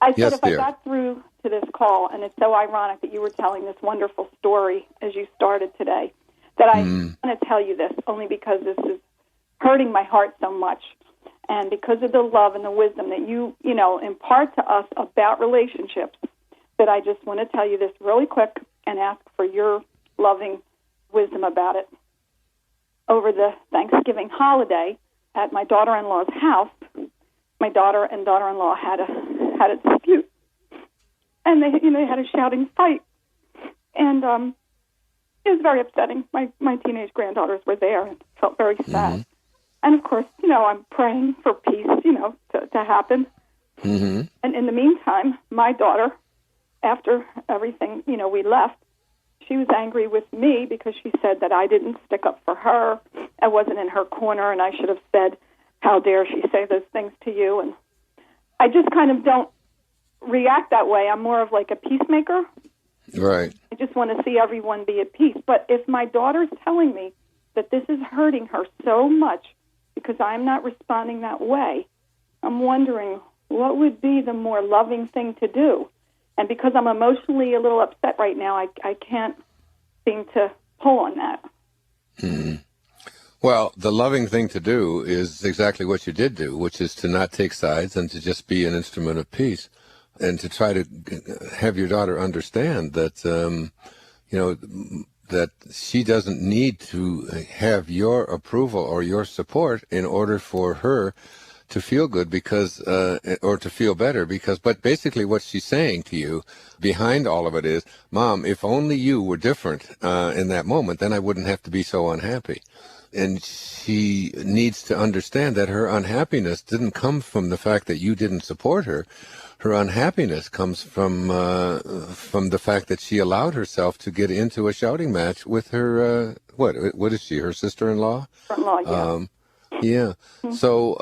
I said if
dear.
I got through to this call, and it's so ironic that you were telling this wonderful story as you started today, that I want to tell you this only because this is hurting my heart so much. And because of the love and the wisdom that you impart to us about relationships, that I just want to tell you this really quick and ask for your loving wisdom about it. Over the Thanksgiving holiday at my daughter-in-law's house, my daughter and daughter-in-law had a dispute, and they had a shouting fight, and it was very upsetting. My teenage granddaughters were there and felt very sad. And, of course, I'm praying for peace, to happen. Mm-hmm. And in the meantime, my daughter, after everything, we left, she was angry with me because she said that I didn't stick up for her. I wasn't in her corner, and I should have said, how dare she say those things to you? And I just kind of don't react that way. I'm more of like a peacemaker.
Right.
I just want to see everyone be at peace. But if my daughter's telling me that this is hurting her so much, because I'm not responding that way, I'm wondering what would be the more loving thing to do. And because I'm emotionally a little upset right now, I can't seem to pull on that.
Mm-hmm. Well, the loving thing to do is exactly what you did do, which is to not take sides and to just be an instrument of peace, and to try to have your daughter understand that, that she doesn't need to have your approval or your support in order for her to feel good because, or to feel better because, but basically what she's saying to you behind all of it is, Mom, if only you were different in that moment, then I wouldn't have to be so unhappy. And she needs to understand that her unhappiness didn't come from the fact that you didn't support her. Her unhappiness comes from the fact that she allowed herself to get into a shouting match with her, what is she, her sister-in-law?
Sister-in-law, yeah.
Yeah. So,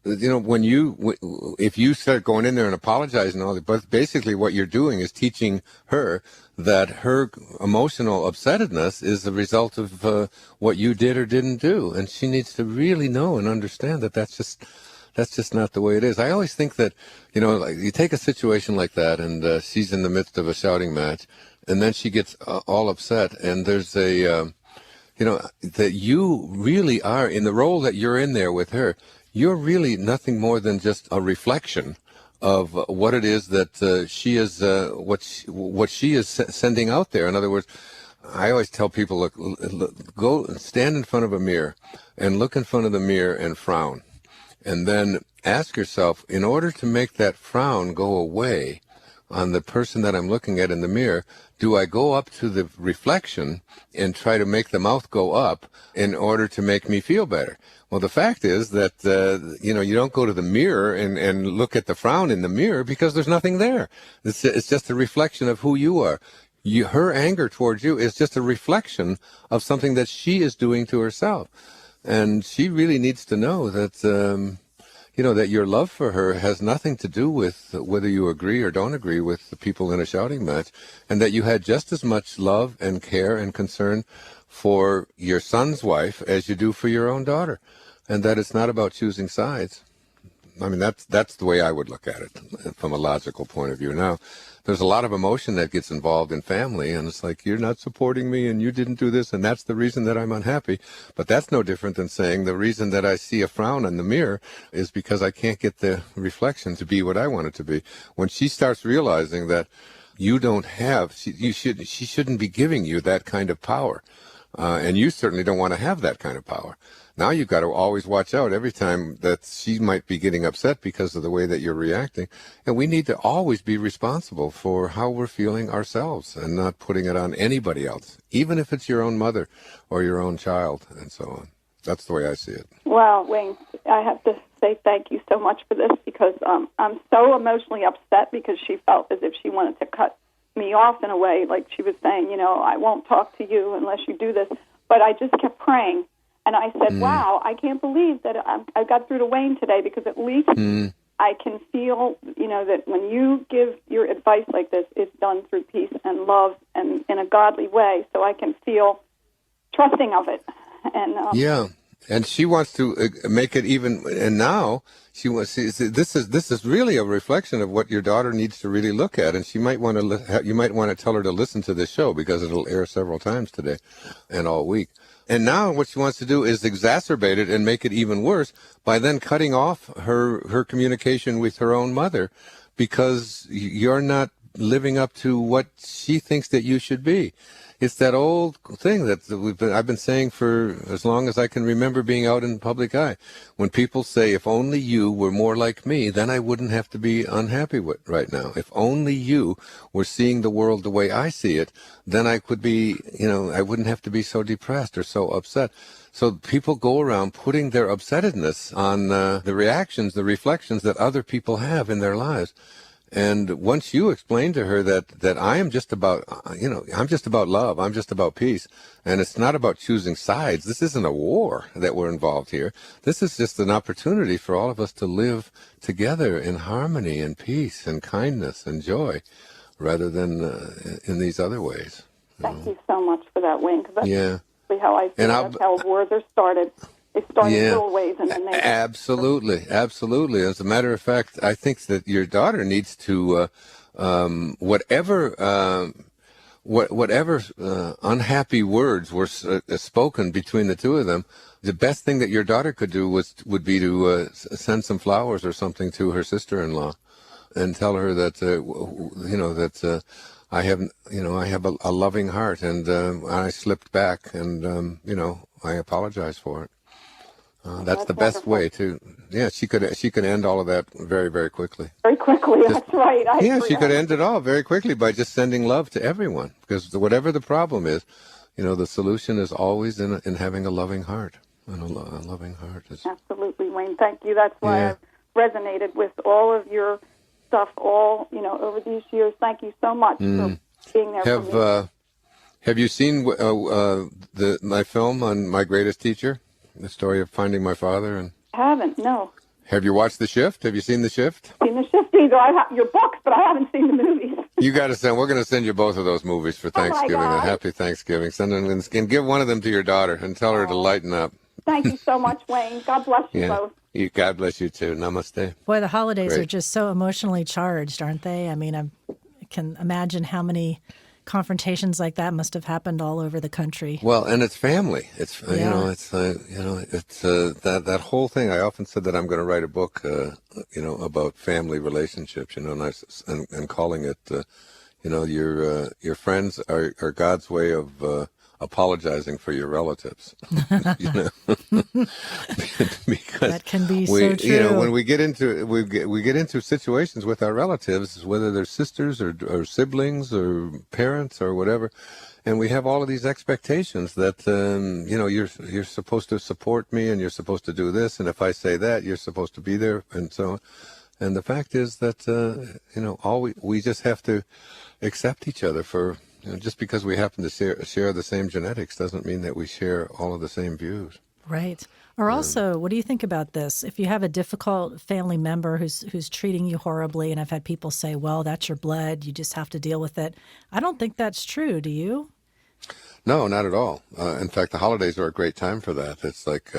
if you start going in there and apologizing and all that, but basically what you're doing is teaching her that her emotional upsetness is the result of what you did or didn't do. And she needs to really know and understand that that's just not the way it is. I always think that, like you take a situation like that and she's in the midst of a shouting match and then she gets all upset and there's that you really are in the role that you're in there with her. You're really nothing more than just a reflection of what it is that she is, what she is sending out there. In other words, I always tell people, look, go and stand in front of a mirror and look in front of the mirror and frown. And then ask yourself, in order to make that frown go away on the person that I'm looking at in the mirror, do I go up to the reflection and try to make the mouth go up in order to make me feel better? Well, the fact is that, you don't go to the mirror and look at the frown in the mirror because there's nothing there. It's just a reflection of who you are. Her anger towards you is just a reflection of something that she is doing to herself. And she really needs to know that, that your love for her has nothing to do with whether you agree or don't agree with the people in a shouting match, and that you had just as much love and care and concern for your son's wife as you do for your own daughter, and that it's not about choosing sides. I mean, that's the way I would look at it from a logical point of view. Now, there's a lot of emotion that gets involved in family, and it's like, you're not supporting me, and you didn't do this, and that's the reason that I'm unhappy. But that's no different than saying the reason that I see a frown in the mirror is because I can't get the reflection to be what I want it to be. When she starts realizing that you don't have, she shouldn't be giving you that kind of power, and you certainly don't want to have that kind of power. Now you've got to always watch out every time that she might be getting upset because of the way that you're reacting. And we need to always be responsible for how we're feeling ourselves and not putting it on anybody else, even if it's your own mother or your own child and so on. That's the way I see it.
Well, Wayne, I have to say thank you so much for this because I'm so emotionally upset because she felt as if she wanted to cut me off in a way, like she was saying, I won't talk to you unless you do this. But I just kept praying. And I said, wow, I can't believe that I got through to Wayne today because at least I can feel, that when you give your advice like this, it's done through peace and love and in a godly way. So I can feel trusting of it. And
yeah. And she wants to make it even, and now she wants. This is really a reflection of what your daughter needs to really look at, and she might want to. You might want to tell her to listen to this show because it'll air several times today, and all week. And now what she wants to do is exacerbate it and make it even worse by then cutting off her communication with her own mother because you're not living up to what she thinks that you should be. It's that old thing that I've been saying for as long as I can remember being out in the public eye. When people say, if only you were more like me, then I wouldn't have to be unhappy right now. If only you were seeing the world the way I see it, then I could be, I wouldn't have to be so depressed or so upset. So people go around putting their upsettedness on the reactions, the reflections that other people have in their lives. And once you explain to her that I am just about, I'm just about love, I'm just about peace, and it's not about choosing sides. This isn't a war that we're involved here. This is just an opportunity for all of us to live together in harmony and peace and kindness and joy, rather than in these other ways.
Thank you so much for that, Wayne, because that's exactly how I feel. That's how wars are started. It started little ways and then they... Absolutely.
As a matter of fact, I think that your daughter needs to, whatever unhappy words were spoken between the two of them, the best thing that your daughter could do would be to send some flowers or something to her sister-in-law and tell her that, I have a loving heart and I slipped back and, I apologize for it. That's the best way to. Yeah, she could end all of that very, very quickly.
Very quickly, that's right. I agree.
She could end it all very quickly by just sending love to everyone. Because whatever the problem is, the solution is always in having a loving heart. And a loving heart is.
Absolutely, Wayne. Thank you. That's why I've resonated with all of your stuff over these years. Thank you so much for being there for me.
Have you seen my film on My Greatest Teacher, the story of finding my father? And
I haven't, no.
Have you watched The Shift? Have you seen The Shift?
Seen The Shift either. I have your books, but I haven't seen the movies.
You got to send. We're going to send you both of those movies for Thanksgiving.
Oh,
Happy Thanksgiving. Send them and give one of them to your daughter and tell her to lighten up.
Thank you so much, Wayne. God bless you both.
God bless you too. Namaste.
Boy, the holidays are just so emotionally charged, aren't they? I mean, I can imagine how many confrontations like that must have happened all over the country.
Well, and it's family. It's that whole thing. I often said that I'm going to write a book, about family relationships. And calling it, your friends are God's way of apologizing for your relatives. Because
that can be so true.
When we get into situations with our relatives, whether they're sisters or siblings or parents or whatever, and we have all of these expectations that you're supposed to support me and you're supposed to do this, and if I say that, you're supposed to be there, and so on. And the fact is that we just have to accept each other for. Just because we happen to share the same genetics doesn't mean that we share all of the same views.
Right. Or also, what do you think about this? If you have a difficult family member who's treating you horribly, and I've had people say, well, that's your blood, you just have to deal with it. I don't think that's true. Do you?
No, not at all. In fact, the holidays are a great time for that. It's like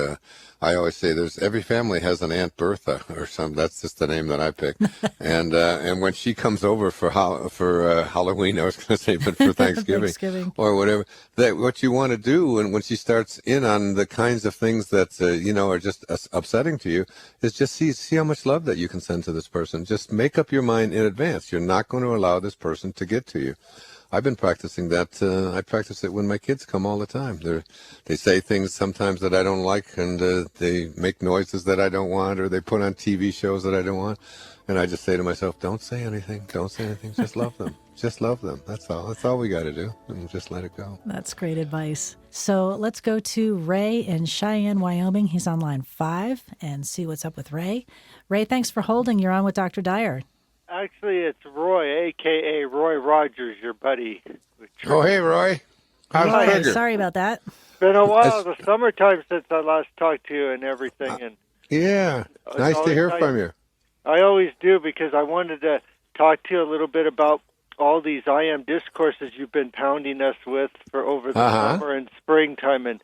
I always say, every family has an Aunt Bertha or something. That's just the name that I pick. And when she comes over for Halloween, I was going to say, but for Thanksgiving or whatever, what you want to do, and when she starts in on the kinds of things that are just upsetting to you, is just see how much love that you can send to this person. Just make up your mind in advance. You're not going to allow this person to get to you. I've been practicing that. I practice it when my kids come all the time. They say things sometimes that I don't like, and they make noises that I don't want, or they put on TV shows that I don't want. And I just say to myself, don't say anything. Don't say anything. Just love them. Just love them. That's all. That's all we got to do. And just let it go.
That's great advice. So let's go to Ray in Cheyenne, Wyoming. He's on line 5 and see what's up with Ray. Ray, thanks for holding. You're on with Dr. Dyer.
Actually, it's Roy, a.k.a. Roy Rogers, your buddy.
Oh, hey, Roy. How's Trigger?
Sorry about that.
It's been a while, the summertime since I last talked to you and everything. And
yeah, nice to hear from you.
I always do, because I wanted to talk to you a little bit about all these I Am discourses you've been pounding us with for over the summer and springtime. And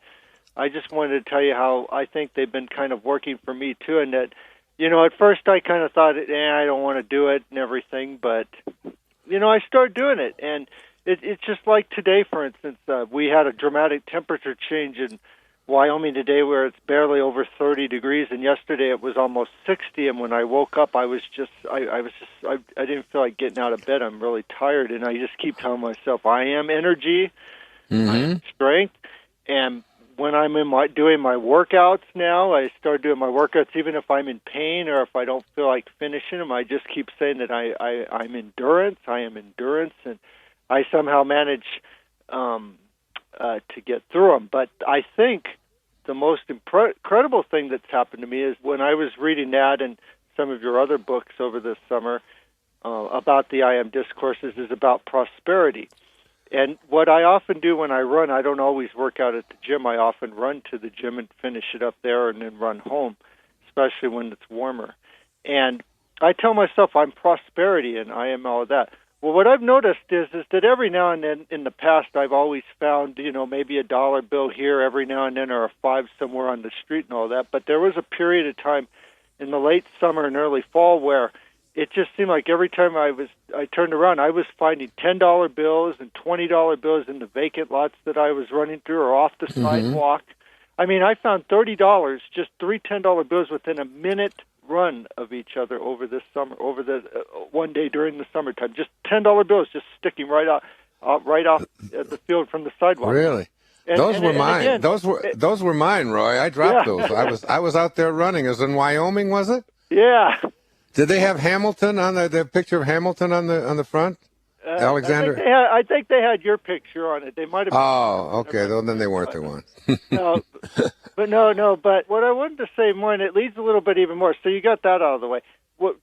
I just wanted to tell you how I think they've been kind of working for me, too, and that at first I kind of thought, I don't want to do it and everything, but, I started doing it. And it's just like today, for instance, we had a dramatic temperature change in Wyoming today where it's barely over 30 degrees, and yesterday it was almost 60, and when I woke up, I didn't feel like getting out of bed. I'm really tired, and I just keep telling myself, I am energy, I am strength, and when I'm doing my workouts now, I start doing my workouts even if I'm in pain or if I don't feel like finishing them. I just keep saying that I'm endurance. I am endurance, and I somehow manage to get through them. But I think the most incredible thing that's happened to me is when I was reading that and some of your other books over this summer about the I Am discourses is about prosperity. And what I often do when I run, I don't always work out at the gym. I often run to the gym and finish it up there and then run home, especially when it's warmer. And I tell myself I'm prosperity and I am all of that. Well, what I've noticed is that every now and then in the past I've always found, maybe a dollar bill here every now and then or a 5 somewhere on the street and all that. But there was a period of time in the late summer and early fall where it just seemed like every time I turned around, I was finding $10 bills and $20 bills in the vacant lots that I was running through or off the sidewalk. I mean, I found $30, just 3 $10 bills within a minute run of each other over this summer, over the one day during the summertime. Just $10 bills just sticking right off the field from the sidewalk.
Really? Those were mine. Those were mine, Roy. I dropped those. I was out there running. It was in Wyoming, was it?
Yeah.
Did they have Hamilton on the picture of Hamilton on the front? Alexander?
I think they had your picture on it. They might have.
Oh, okay. Well, then they weren't the one.
No, but what I wanted to say more, and it leads a little bit even more. So you got that out of the way.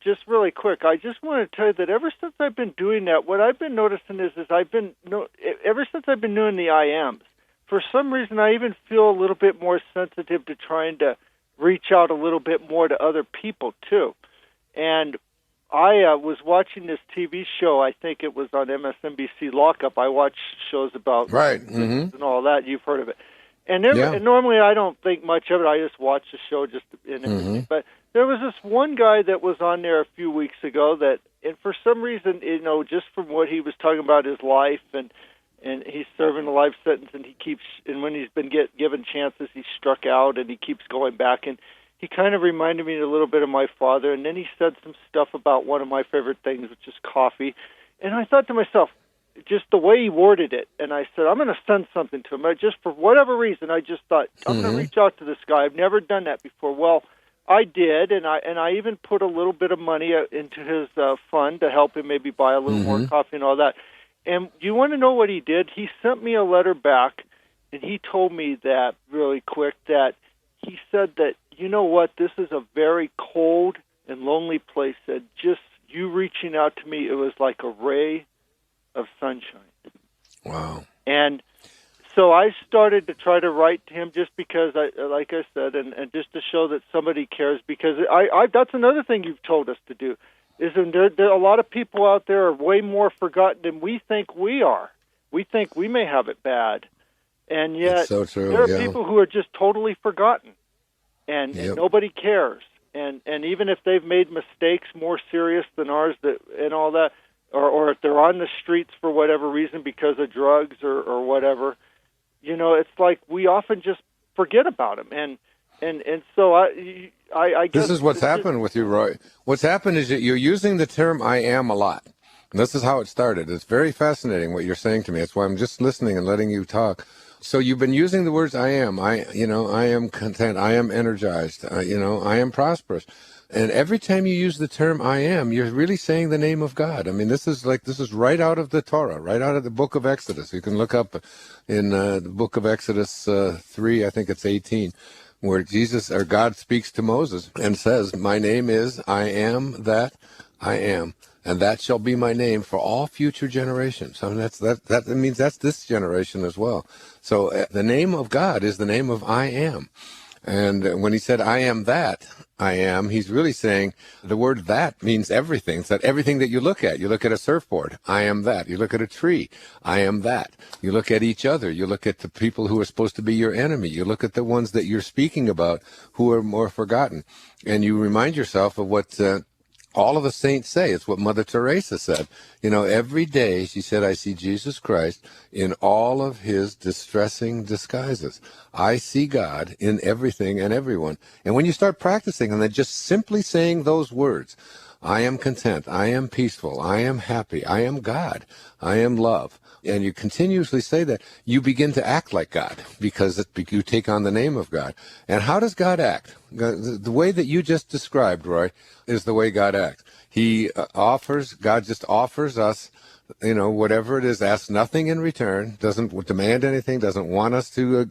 Just really quick, I just want to tell you that ever since I've been doing that, what I've been noticing is ever since I've been doing the I Ams, for some reason I even feel a little bit more sensitive to trying to reach out a little bit more to other people too. And I was watching this TV show. I think it was on MSNBC, Lockup. I watch shows about and all that. You've heard of it. And normally I don't think much of it. I just watch the show just in it. But there was this one guy that was on there a few weeks ago that, and for some reason, just from what he was talking about his life, and he's serving a life sentence, and when he's been given chances, he struck out, and he keeps going back, and he kind of reminded me a little bit of my father, and then he said some stuff about one of my favorite things, which is coffee, and I thought to myself, just the way he worded it, and I said, I'm going to send something to him. Just for whatever reason, I just thought, I'm going to reach out to this guy. I've never done that before. Well, I did, and I even put a little bit of money into his fund to help him maybe buy a little more coffee and all that. And you want to know what he did? He sent me a letter back, and he told me that really quick, that he said that, you know what, this is a very cold and lonely place, that just you reaching out to me, it was like a ray of sunshine. Wow. And so I started to try to write to him just because, like I said, and just to show that somebody cares, because that's another thing you've told us to do, is there a lot of people out there are way more forgotten than we think we are. We think we may have it bad, and yet
so true,
there are people who are just totally forgotten, and nobody cares. And even if they've made mistakes more serious than ours and all that, or if they're on the streets for whatever reason because of drugs or whatever, it's like we often just forget about them. And so I guess
this is what's happened with you, Roy. What's happened is that you're using the term "I am" a lot. And this is how it started. It's very fascinating what you're saying to me. That's why I'm just listening and letting you talk. So you've been using the words "I am." I am content. I am energized. I am prosperous. And every time you use the term "I am," you're really saying the name of God. I mean, this is right out of the Torah, right out of the book of Exodus. You can look up in the book of Exodus 3, I think it's 18, where God speaks to Moses and says, "My name is I am that I am, and that shall be my name for all future generations." I mean, that means that's this generation as well. So the name of God is the name of I am. And when he said, "I am that I am," he's really saying the word "that" means everything. It's that everything that you look at. You look at a surfboard, I am that. You look at a tree, I am that. You look at each other. You look at the people who are supposed to be your enemy. You look at the ones that you're speaking about who are more forgotten. And you remind yourself of what all of the saints say. It's what Mother Teresa said. Every day, she said, I see Jesus Christ in all of his distressing disguises. I see God in everything and everyone. And when you start practicing and then just simply saying those words, I am content, I am peaceful, I am happy, I am God, I am love, and you continuously say that, you begin to act like God because you take on the name of God. And how does God act? The way that you just described, Roy, is the way God acts. God just offers us, whatever it is, asks nothing in return, doesn't demand anything, doesn't want us to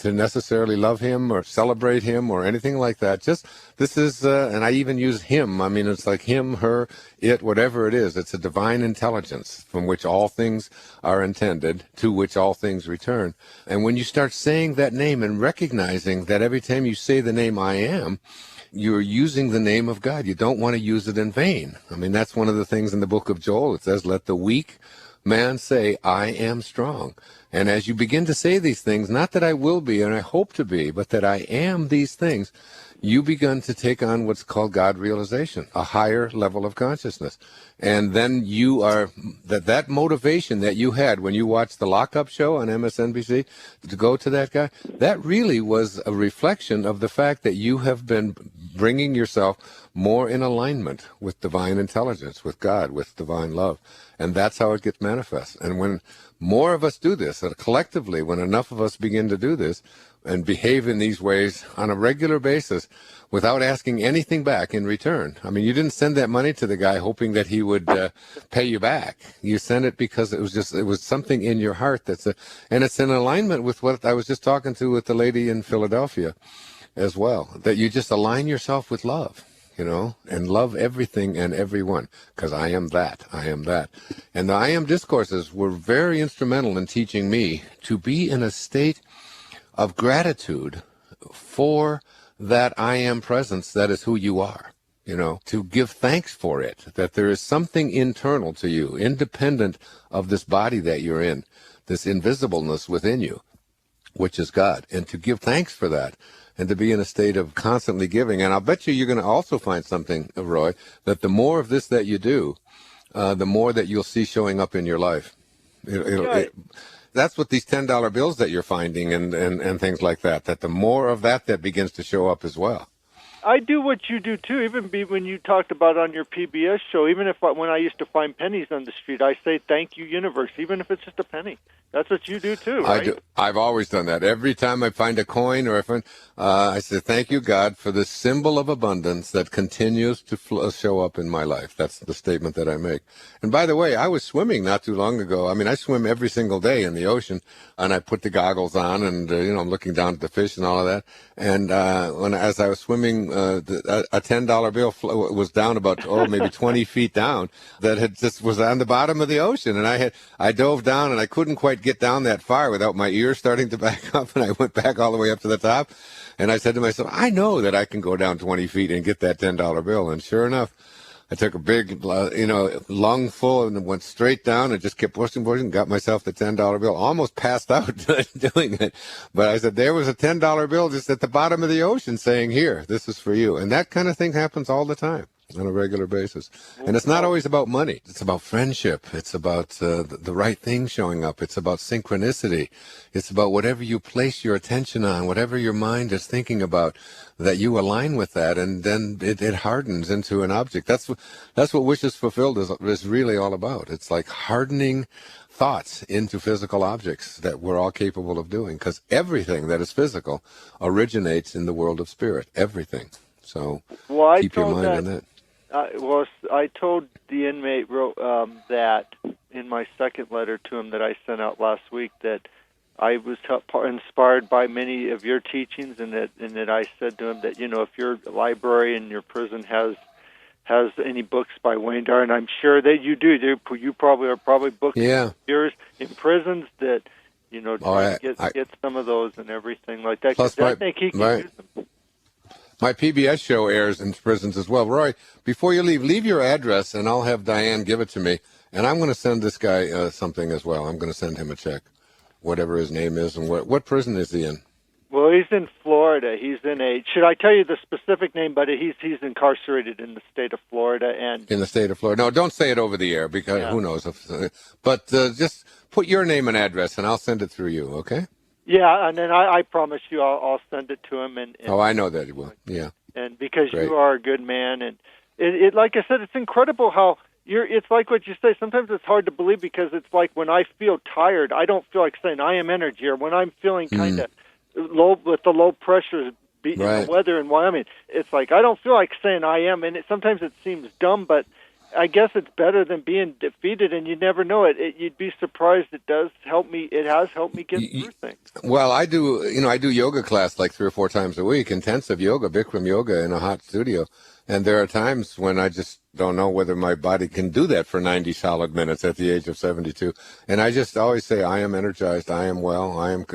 necessarily love him or celebrate him or anything like that. Just, this is, and I even use him. I mean, it's like him, her, it, whatever it is. It's a divine intelligence from which all things are intended, to which all things return. And when you start saying that name and recognizing that every time you say the name I am, you're using the name of God. You don't want to use it in vain. I mean, that's one of the things in the book of Joel. It says, let the weak man say, I am strong. And as you begin to say these things, not that I will be and I hope to be, but that I am these things, you begin to take on what's called God realization, a higher level of consciousness. And then you are, that motivation that you had when you watched the Lockup show on MSNBC to go to that guy, that really was a reflection of the fact that you have been bringing yourself more in alignment with divine intelligence, with God, with divine love. And that's how it gets manifest. And when more of us do this, collectively, when enough of us begin to do this and behave in these ways on a regular basis without asking anything back in return. I mean, you didn't send that money to the guy hoping that he would pay you back. You sent it because it was something in your heart and it's in alignment with what I was just talking to with the lady in Philadelphia as well, that you just align yourself with love, and love everything and everyone, because I am that. And the I am discourses were very instrumental in teaching me to be in a state of gratitude for that I am presence, that is who you are, to give thanks for it, that there is something internal to you, independent of this body that you're in, this invisibleness within you, which is God, and to give thanks for that, and to be in a state of constantly giving. And I'll bet you're going to also find something, Roy, that the more of this that you do, the more that you'll see showing up in your life. That's what these $10 bills that you're finding and things like that the more of that begins to show up as well.
I do what you do, too, even when you talked about on your PBS show, even when I used to find pennies on the street, I say, thank you, universe, even if it's just a penny. That's what you do, too, right?
I do. I've always done that. Every time I find a coin or I say, thank you, God, for this symbol of abundance that continues to show up in my life. That's the statement that I make. And by the way, I was swimming not too long ago. I mean, I swim every single day in the ocean, and I put the goggles on, and, I'm looking down at the fish and all of that. And as I was swimming, a $10 bill was down about, maybe 20 feet down, that had just was on the bottom of the ocean. And I dove down, and I couldn't quite get down that far without my ears starting to back up, and I went back all the way up to the top. And I said to myself, I know that I can go down 20 feet and get that $10 bill. And sure enough, I took a big, lung full and went straight down and just kept pushing, got myself the $10 bill. Almost passed out doing it. But I said, there was a $10 bill just at the bottom of the ocean saying, here, this is for you. And that kind of thing happens all the time on a regular basis. And it's not always about money. It's about friendship. It's about the right thing showing up. It's about synchronicity. It's about whatever you place your attention on, whatever your mind is thinking about, that you align with that, and then it hardens into an object. That's what Wishes Fulfilled is really all about. It's like hardening thoughts into physical objects that we're all capable of doing, because everything that is physical originates in the world of spirit. Everything. So keep your mind on that.
I told the inmate that in my second letter to him that I sent out last week, that I was inspired by many of your teachings, and that I said to him that, if your library in your prison has any books by Wayne Dyer, and I'm sure that you do. You probably are books of yours in prisons that, get some of those and everything like that.
Plus,
I think he can use them.
My PBS show airs in prisons as well. Roy, before you leave your address, and I'll have Diane give it to me. And I'm going to send this guy something as well. I'm going to send him a check, whatever his name is. And what prison is he in?
Well, he's in Florida. He's in should I tell you the specific name? But he's incarcerated in the state of Florida. In the
state of Florida. No, don't say it over the air, because who knows. But just put your name and address, and I'll send it through you, okay?
Yeah, and then I promise you I'll send it to him. And
I know that he will. Yeah.
And because you are a good man, and it like I said, it's incredible how it's like what you say. Sometimes it's hard to believe, because it's like when I feel tired, I don't feel like saying I am energy, or when I'm feeling kind of low with the low pressure beating the weather in Wyoming, it's like I don't feel like saying I am. And sometimes it seems dumb, but I guess it's better than being defeated, and you never know it. You'd be surprised. It does help me. It has helped me get through things. Well,
I do yoga class like 3 or 4 times a week, intensive yoga, Bikram yoga in a hot studio. And there are times when I just don't know whether my body can do that for 90 solid minutes at the age of 72. And I just always say, I am energized, I am well, I'm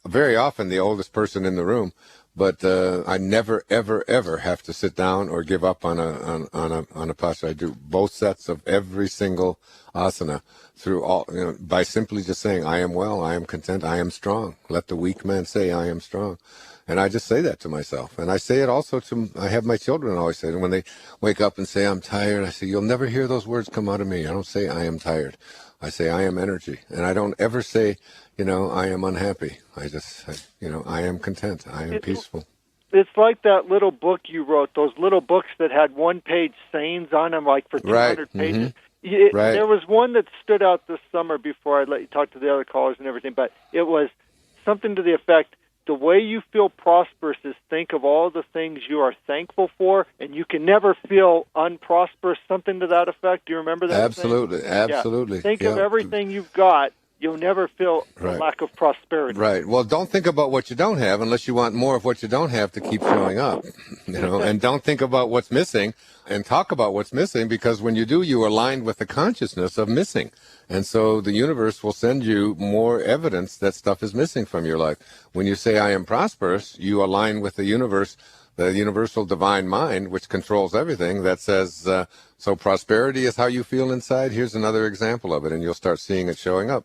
very often the oldest person in the room. But I never, ever, ever have to sit down or give up on a posture. I do both sets of every single asana through all, by simply just saying, I am well, I am content, I am strong. Let the weak man say, I am strong. And I just say that to myself. And I say it also I have my children always say it. When they wake up and say, I'm tired, I say, you'll never hear those words come out of me. I don't say I am tired. I say I am energy. And I don't ever say, I am unhappy. I am content. I am peaceful.
It's like that little book you wrote, those little books that had one-page sayings on them, like for 200 pages.
Right.
There was one that stood out this summer before I let you talk to the other callers and everything, but it was something to the effect, the way you feel prosperous is think of all the things you are thankful for, and you can never feel unprosperous, something to that effect. Do you remember that?
Absolutely.
Yeah. Think of everything you've got. You'll never feel a lack of prosperity.
Right. Well, don't think about what you don't have unless you want more of what you don't have to keep showing up, and don't think about what's missing and talk about what's missing, because when you do, you are aligned with the consciousness of missing. And so the universe will send you more evidence that stuff is missing from your life. When you say, I am prosperous, you align with the universe, the universal divine mind, which controls everything, that says, so prosperity is how you feel inside. Here's another example of it, and you'll start seeing it showing up.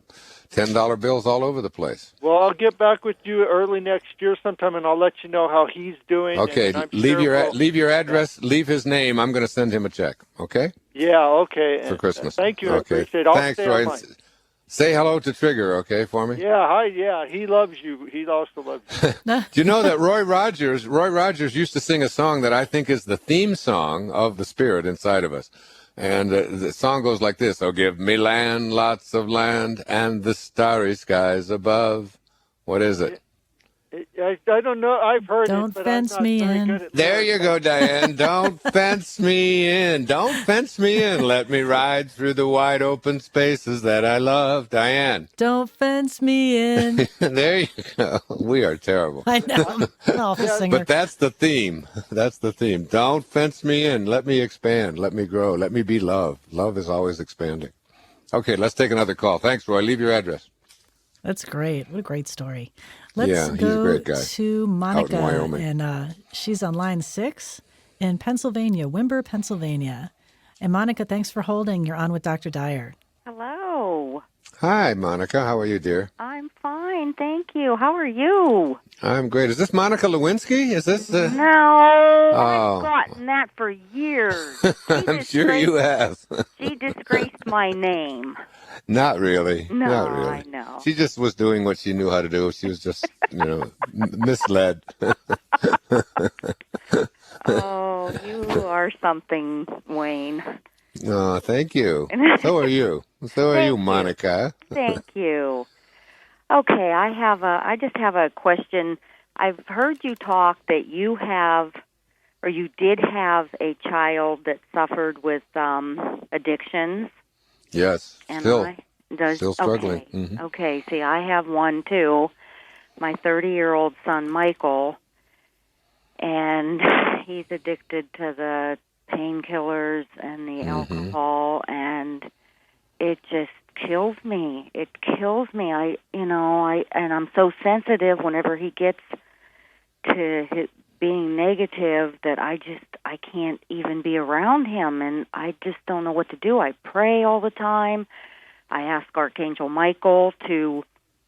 $10 bills all over the place.
Well, I'll get back with you early next year sometime, and I'll let you know how he's doing.
Okay, leave your address, leave his name. I'm going to send him a check, okay?
Yeah, okay.
For Christmas.
Thank you.
Okay.
I appreciate it. I'll
Thanks,
stay
Roy.
online.
Say hello to Trigger, okay, for me?
Yeah, hi, yeah. He loves you. He also loves you.
Do you know that Roy Rogers used to sing a song that I think is the theme song of the spirit inside of us. And the song goes like this: oh, give me land, lots of land, and the starry skies above. What is it?
I don't know. I've heard
Don't
it, but
fence
I'm not
me
very
in.
good at
There you go, Diane. Don't fence me in. Don't fence me in. Let me ride through the wide open spaces that I love. Diane.
Don't fence me in.
There you go. We are terrible.
I know. I'm an awful singer.
But that's the theme. That's the theme. Don't fence me in. Let me expand. Let me grow. Let me be love. Love is always expanding. Okay, let's take another call. Thanks, Roy. Leave your address.
That's great. What a great story. Let's
he's a
go
great guy.
to Monica,
out in Wyoming.
and she's on line 6 in Pennsylvania, Wimber, Pennsylvania. And Monica, thanks for holding. You're on with Dr. Dyer.
Hello.
Hi, Monica. How are you, dear?
I'm fine, thank you. How are you?
I'm great. Is this Monica Lewinsky? Is this?
No, I've gotten that for years.
I'm sure you have.
She disgraced my name.
Not really.
No,
Not really.
I know.
She just was doing what she knew how to do. She was just, misled.
Oh, you are something, Wayne.
Oh, thank you. So are you. So are you, Monica.
Thank you. Okay, I just have a question. I've heard you talk that you did have a child that suffered with addictions.
Yes, still struggling.
Okay.
Mm-hmm.
Okay, see, I have one too. My 30-year-old son, Michael, and he's addicted to the painkillers and the alcohol, and it just kills me. It kills me. And I'm so sensitive whenever he gets to being negative that I can't even be around him, and I just don't know what to do. I pray all the time. I ask Archangel Michael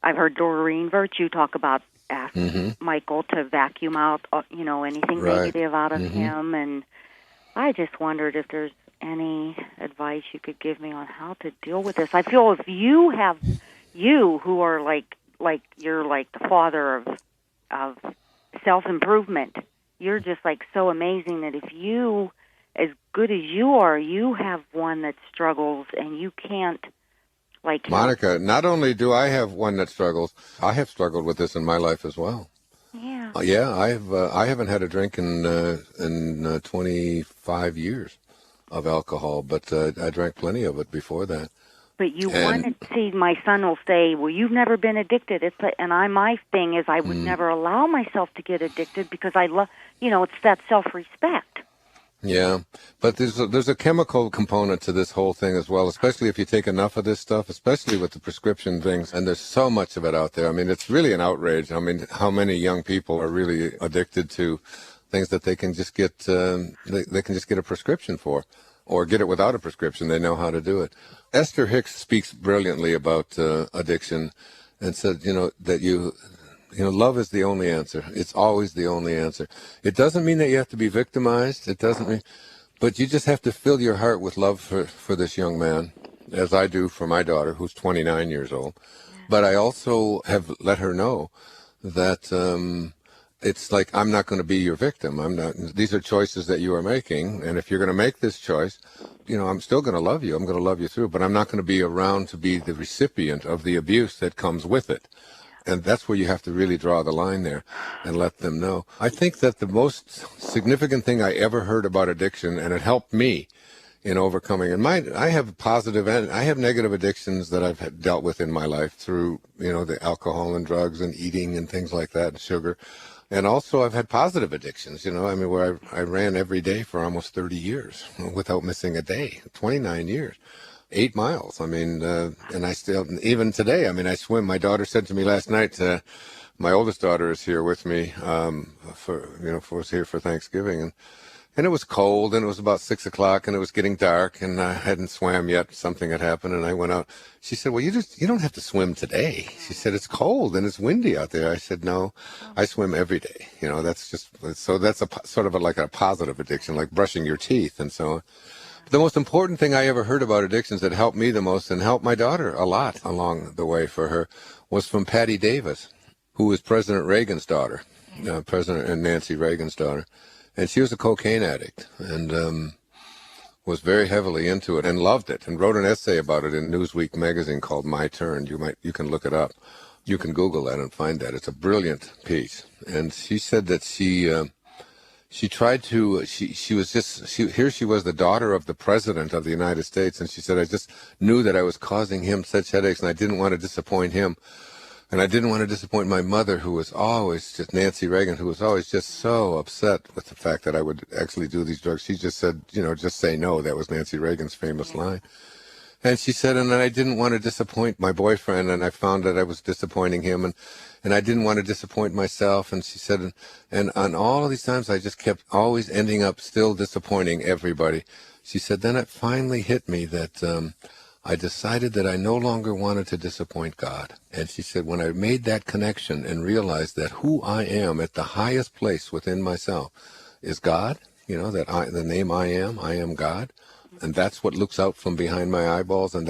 I've heard Doreen Virtue talk about asking Michael to vacuum out, anything negative out of him, and I just wondered if there's any advice you could give me on how to deal with this. I feel if you who are like you're like the father of self-improvement, you're just like so amazing that if you, as good as you are, you have one that struggles and you can't
Monica, not only do I have one that struggles, I have struggled with this in my life as well.
Yeah.
I haven't had a drink in 25 years of alcohol, but I drank plenty of it before that.
But you want to see, my son will say, well, you've never been addicted. My thing is I would never allow myself to get addicted because I love, it's that self-respect.
Yeah, but there's a chemical component to this whole thing as well, especially if you take enough of this stuff, especially with the prescription things, and there's so much of it out there. I mean, it's really an outrage. I mean, how many young people are really addicted to things that they can just get, they can just get a prescription for, or get it without a prescription. They know how to do it. Esther Hicks speaks brilliantly about addiction and said, that love is the only answer. It's always the only answer. It doesn't mean that you have to be victimized. It doesn't mean, but you just have to fill your heart with love for this young man, as I do for my daughter, who's 29 years old. But I also have let her know that it's like, I'm not going to be your victim. These are choices that you are making. And if you're going to make this choice, I'm still going to love you. I'm going to love you through, but I'm not going to be around to be the recipient of the abuse that comes with it. And that's where you have to really draw the line there and let them know. I think that the most significant thing I ever heard about addiction, and it helped me in overcoming, and I have positive and I have negative addictions that I've dealt with in my life through, the alcohol and drugs and eating and things like that, and sugar. And also I've had positive addictions, where I ran every day for almost 30 years without missing a day, 29 years. 8 miles. And I still, even today, I swim. My daughter said to me last night, my oldest daughter is here with me, was here for Thanksgiving. And it was cold, and it was about 6 o'clock, and it was getting dark, and I hadn't swam yet. Something had happened, and I went out. She said, well, you don't have to swim today. She said, it's cold and it's windy out there. I said, no, I swim every day. That's like a positive addiction, like brushing your teeth and so on. The most important thing I ever heard about addictions that helped me the most and helped my daughter a lot along the way for her was from Patty Davis, who was President Reagan's daughter, President Nancy Reagan's daughter. And she was a cocaine addict and was very heavily into it and loved it and wrote an essay about it in Newsweek magazine called My Turn. You can look it up. You can Google that and find that. It's a brilliant piece. And she said that she was the daughter of the President of the United States, and she said, I just knew that I was causing him such headaches, and I didn't want to disappoint him. And I didn't want to disappoint my mother, who was always just Nancy Reagan, who was always just so upset with the fact that I would actually do these drugs. She just said, just say no. That was Nancy Reagan's famous line. And she said, and I didn't want to disappoint my boyfriend, and I found that I was disappointing him, and I didn't want to disappoint myself. And she said, and on all of these times, I just kept always ending up still disappointing everybody. She said, then it finally hit me that I decided that I no longer wanted to disappoint God. And she said, when I made that connection and realized that who I am at the highest place within myself is God, the name I am God. And that's what looks out from behind my eyeballs, and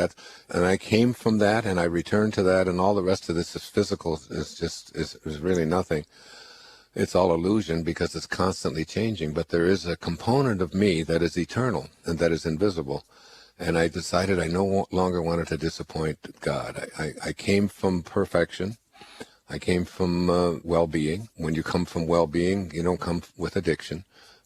I came from that, and I returned to that, and all the rest of this is physical, is really nothing. It's all illusion because it's constantly changing, but there is a component of me that is eternal and that is invisible, and I decided I no longer wanted to disappoint God. I came from perfection. I came from well-being. When you come from well-being, you don't come with addiction,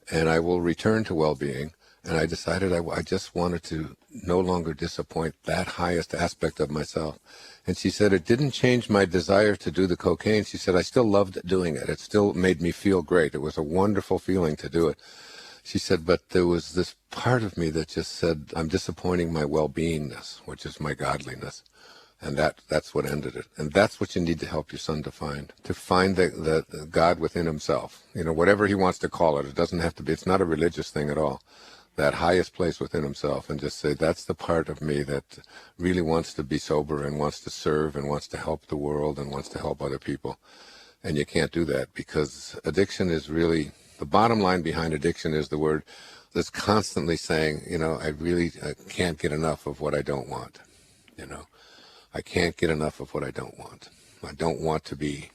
and I will return to well-being. And I decided I just wanted to no longer disappoint that highest aspect of myself. And she said it didn't change my desire to do the cocaine. She said I still loved doing it. It still made me feel great. It was a wonderful feeling to do it. She said, but there was this part of me that just said, I'm disappointing my well-beingness, which is my godliness. And that's what ended it. And that's what you need to help your son to find the God within himself. Whatever he wants to call it. It doesn't have to be, it's not a religious thing at all. That highest place within himself, and just say, that's the part of me that really wants to be sober and wants to serve and wants to help the world and wants to help other people. And you can't do that because addiction is really, the bottom line behind addiction is the word that's constantly saying, I can't get enough of what I don't want. I can't get enough of what I don't want. I don't want to be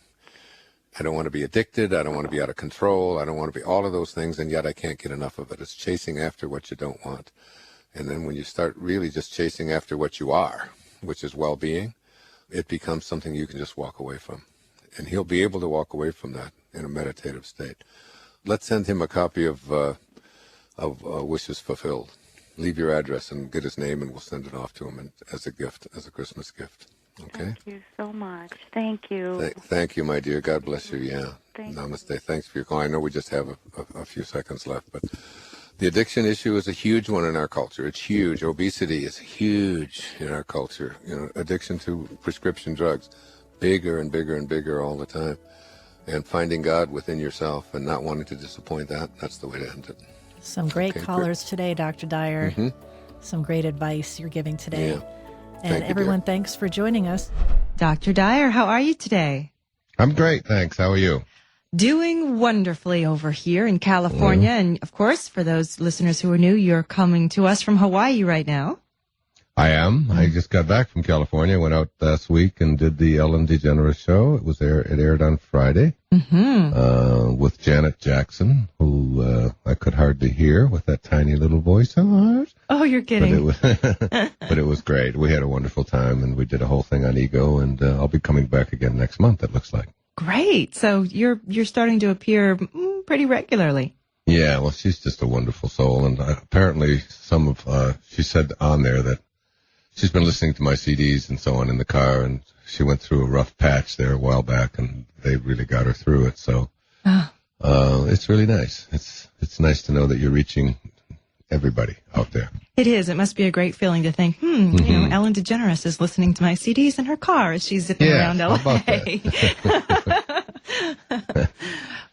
addicted. I don't want to be out of control. I don't want to be all of those things, and yet I can't get enough of it. It's chasing after what you don't want. And then when you start really just chasing after what you are, which is well-being, it becomes something you can just walk away from. And he'll be able to walk away from that in a meditative state. Let's send him a copy of Wishes Fulfilled. Leave your address and get his name, and we'll send it off to him as a gift, as a Christmas gift. Okay.
Thank you so much. Thank you.
Thank you, my dear. God bless you. Yeah. Namaste.
You.
Thanks for your call. I know we just have a few seconds left, but the addiction issue is a huge one in our culture. It's huge. Obesity is huge in our culture. Addiction to prescription drugs, bigger and bigger and bigger all the time. And finding God within yourself and not wanting to disappoint that's the way to end it.
Some great callers today, Dr. Dyer.
Mm-hmm.
Some great advice you're giving today.
Yeah.
And everyone, thanks for joining us.
Dr. Dyer, how are you today?
I'm great, thanks. How are you?
Doing wonderfully over here in California. And, of course, for those listeners who are new, you're coming to us from Hawaii right now.
I am. I just got back from California. Went out last week and did the Ellen DeGeneres show. It aired on Friday with Janet Jackson, who I could hardly hear with that tiny little voice of hers.
Oh, you're kidding.
But it was great. We had a wonderful time, and we did a whole thing on ego, and I'll be coming back again next month, it looks like.
Great. So you're starting to appear pretty regularly.
Yeah, well, she's just a wonderful soul, and apparently she said on there that she's been listening to my CDs and so on in the car, and she went through a rough patch there a while back, and they really got her through it. So it's really nice. It's nice to know that you're reaching everybody out there.
It is. It must be a great feeling to think, you know, Ellen DeGeneres is listening to my CDs in her car as she's zipping around LA.
How about that?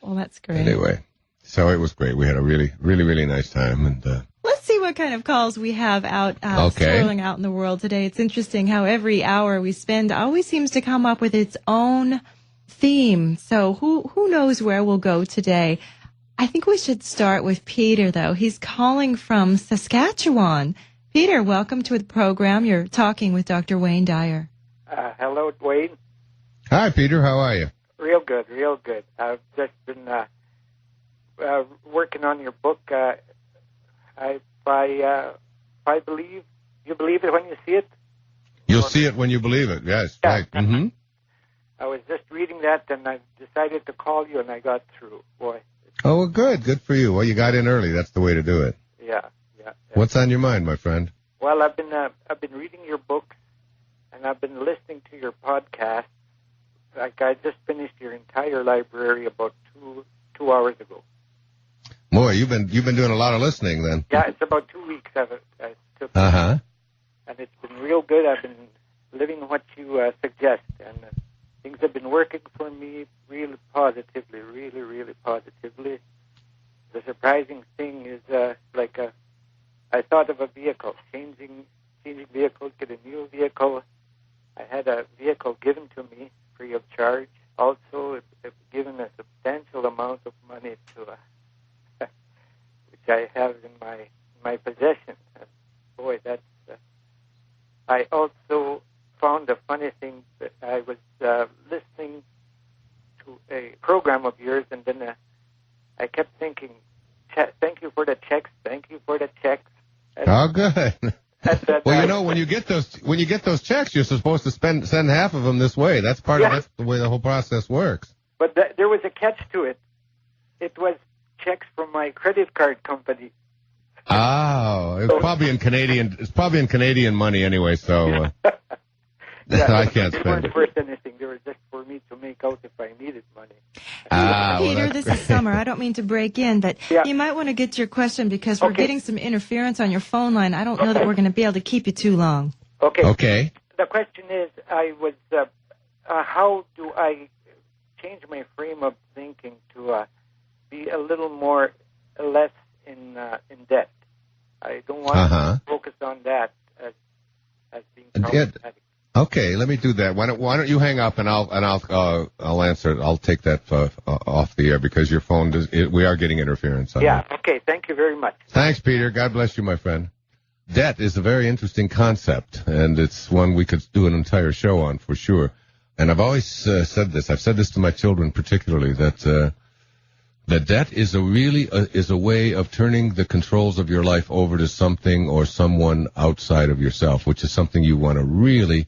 Well, that's great.
Anyway, so it was great. We had a really, really, really nice time, and
let's see what kind of calls we have out swirling out in the world today. It's interesting how every hour we spend always seems to come up with its own theme. So who knows where we'll go today? I think we should start with Peter, though. He's calling from Saskatchewan. Peter, welcome to the program. You're talking with Dr. Wayne Dyer.
Hello, Wayne.
Hi, Peter. How are you?
Real good, real good. I've just been working on your book. I believe you believe it when you see it.
You'll see it when you believe it. Yes, yeah. Right. Mm-hmm.
I was just reading that, and I decided to call you, and I got through. Boy.
Oh, well, good for you. Well, you got in early. That's the way to do it.
Yeah.
What's on your mind, my friend?
Well, I've been reading your books, and I've been listening to your podcast. Like I just finished your entire library about two hours ago.
Boy, you've been doing a lot of listening then.
Yeah, it's about 2 weeks I took. And it's been real good. I've been living what you suggest, and things have been working for me really positively, really, really positively. The surprising thing is, I thought of a vehicle, changing vehicles, get a new vehicle. I had a vehicle given to me free of charge. Also, it's given a substantial amount of money to, which I have in my possession. And boy, that's. I also found a funny thing that I was listening to a program of yours, and then I kept thinking, "Thank you for the checks. Thank you for the checks." And
good. Well, you know, when you get those checks, you're supposed to send half of them this way. That's that's the way the whole process works.
But there was a catch to it. It was checks from my credit card company.
Oh, it's probably in Canadian. It's probably in Canadian money anyway. So I can't spend it.
They weren't worth anything. They were just for me to make out if I needed money.
Peter, this is Summer. I don't mean to break in, but you might want to get to your question because we're getting some interference on your phone line. I don't know that we're going to be able to keep you too long.
Okay. The question is, how do I change my frame of thinking to be a little less in debt? I don't want to focus on that as being problematic.
Okay, let me do that. Why don't you hang up and I'll answer it. I'll take that off the air because your phone we are getting interference on it.
Okay. Thank you very much.
Thanks, Peter. God bless you, my friend. Debt is a very interesting concept, and it's one we could do an entire show on for sure. And I've always said this. I've said this to my children particularly that debt is a way of turning the controls of your life over to something or someone outside of yourself, which is something you want to really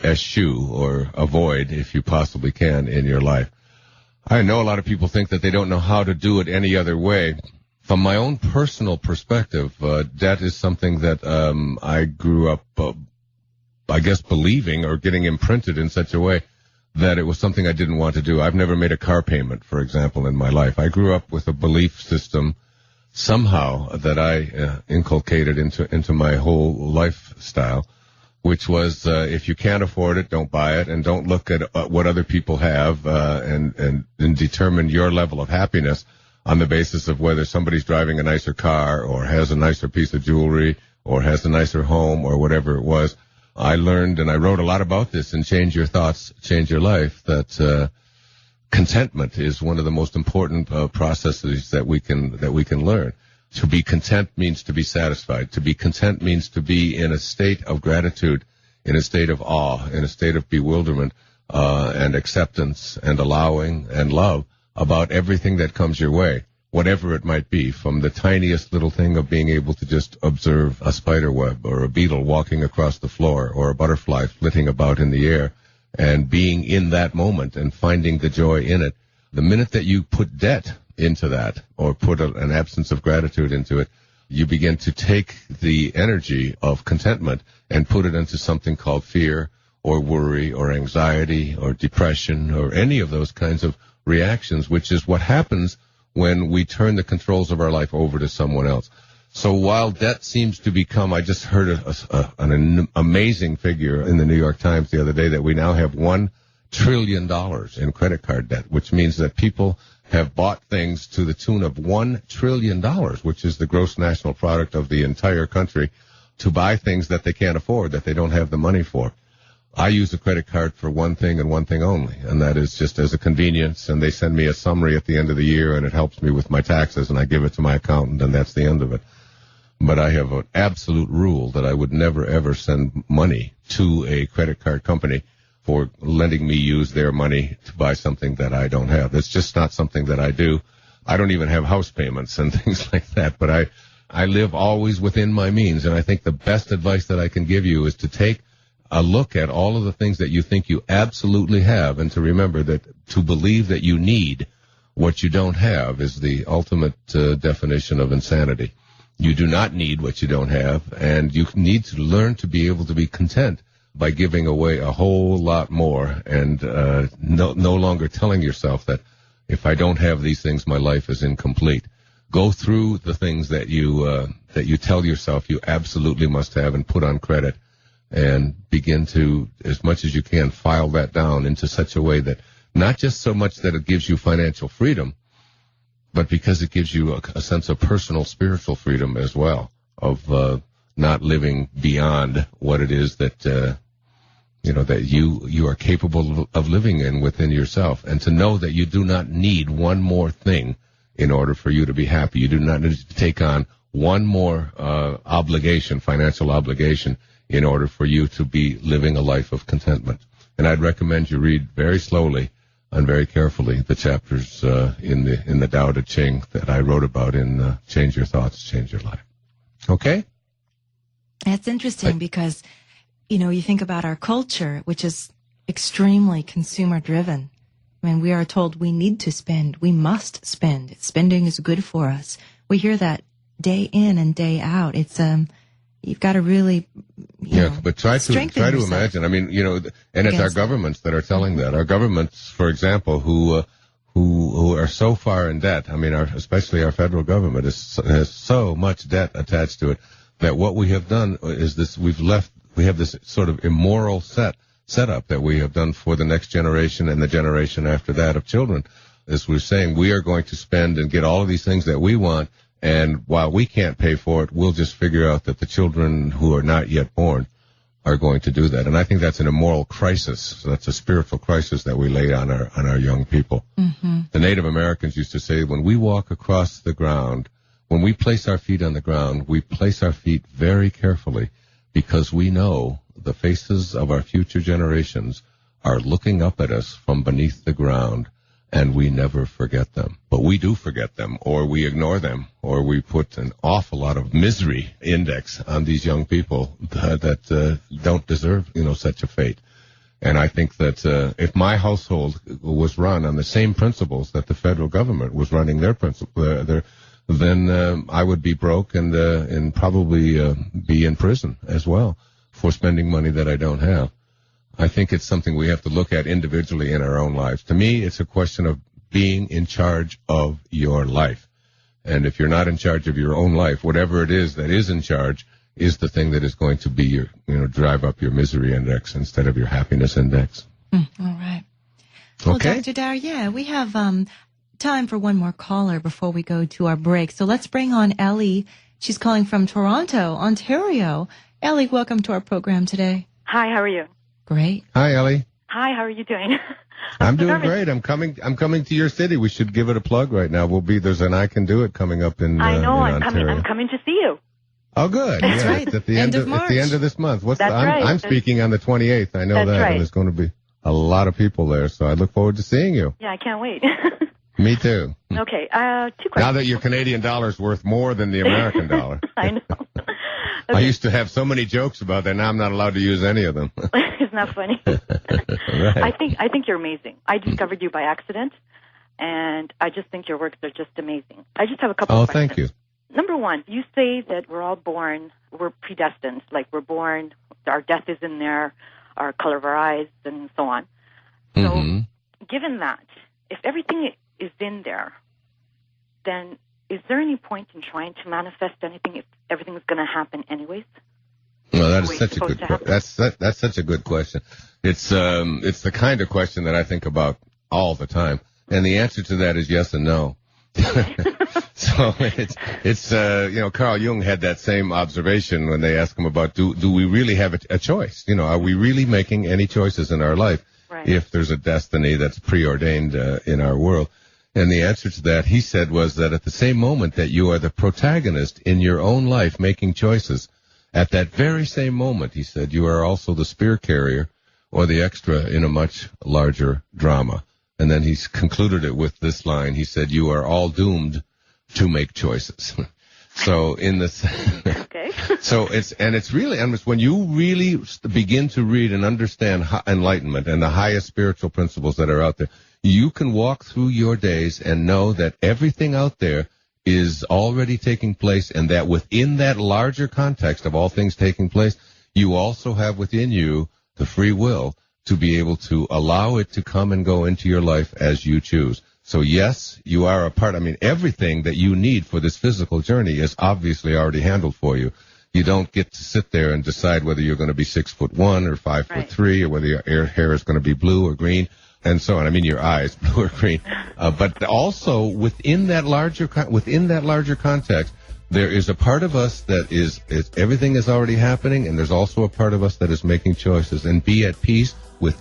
eschew or avoid if you possibly can in your life. I know a lot of people think that they don't know how to do it any other way. From my own personal perspective, debt is something that I grew up, I guess, believing or getting imprinted in such a way that it was something I didn't want to do. I've never made a car payment, for example, in my life. I grew up with a belief system somehow that I inculcated into my whole lifestyle, which was if you can't afford it, don't buy it, and don't look at what other people have and determine your level of happiness on the basis of whether somebody's driving a nicer car or has a nicer piece of jewelry or has a nicer home or whatever it was. I learned, and I wrote a lot about this in Change Your Thoughts, Change Your Life, that contentment is one of the most important processes that we can learn. To be content means to be satisfied. To be content means to be in a state of gratitude, in a state of awe, in a state of bewilderment, and acceptance and allowing and love about everything that comes your way, whatever it might be, from the tiniest little thing of being able to just observe a spider web or a beetle walking across the floor or a butterfly flitting about in the air and being in that moment and finding the joy in it. The minute that you put debt into that or put an absence of gratitude into it, you begin to take the energy of contentment and put it into something called fear or worry or anxiety or depression or any of those kinds of reactions, which is what happens when we turn the controls of our life over to someone else. So while debt seems to become, I just heard an amazing figure in the New York Times the other day that we now have $1 trillion in credit card debt, which means that people have bought things to the tune of $1 trillion, which is the gross national product of the entire country, to buy things that they can't afford, that they don't have the money for. I use a credit card for one thing and one thing only, and that is just as a convenience, and they send me a summary at the end of the year, and it helps me with my taxes, and I give it to my accountant, and that's the end of it. But I have an absolute rule that I would never, ever send money to a credit card company for letting me use their money to buy something that I don't have. It's just not something that I do. I don't even have house payments and things like that, but I live always within my means, and I think the best advice that I can give you is to take a look at all of the things that you think you absolutely have, and to remember that to believe that you need what you don't have is the ultimate definition of insanity. You do not need what you don't have, and you need to learn to be able to be content by giving away a whole lot more, and no longer telling yourself that if I don't have these things, my life is incomplete. Go through the things that you tell yourself you absolutely must have and put on credit, and begin to, as much as you can, file that down into such a way that not just so much that it gives you financial freedom, but because it gives you a sense of personal, spiritual freedom as well, of not living beyond what it is that that you are capable of living in within yourself, and to know that you do not need one more thing in order for you to be happy. You do not need to take on one more obligation, financial obligation, in order for you to be living a life of contentment. And I'd recommend you read very slowly and very carefully the chapters in the Tao Te Ching that I wrote about in Change Your Thoughts, Change Your Life. Okay?
That's interesting because, you think about our culture, which is extremely consumer-driven. I mean, we are told we need to spend. We must spend. Spending is good for us. We hear that day in and day out. It's you've got to really,
but try to imagine. I mean, and it's our governments that are telling that. Our governments, for example, who are so far in debt. I mean, especially our federal government has so much debt attached to it that what we have done is this: we have this sort of immoral setup that we have done for the next generation and the generation after that of children. As we're saying, we are going to spend and get all of these things that we want. And while we can't pay for it, we'll just figure out that the children who are not yet born are going to do that. And I think that's an immoral crisis. That's a spiritual crisis that we lay on our young people. Mm-hmm. The Native Americans used to say, when we walk across the ground, when we place our feet on the ground, we place our feet very carefully because we know the faces of our future generations are looking up at us from beneath the ground. And we never forget them. But we do forget them, or we ignore them, or we put an awful lot of misery index on these young people that don't deserve, such a fate. And I think that if my household was run on the same principles that the federal government was running their then I would be broke and probably be in prison as well for spending money that I don't have. I think it's something we have to look at individually in our own lives. To me, it's a question of being in charge of your life. And if you're not in charge of your own life, whatever it is that is in charge is the thing that is going to be your, drive up your misery index instead of your happiness index.
All right. Well, Dr. Dyer, we have time for one more caller before we go to our break. So let's bring on Ellie. She's calling from Toronto, Ontario. Ellie, welcome to our program today.
Hi, how are you?
Great.
Hi, Ellie.
Hi, how are you doing?
I'm doing great. I'm coming to your city. We should give it a plug right now. There's an I Can Do It coming up in
I know,
in Ontario.
I'm coming to see you.
Oh, good.
That's
right. It's at the end of March. At the end of this month. I'm speaking on the 28th. I know
That's
that.
Right.
And there's going to be a lot of people there, so I look forward to seeing you.
Yeah, I can't wait.
Me too.
Okay, 2 questions.
Now that your Canadian dollar's worth more than the American dollar.
I know. Okay.
I used to have so many jokes about that. Now I'm not allowed to use any of them.
Isn't that funny?
Right.
I think you're amazing. I discovered you by accident, and I just think your works are just amazing. I just have a couple of questions.
Thank you.
Number one, you say that we're all born, we're predestined, like we're born, our death is in there, our color of our eyes, and so on. So, given that, if everything is in there, then is there any point in trying to manifest anything if everything's going to happen anyways?
Well, that is such a good that's such a good question. It's the kind of question that I think about all the time, and the answer to that is yes and no. So it's Carl Jung had that same observation when they asked him about do we really have a choice? Are we really making any choices in our life if there's a destiny that's preordained in our world? And the answer to that, he said, was that at the same moment that you are the protagonist in your own life making choices, at that very same moment, he said, you are also the spear carrier or the extra in a much larger drama. And then he concluded it with this line. He said, you are all doomed to make choices. So in this, so it's really, and when you really begin to read and understand enlightenment and the highest spiritual principles that are out there, you can walk through your days and know that everything out there is already taking place, and that within that larger context of all things taking place, you also have within you the free will to be able to allow it to come and go into your life as you choose. So yes, you are a part. I mean, everything that you need for this physical journey is obviously already handled for you. You don't get to sit there and decide whether you're going to be 6'1" or 5'3", or whether your hair is going to be blue or green, and so on. I mean, your eyes, blue or green. But also within that larger context, there is a part of us that is everything is already happening, and there's also a part of us that is making choices. And be at peace with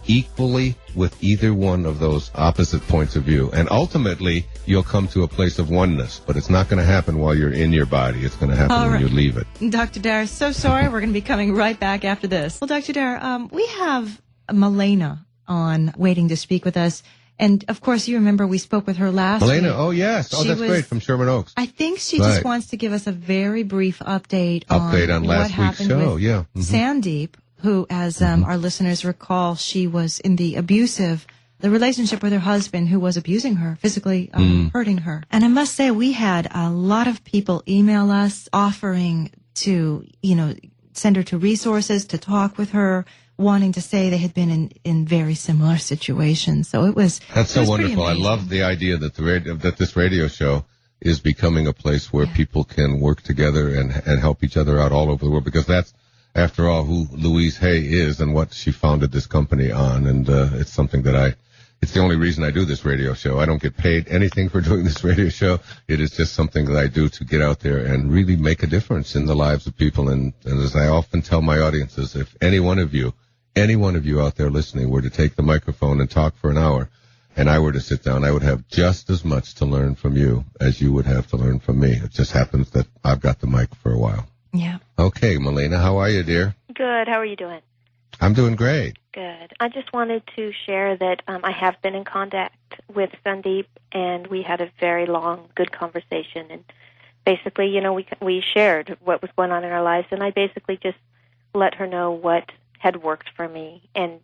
either one of those opposite points of view. And ultimately, you'll come to a place of oneness, but it's not going to happen while you're in your body. It's going to happen when you leave it.
Dr. Dyer, so sorry. We're going to be coming right back after this. Well, Dr. Dyer, we have Milena on waiting to speak with us. And, of course, you remember we spoke with her last week.
Oh, yes. Oh, that's great, from Sherman Oaks.
I think she just wants to give us a very brief update on
last week's show.
With Sandeep, who, as our listeners recall, she was in the relationship with her husband, who was abusing her, physically hurting her. And I must say, we had a lot of people email us offering to, send her to resources, to talk with her, wanting to say they had been in very similar situations. So that's
so wonderful. I love the idea that that this radio show is becoming a place where people can work together and help each other out all over the world, because that's, after all, who Louise Hay is and what she founded this company on. And it's something that it's the only reason I do this radio show. I don't get paid anything for doing this radio show. It is just something that I do to get out there and really make a difference in the lives of people. And as I often tell my audiences, if any one of you out there listening were to take the microphone and talk for an hour, and I were to sit down, I would have just as much to learn from you as you would have to learn from me. It just happens that I've got the mic for a while.
Yeah.
Okay, Milena, how are you, dear?
Good. How are you doing?
I'm doing great.
Good. I just wanted to share that I have been in contact with Sandeep, and we had a very long, good conversation. And basically, we shared what was going on in our lives, and I basically just let her know what had worked for me. And,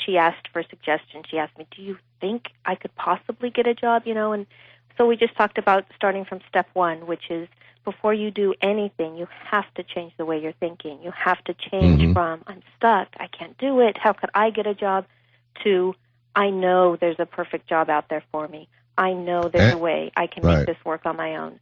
she asked for suggestions. She asked me, do you think I could possibly get a job, And so we just talked about starting from step one, which is, before you do anything, you have to change the way you're thinking. You have to change from, I'm stuck, I can't do it, how could I get a job, to, I know there's a perfect job out there for me. I know there's a way I can make this work on my own.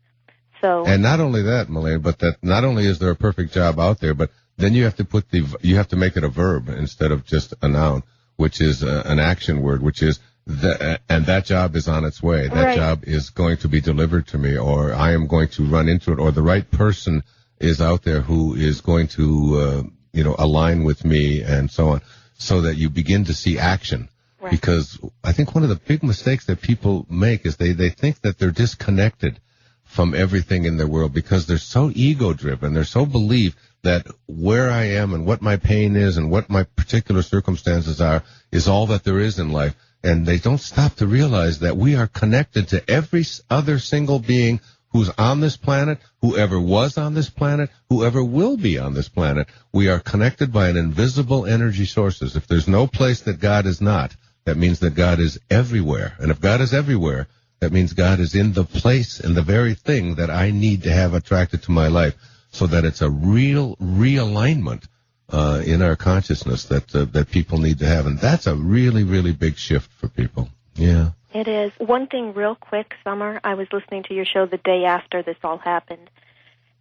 So,
and not only that, Milena, but that not only is there a perfect job out there, but then you have to you have to make it a verb instead of just a noun, which is an action word, which is, and that job is on its way. That job is going to be delivered to me, or I am going to run into it, or the right person is out there who is going to, align with me, and so on. so that you begin to see action. Right. Because I think one of the big mistakes that people make is they think that they're disconnected from everything in their world because they're so ego-driven. They're so believe that where I am and what my pain is and what my particular circumstances are is all that there is in life. And they don't stop to realize that we are connected to every other single being who's on this planet, whoever was on this planet, whoever will be on this planet. We are connected by an invisible energy sources. If there's no place that God is not, that means that God is everywhere. And if God is everywhere, that means God is in the place and the very thing that I need to have attracted to my life, so that it's a real realignment in our consciousness that people need to have. And that's a really, really big shift for people. Yeah.
It is. One thing real quick, Summer, I was listening to your show the day after this all happened,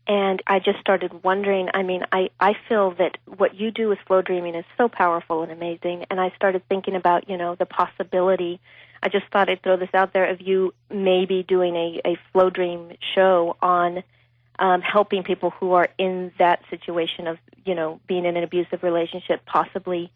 and I just started wondering, I mean, I feel that what you do with flow dreaming is so powerful and amazing, and I started thinking about, the possibility. I just thought I'd throw this out there of you maybe doing a flow dream show on helping people who are in that situation of, being in an abusive relationship, possibly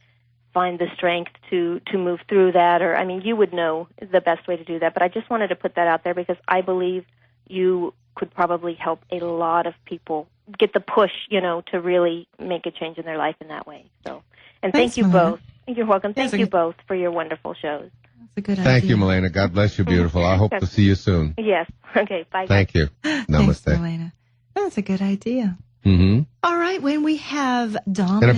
find the strength to move through that. Or, I mean, you would know the best way to do that, but I just wanted to put that out there because I believe you could probably help a lot of people get the push, to really make a change in their life in that way. So, and thank you both. You're welcome. Thank you both for your wonderful shows.
That's a good idea.
Thank you, Milena. God bless you, beautiful. I hope to see you soon.
Yes. Okay. Bye.
Thank you. Namaste.
Thanks, Milena. That's a good idea.
Mm-hmm.
All right, when we have Dominic.
And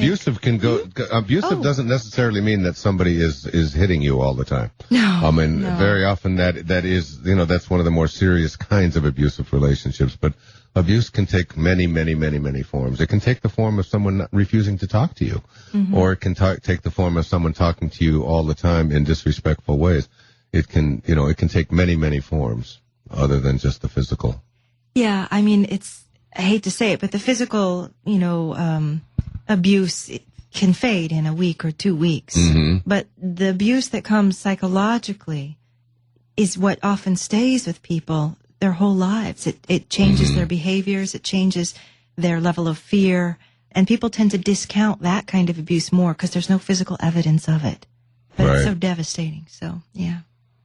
abusive doesn't necessarily mean that somebody is hitting you all the time.
No.
Very often that is, that's one of the more serious kinds of abusive relationships. But abuse can take many, many, many, many forms. It can take the form of someone refusing to talk to you, or it can take the form of someone talking to you all the time in disrespectful ways. It can take many, many forms other than just the physical.
Yeah, I mean, I hate to say it, but the physical, abuse can fade in a week or 2 weeks. Mm-hmm. But the abuse that comes psychologically is what often stays with people their whole lives. It changes their behaviors. It changes their level of fear. And people tend to discount that kind of abuse more because there's no physical evidence of it. But it's so devastating. So, yeah,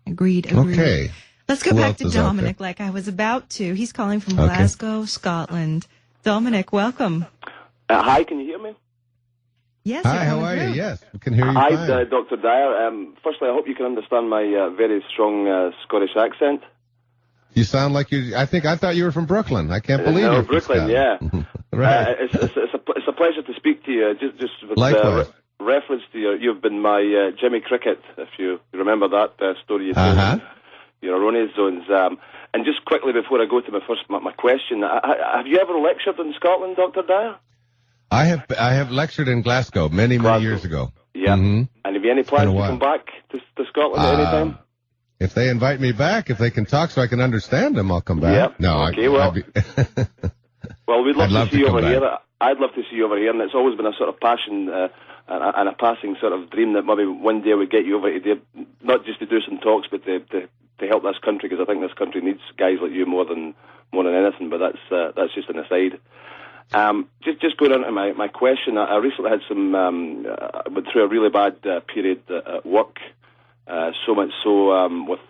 agreed.
Okay.
Let's go back to Dominic like I was about to. He's calling from Glasgow, Scotland. Dominic, welcome.
Hi, can you hear me?
Yes.
Hi, how are you? Yes, we can hear you
fine.
Hi,
Dr. Dyer. Firstly, I hope you can understand my very strong Scottish accent.
You sound like I thought you were from Brooklyn. I can't believe you're
Brooklyn, yeah.
Right.
It's a pleasure to speak to you. Just with reference to you've been my Jimmy Cricket, if you remember that story you told. Your erroneous zones. And just quickly before I go to my question, have you ever lectured in Scotland, Dr. Dyer?
I have lectured in Glasgow many years ago.
Yeah. Mm-hmm. And have you any plans to come back to Scotland at any time?
If they invite me back, if they can talk so I can understand them, I'll come back.
Yep.
No.
Okay. Well, we'd love to see you over here. I'd love to see you over here, and it's always been a sort of passion and a passing sort of dream that maybe one day we'd get you over here, not just to do some talks, but to help this country, because I think this country needs guys like you more than anything. But that's just an aside. Just going on to my question, I recently had went through a really bad period at work. So much so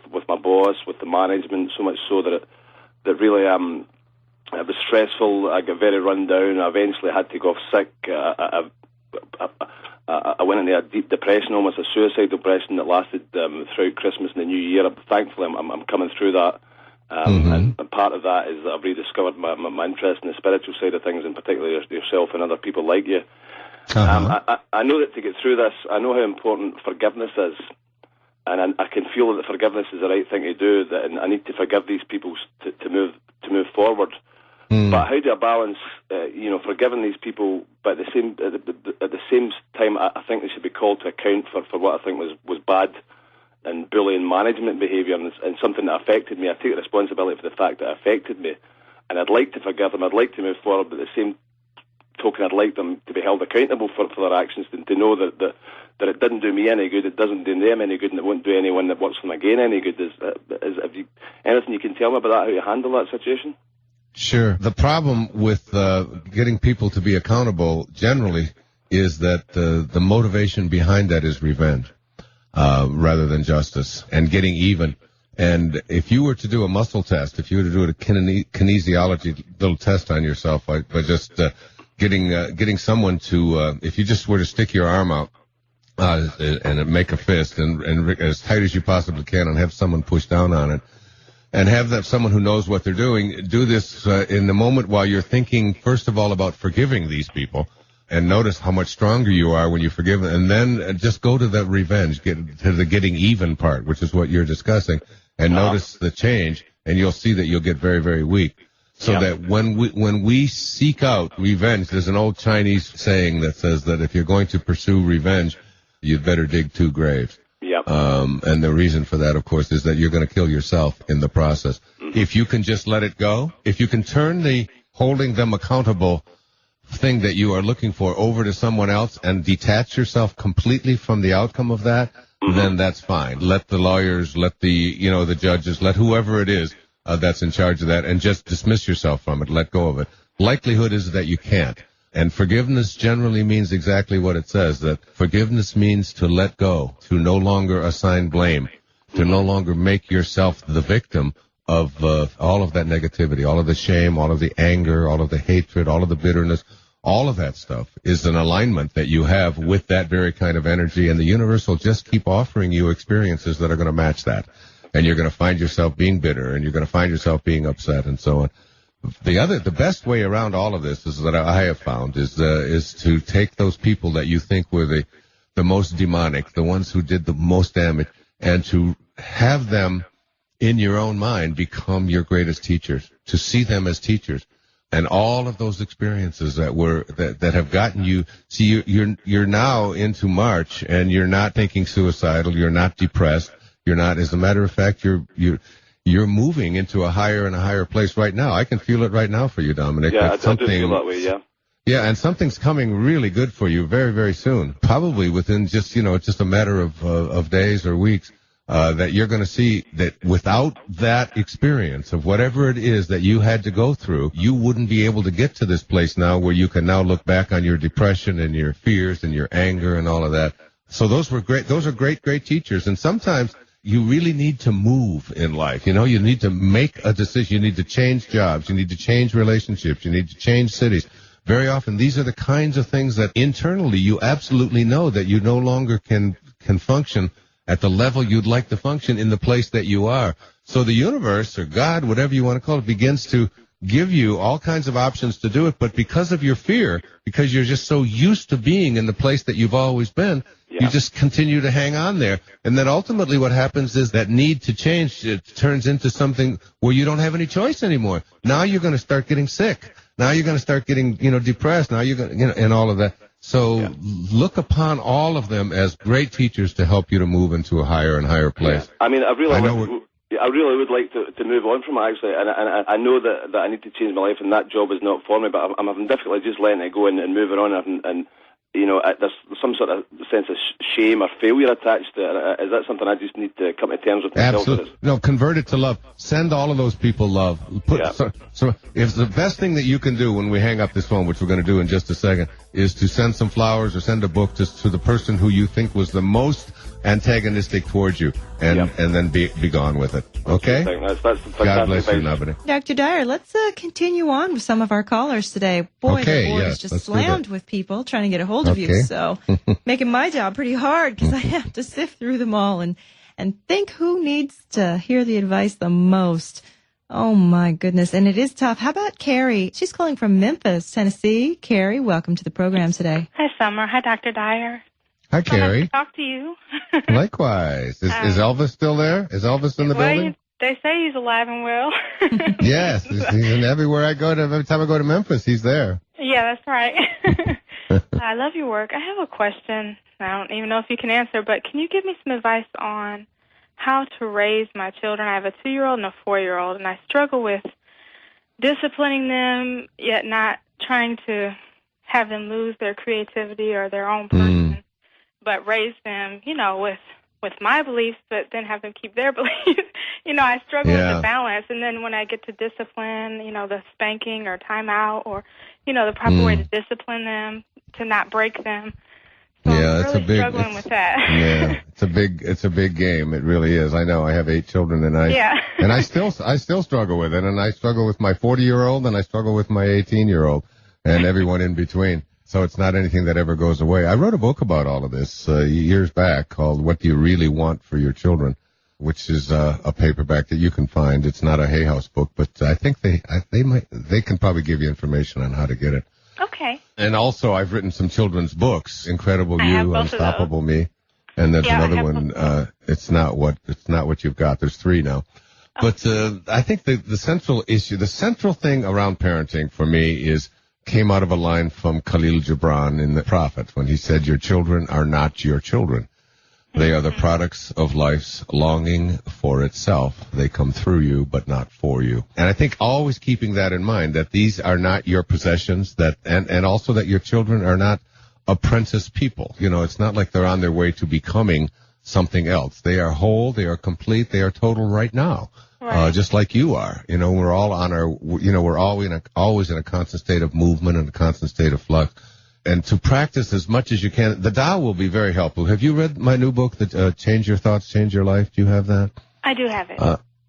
with my boss, with the management, so much so that it really it was stressful. I got very run down. I eventually had to go off sick. I went into a deep depression, almost a suicidal depression that lasted throughout Christmas and the New Year. Thankfully, I'm coming through that. And part of that is that I've rediscovered my interest in the spiritual side of things, and particularly yourself and other people like you. I know that to get through this, I know how important forgiveness is. And I can feel that forgiveness is the right thing to do. That I need to forgive these people to move forward. But how do I balance, forgiving these people, but at the same time, I think they should be called to account for what I think was bad and bullying management behaviour and something that affected me. I take responsibility for the fact that it affected me, and I'd like to forgive them. I'd like to move forward, but at the same token, I'd like them to be held accountable for their actions, and to know that it didn't do me any good, it doesn't do them any good, and it won't do anyone that works for them again any good. Have you anything you can tell me about that, how you handle that situation?
Sure. The problem with getting people to be accountable generally is that the motivation behind that is revenge rather than justice and getting even. And if you were to do a muscle test, if you were to do a kinesiology little test on yourself by just getting someone to, if you just were to stick your arm out and make a fist and as tight as you possibly can and have someone push down on it, and have that someone who knows what they're doing do this in the moment while you're thinking, first of all, about forgiving these people, and notice how much stronger you are when you forgive them, and then just go to the revenge, get to the getting even part, which is what you're discussing, and notice the change, and you'll see that you'll get very, very weak. So that when we seek out revenge, there's an old Chinese saying that says that if you're going to pursue revenge, you'd better dig 2 graves. And the reason for that, of course, is that you're going to kill yourself in the process. If you can just let it go, if you can turn the holding them accountable thing that you are looking for over to someone else and detach yourself completely from the outcome of that, then that's fine. Let the lawyers, let the judges, let whoever it is that's in charge of that, and just dismiss yourself from it, let go of it. Likelihood is that you can't. And forgiveness generally means exactly what it says, that forgiveness means to let go, to no longer assign blame, to no longer make yourself the victim of all of that negativity, all of the shame, all of the anger, all of the hatred, all of the bitterness. All of that stuff is an alignment that you have with that very kind of energy, and the universe will just keep offering you experiences that are going to match that. And you're going to find yourself being bitter, and you're going to find yourself being upset, and so on. The best way around all of this is that I have found is to take those people that you think were the most demonic, the ones who did the most damage, and to have them in your own mind become your greatest teachers, to see them as teachers. And all of those experiences that have gotten you, see, you're now into March, and you're not thinking suicidal, you're not depressed, you're not, as a matter of fact, you're moving into a higher and a higher place right now. I can feel it right now for you, Dominic.
Yeah, I do feel that way, yeah.
Yeah, and something's coming really good for you very, very soon. Probably within just a matter of days or weeks, that you're going to see that without that experience of whatever it is that you had to go through, you wouldn't be able to get to this place now where you can now look back on your depression and your fears and your anger and all of that. So those were great. Those are great, great teachers. And sometimes you really need to move in life. You need to make a decision. You need to change jobs. You need to change relationships. You need to change cities. Very often, these are the kinds of things that internally you absolutely know that you no longer can function at the level you'd like to function in the place that you are. So the universe, or God, whatever you want to call it, begins to give you all kinds of options to do it, but because of your fear, because you're just so used to being in the place that you've always been, you just continue to hang on there. And then ultimately what happens is that need to change, it turns into something where you don't have any choice anymore. Now you're going to start getting sick. Now you're going to start getting, depressed. Now you're going to, and all of that. So look upon all of them as great teachers to help you to move into a higher and higher place.
Yeah. I mean, I really would like to move on from it, actually, and I know that I need to change my life, and that job is not for me, but I'm having difficulty just letting it go and moving on, and there's some sort of sense of shame or failure attached to it. Is that something I just need to come to terms with myself?
Absolutely. No, convert it to love. Send all of those people love. So if the best thing that you can do when we hang up this phone, which we're going to do in just a second, is to send some flowers or send a book to the person who you think was the most antagonistic towards you, and then be gone with it. Okay?
That's
God bless you, Nobody.
Dr. Dyer, let's continue on with some of our callers today. Boy, the board is just slammed with people trying to get a hold of you, so making my job pretty hard because I have to sift through them all and think who needs to hear the advice the most. Oh, my goodness. And it is tough. How about Carrie? She's calling from Memphis, Tennessee. Carrie, welcome to the program today.
Hi, Summer. Hi, Dr. Dyer.
Hi, Carrie.
Nice to talk to you.
Likewise. Is Elvis still there? Is Elvis in the building?
They say he's alive and well.
Yes. He's in everywhere I go. Every time I go to Memphis, he's there.
Yeah, that's right. I love your work. I have a question. I don't even know if you can answer, but can you give me some advice on how to raise my children? I have a 2-year-old and a 4-year-old, and I struggle with disciplining them, yet not trying to have them lose their creativity or their own person, but raise them, with my beliefs, but then have them keep their beliefs. I struggle with the balance. And then when I get to discipline, the spanking or timeout or, the proper way to discipline them, to not break them. So
yeah,
I'm
it's
really
a big
struggling with that.
Yeah, it's a big game. It really is. I know. I have 8 children, and I still struggle with it, and I struggle with my 40-year-old, and I struggle with my 18-year-old, and everyone in between. So it's not anything that ever goes away. I wrote a book about all of this years back called "What Do You Really Want for Your Children," which is a paperback that you can find. It's not a Hay House book, but I think they can probably give you information on how to get it.
Okay.
And also, I've written some children's books: "Incredible You," "Unstoppable Me," and there's another one. It's not what you've got. There's 3 now. But I think the central issue, the central thing around parenting for me came out of a line from Khalil Gibran in The Prophet when he said, "Your children are not your children. They are the products of life's longing for itself. They come through you, but not for you." And I think always keeping that in mind, that these are not your possessions, and also that your children are not apprentice people. You know, it's not like they're on their way to becoming something else. They are whole, they are complete, they are total right now. Right. Just like you are. You know, we're all always in a constant state of movement and a constant state of flux. And to practice as much as you can. The Tao will be very helpful. Have you read my new book, Change Your Thoughts, Change Your Life? Do you have that?
I do have it.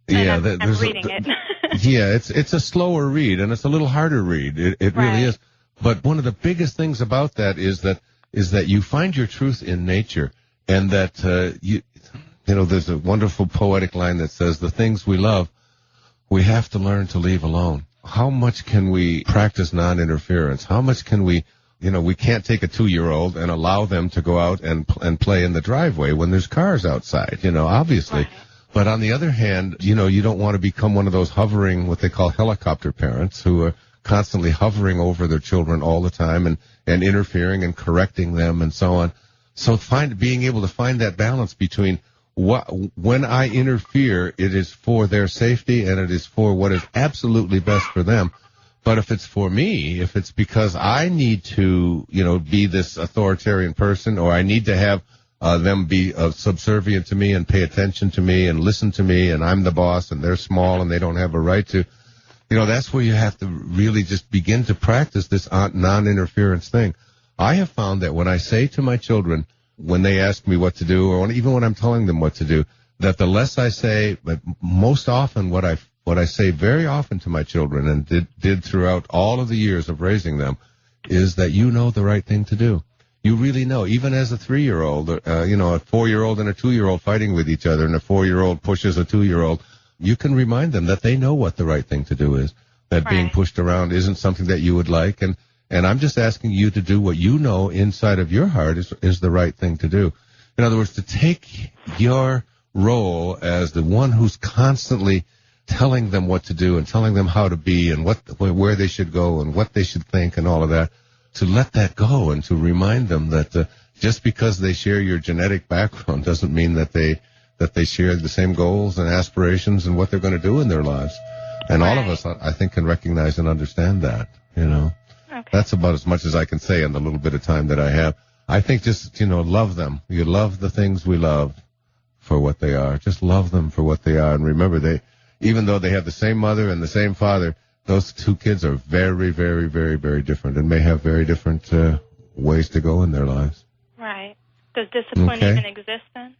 Yeah,
I'm reading it.
Yeah, it's a slower read, and it's a little harder read. It really is. But one of the biggest things about that is that you find your truth in nature, and that you know, there's a wonderful poetic line that says, "The things we love, we have to learn to leave alone." How much can we practice non-interference? How much can we, you know, we can't take a 2-year-old and allow them to go out and play in the driveway when there's cars outside, you know, obviously. Right. But on the other hand, you know, you don't want to become one of those hovering, what they call helicopter parents, who are constantly hovering over their children all the time and interfering and correcting them and so on. So being able to find that balance between when I interfere, it is for their safety and it is for what is absolutely best for them. But if it's for me, if it's because I need to, you know, be this authoritarian person, or I need to have them be subservient to me and pay attention to me and listen to me, and I'm the boss and they're small and they don't have a right to, you know, that's where you have to really just begin to practice this non-interference thing. I have found that when I say to my children, when they ask me what to do, or even when I'm telling them what to do, that the less I say, but most often what I say very often to my children, and did throughout all of the years of raising them, is that you know the right thing to do. You really know. Even as a 3-year-old, you know, a 4-year-old and a 2-year-old fighting with each other, and a 4-year-old pushes a 2-year-old, you can remind them that they know what the right thing to do is, that being pushed around isn't something that you would like, and I'm just asking you to do what you know inside of your heart is the right thing to do. In other words, to take your role as the one who's constantly telling them what to do and telling them how to be and where they should go and what they should think and all of that, to let that go and to remind them that just because they share your genetic background doesn't mean that they share the same goals and aspirations and what they're going to do in their lives. And all of us, I think, can recognize and understand that, you know. Okay. That's about as much as I can say in the little bit of time that I have. I think just, you know, love them. You love the things we love for what they are. Just love them for what they are. And remember, even though they have the same mother and the same father, those 2 kids are very, very, very, very different and may have very different ways to go in their lives.
Right. Does discipline even exist then?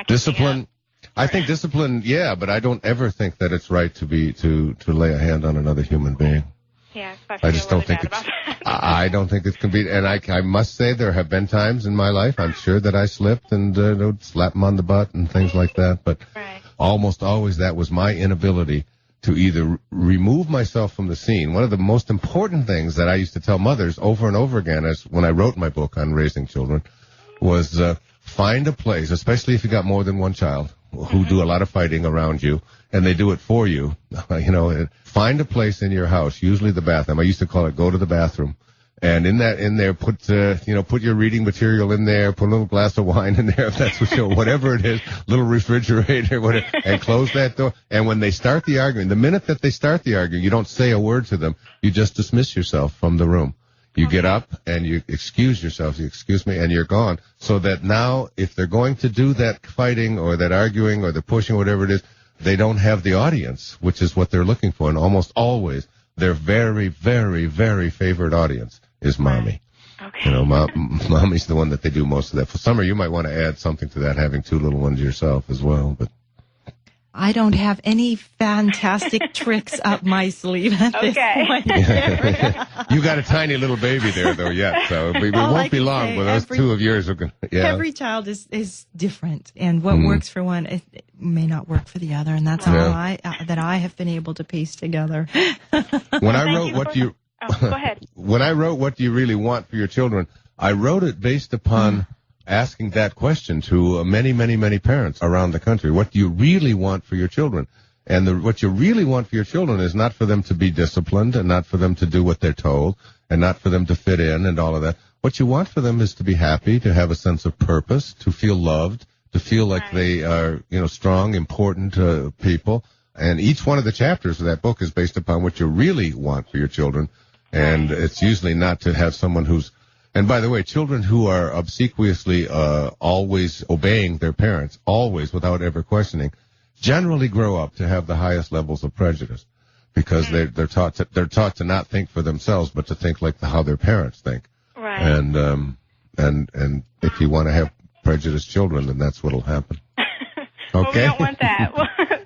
Discipline, I think discipline, yeah, but I don't ever think that it's right to lay a hand on another human being.
Yeah,
I just don't think it's. I don't think it can be. And I must say there have been times in my life, I'm sure, that I slipped and slap them on the butt and things like that. But almost always that was my inability to either remove myself from the scene. One of the most important things that I used to tell mothers over and over again, as when I wrote my book on raising children, was find a place, especially if you got more than one child who do a lot of fighting around you, and they do it for you. You know, find a place in your house, usually the bathroom. I used to call it go to the bathroom. And in there, put your reading material in there, put a little glass of wine in there, if that's what you, whatever it is, little refrigerator, whatever, and close that door. And when they start the arguing, the minute that they start the arguing, you don't say a word to them. You just dismiss yourself from the room. You get up and you excuse yourself, excuse me, and you're gone. So that now, if they're going to do that fighting or that arguing or the pushing, whatever it is, they don't have the audience, which is what they're looking for. And almost always, their very, very, very favorite audience is mommy.
Okay.
Mommy's the one that they do most of that. For Summer, you might want to add something to that, having 2 little ones yourself as well. But
I don't have any fantastic tricks up my sleeve at this point.
You got a tiny little baby there, though, yet. So we won't be long with those 2 of yours.
Every child is different, and what works for one it may not work for the other, and that's how I have been able to piece together.
When I wrote
go ahead.
When I wrote What Do You Really Want for Your Children, I wrote it based upon asking that question to many, many, many parents around the country. What do you really want for your children? And what you really want for your children is not for them to be disciplined and not for them to do what they're told and not for them to fit in and all of that. What you want for them is to be happy, to have a sense of purpose, to feel loved, to feel like they are, strong, important people. And each one of the chapters of that book is based upon what you really want for your children. And it's usually not to have someone who's, and by the way, children who are obsequiously always obeying their parents, always without ever questioning, generally grow up to have the highest levels of prejudice because they're taught to not think for themselves, but to think like how their parents think.
Right.
And if you want to have prejudiced children, then that's what'll happen.
Well,
Okay.
we don't want that.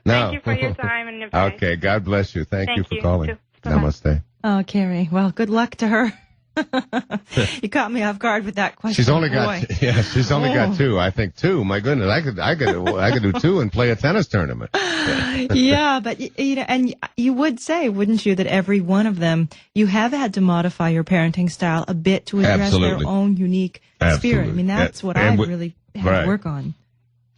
No.
Thank you for your time and advice.
Okay. God bless you. Thank you for calling.
Bye-bye.
Namaste.
Oh, Carrie. Well, good luck to her. You caught me off guard with that question.
She's only got got 2. I think 2. My goodness, I could do 2 and play a tennis tournament.
Yeah, but and you would say, wouldn't you, that every one of them you have had to modify your parenting style a bit to address their own unique spirit. I mean, that's what I really had to work on.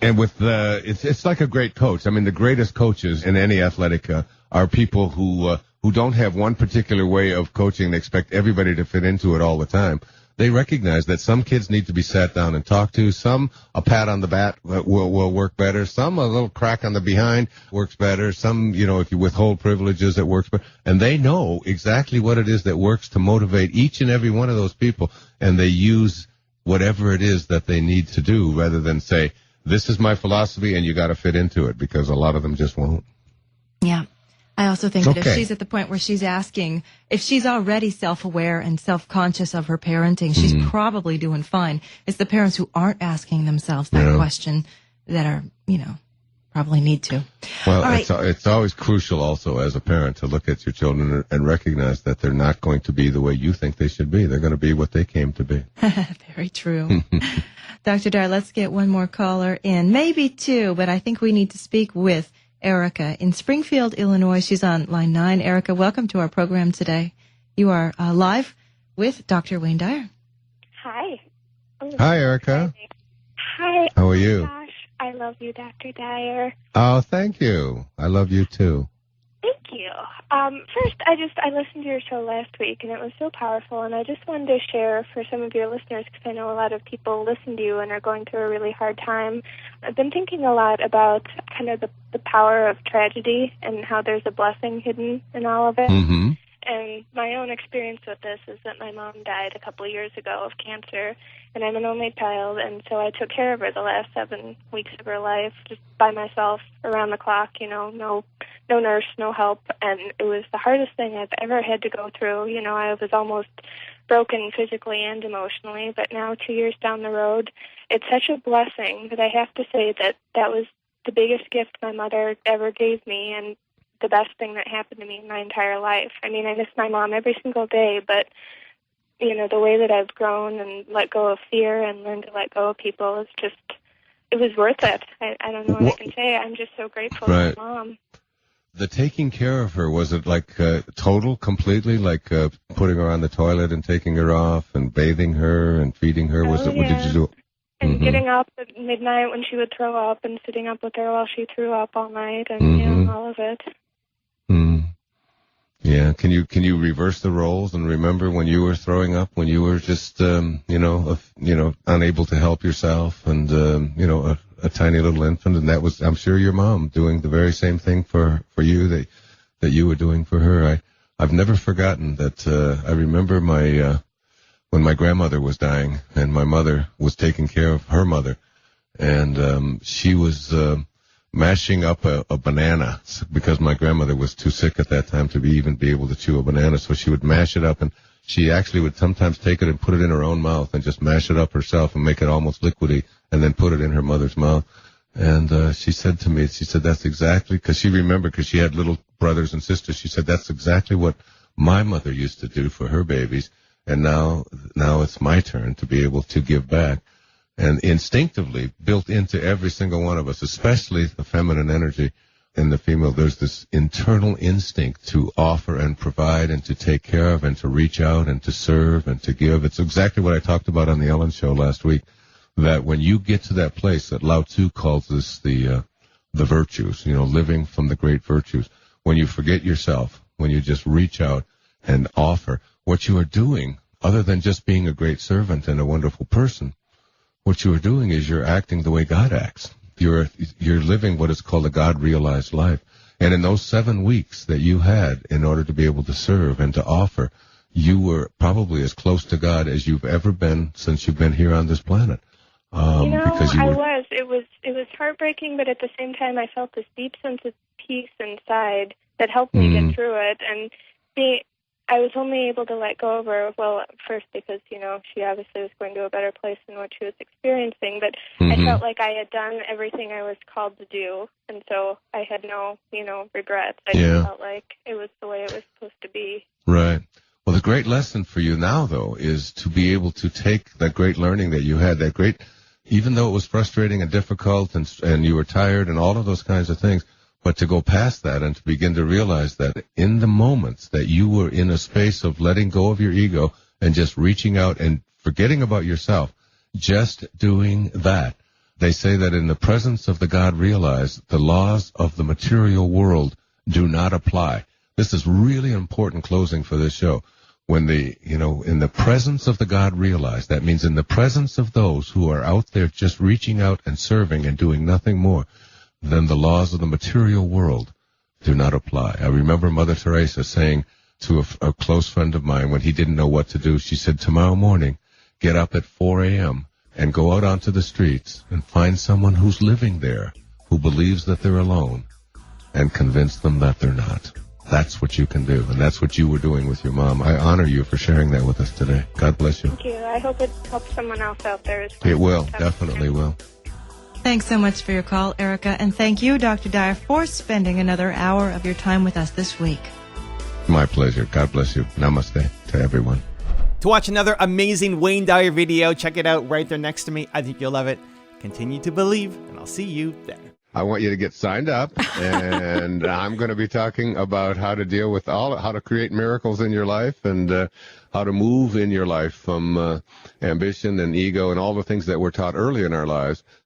And with it's like a great coach. I mean, the greatest coaches in any athletic are people who don't have one particular way of coaching and expect everybody to fit into it all the time. They recognize that some kids need to be sat down and talked to. Some, a pat on the back will work better. Some, a little crack on the behind works better. Some, if you withhold privileges, it works better. And they know exactly what it is that works to motivate each and every one of those people. And they use whatever it is that they need to do rather than say, this is my philosophy and you got to fit into it, because a lot of them just won't.
Yeah. I also think that if she's at the point where she's asking, if she's already self-aware and self-conscious of her parenting, she's probably doing fine. It's the parents who aren't asking themselves that question that are, probably need to.
Well, it's always crucial also as a parent to look at your children and recognize that they're not going to be the way you think they should be. They're going to be what they came to be.
Very true. Dr. Dyer, let's get one more caller in. Maybe 2, but I think we need to speak with Erica in Springfield, Illinois. She's on line 9. Erica, welcome to our program today. You are live with Dr. Wayne Dyer.
Hi.
Hi, Erica.
Hi.
How are you?
Gosh, I love you, Dr. Dyer.
Oh, thank you. I love you too.
Thank you. First, I listened to your show last week, and it was so powerful, and I just wanted to share for some of your listeners, because I know a lot of people listen to you and are going through a really hard time. I've been thinking a lot about kind of the power of tragedy and how there's a blessing hidden in all of it.
Mm-hmm.
And my own experience with this is that my mom died a couple of years ago of cancer, and I'm an only child, and so I took care of her the last 7 weeks of her life just by myself around the clock, no nurse, no help, and it was the hardest thing I've ever had to go through. I was almost broken physically and emotionally, but now 2 years down the road, it's such a blessing that I have to say that was the biggest gift my mother ever gave me, and the best thing that happened to me in my entire life. I mean, I miss my mom every single day, but, the way that I've grown and let go of fear and learned to let go of people is just, it was worth it. I don't know what I can say. I'm just so grateful to my mom.
The taking care of her, was it like total, completely, like putting her on the toilet and taking her off and bathing her and feeding her? What did you do?
And getting up at midnight when she would throw up and sitting up with her while she threw up all night and all of it.
Yeah. Can you reverse the roles and remember when you were throwing up, when you were just unable to help yourself and a tiny little infant, and that was, I'm sure, your mom doing the very same thing for you that you were doing for her. I've never forgotten that. I remember when my grandmother was dying and my mother was taking care of her mother, and she was mashing up a banana because my grandmother was too sick at that time to even be able to chew a banana, so she would mash it up, and she actually would sometimes take it and put it in her own mouth and just mash it up herself and make it almost liquidy and then put it in her mother's mouth. And she said to me, she said, that's exactly, because she remembered, because she had little brothers and sisters, she said, that's exactly what my mother used to do for her babies. And now it's my turn to be able to give back. And instinctively, built into every single one of us, especially the feminine energy in the female, there's this internal instinct to offer and provide and to take care of and to reach out and to serve and to give. It's exactly what I talked about on the Ellen Show last week, that when you get to that place that Lao Tzu calls this the virtues, living from the great virtues, when you forget yourself, when you just reach out and offer, what you are doing, other than just being a great servant and a wonderful person, what you are doing is you're acting the way God acts. You're living what is called a God-realized life. And in those 7 weeks that you had in order to be able to serve and to offer, you were probably as close to God as you've ever been since you've been here on this planet. Because you were...
I was. It was heartbreaking, but at the same time, I felt this deep sense of peace inside that helped me get through it. And I was only able to let go of her, well, first because, she obviously was going to a better place than what she was experiencing, but I felt like I had done everything I was called to do, and so I had no, regrets. I just felt like it was the way it was supposed to be.
Right. Well, the great lesson for you now, though, is to be able to take that great learning that you had, that great, even though it was frustrating and difficult and you were tired and all of those kinds of things, but to go past that and to begin to realize that in the moments that you were in a space of letting go of your ego and just reaching out and forgetting about yourself, just doing that. They say that in the presence of the God realized, the laws of the material world do not apply. This is really important closing for this show. When in the presence of the God realized, that means in the presence of those who are out there just reaching out and serving and doing nothing more, then the laws of the material world do not apply. I remember Mother Teresa saying to a close friend of mine when he didn't know what to do, she said, tomorrow morning, get up at 4 a.m. and go out onto the streets and find someone who's living there, who believes that they're alone, and convince them that they're not. That's what you can do, and that's what you were doing with your mom. I honor you for sharing that with us today. God bless you.
Thank you. I hope it helps someone else out there as well.
It will, definitely will.
Thanks so much for your call, Erica, and thank you, Dr. Dyer, for spending another hour of your time with us this week.
My pleasure. God bless you. Namaste to everyone.
To watch another amazing Wayne Dyer video, check it out right there next to me. I think you'll love it. Continue to believe, and I'll see you there.
I want you to get signed up, and I'm going to be talking about how to deal with how to create miracles in your life and how to move in your life from ambition and ego and all the things that we're taught early in our lives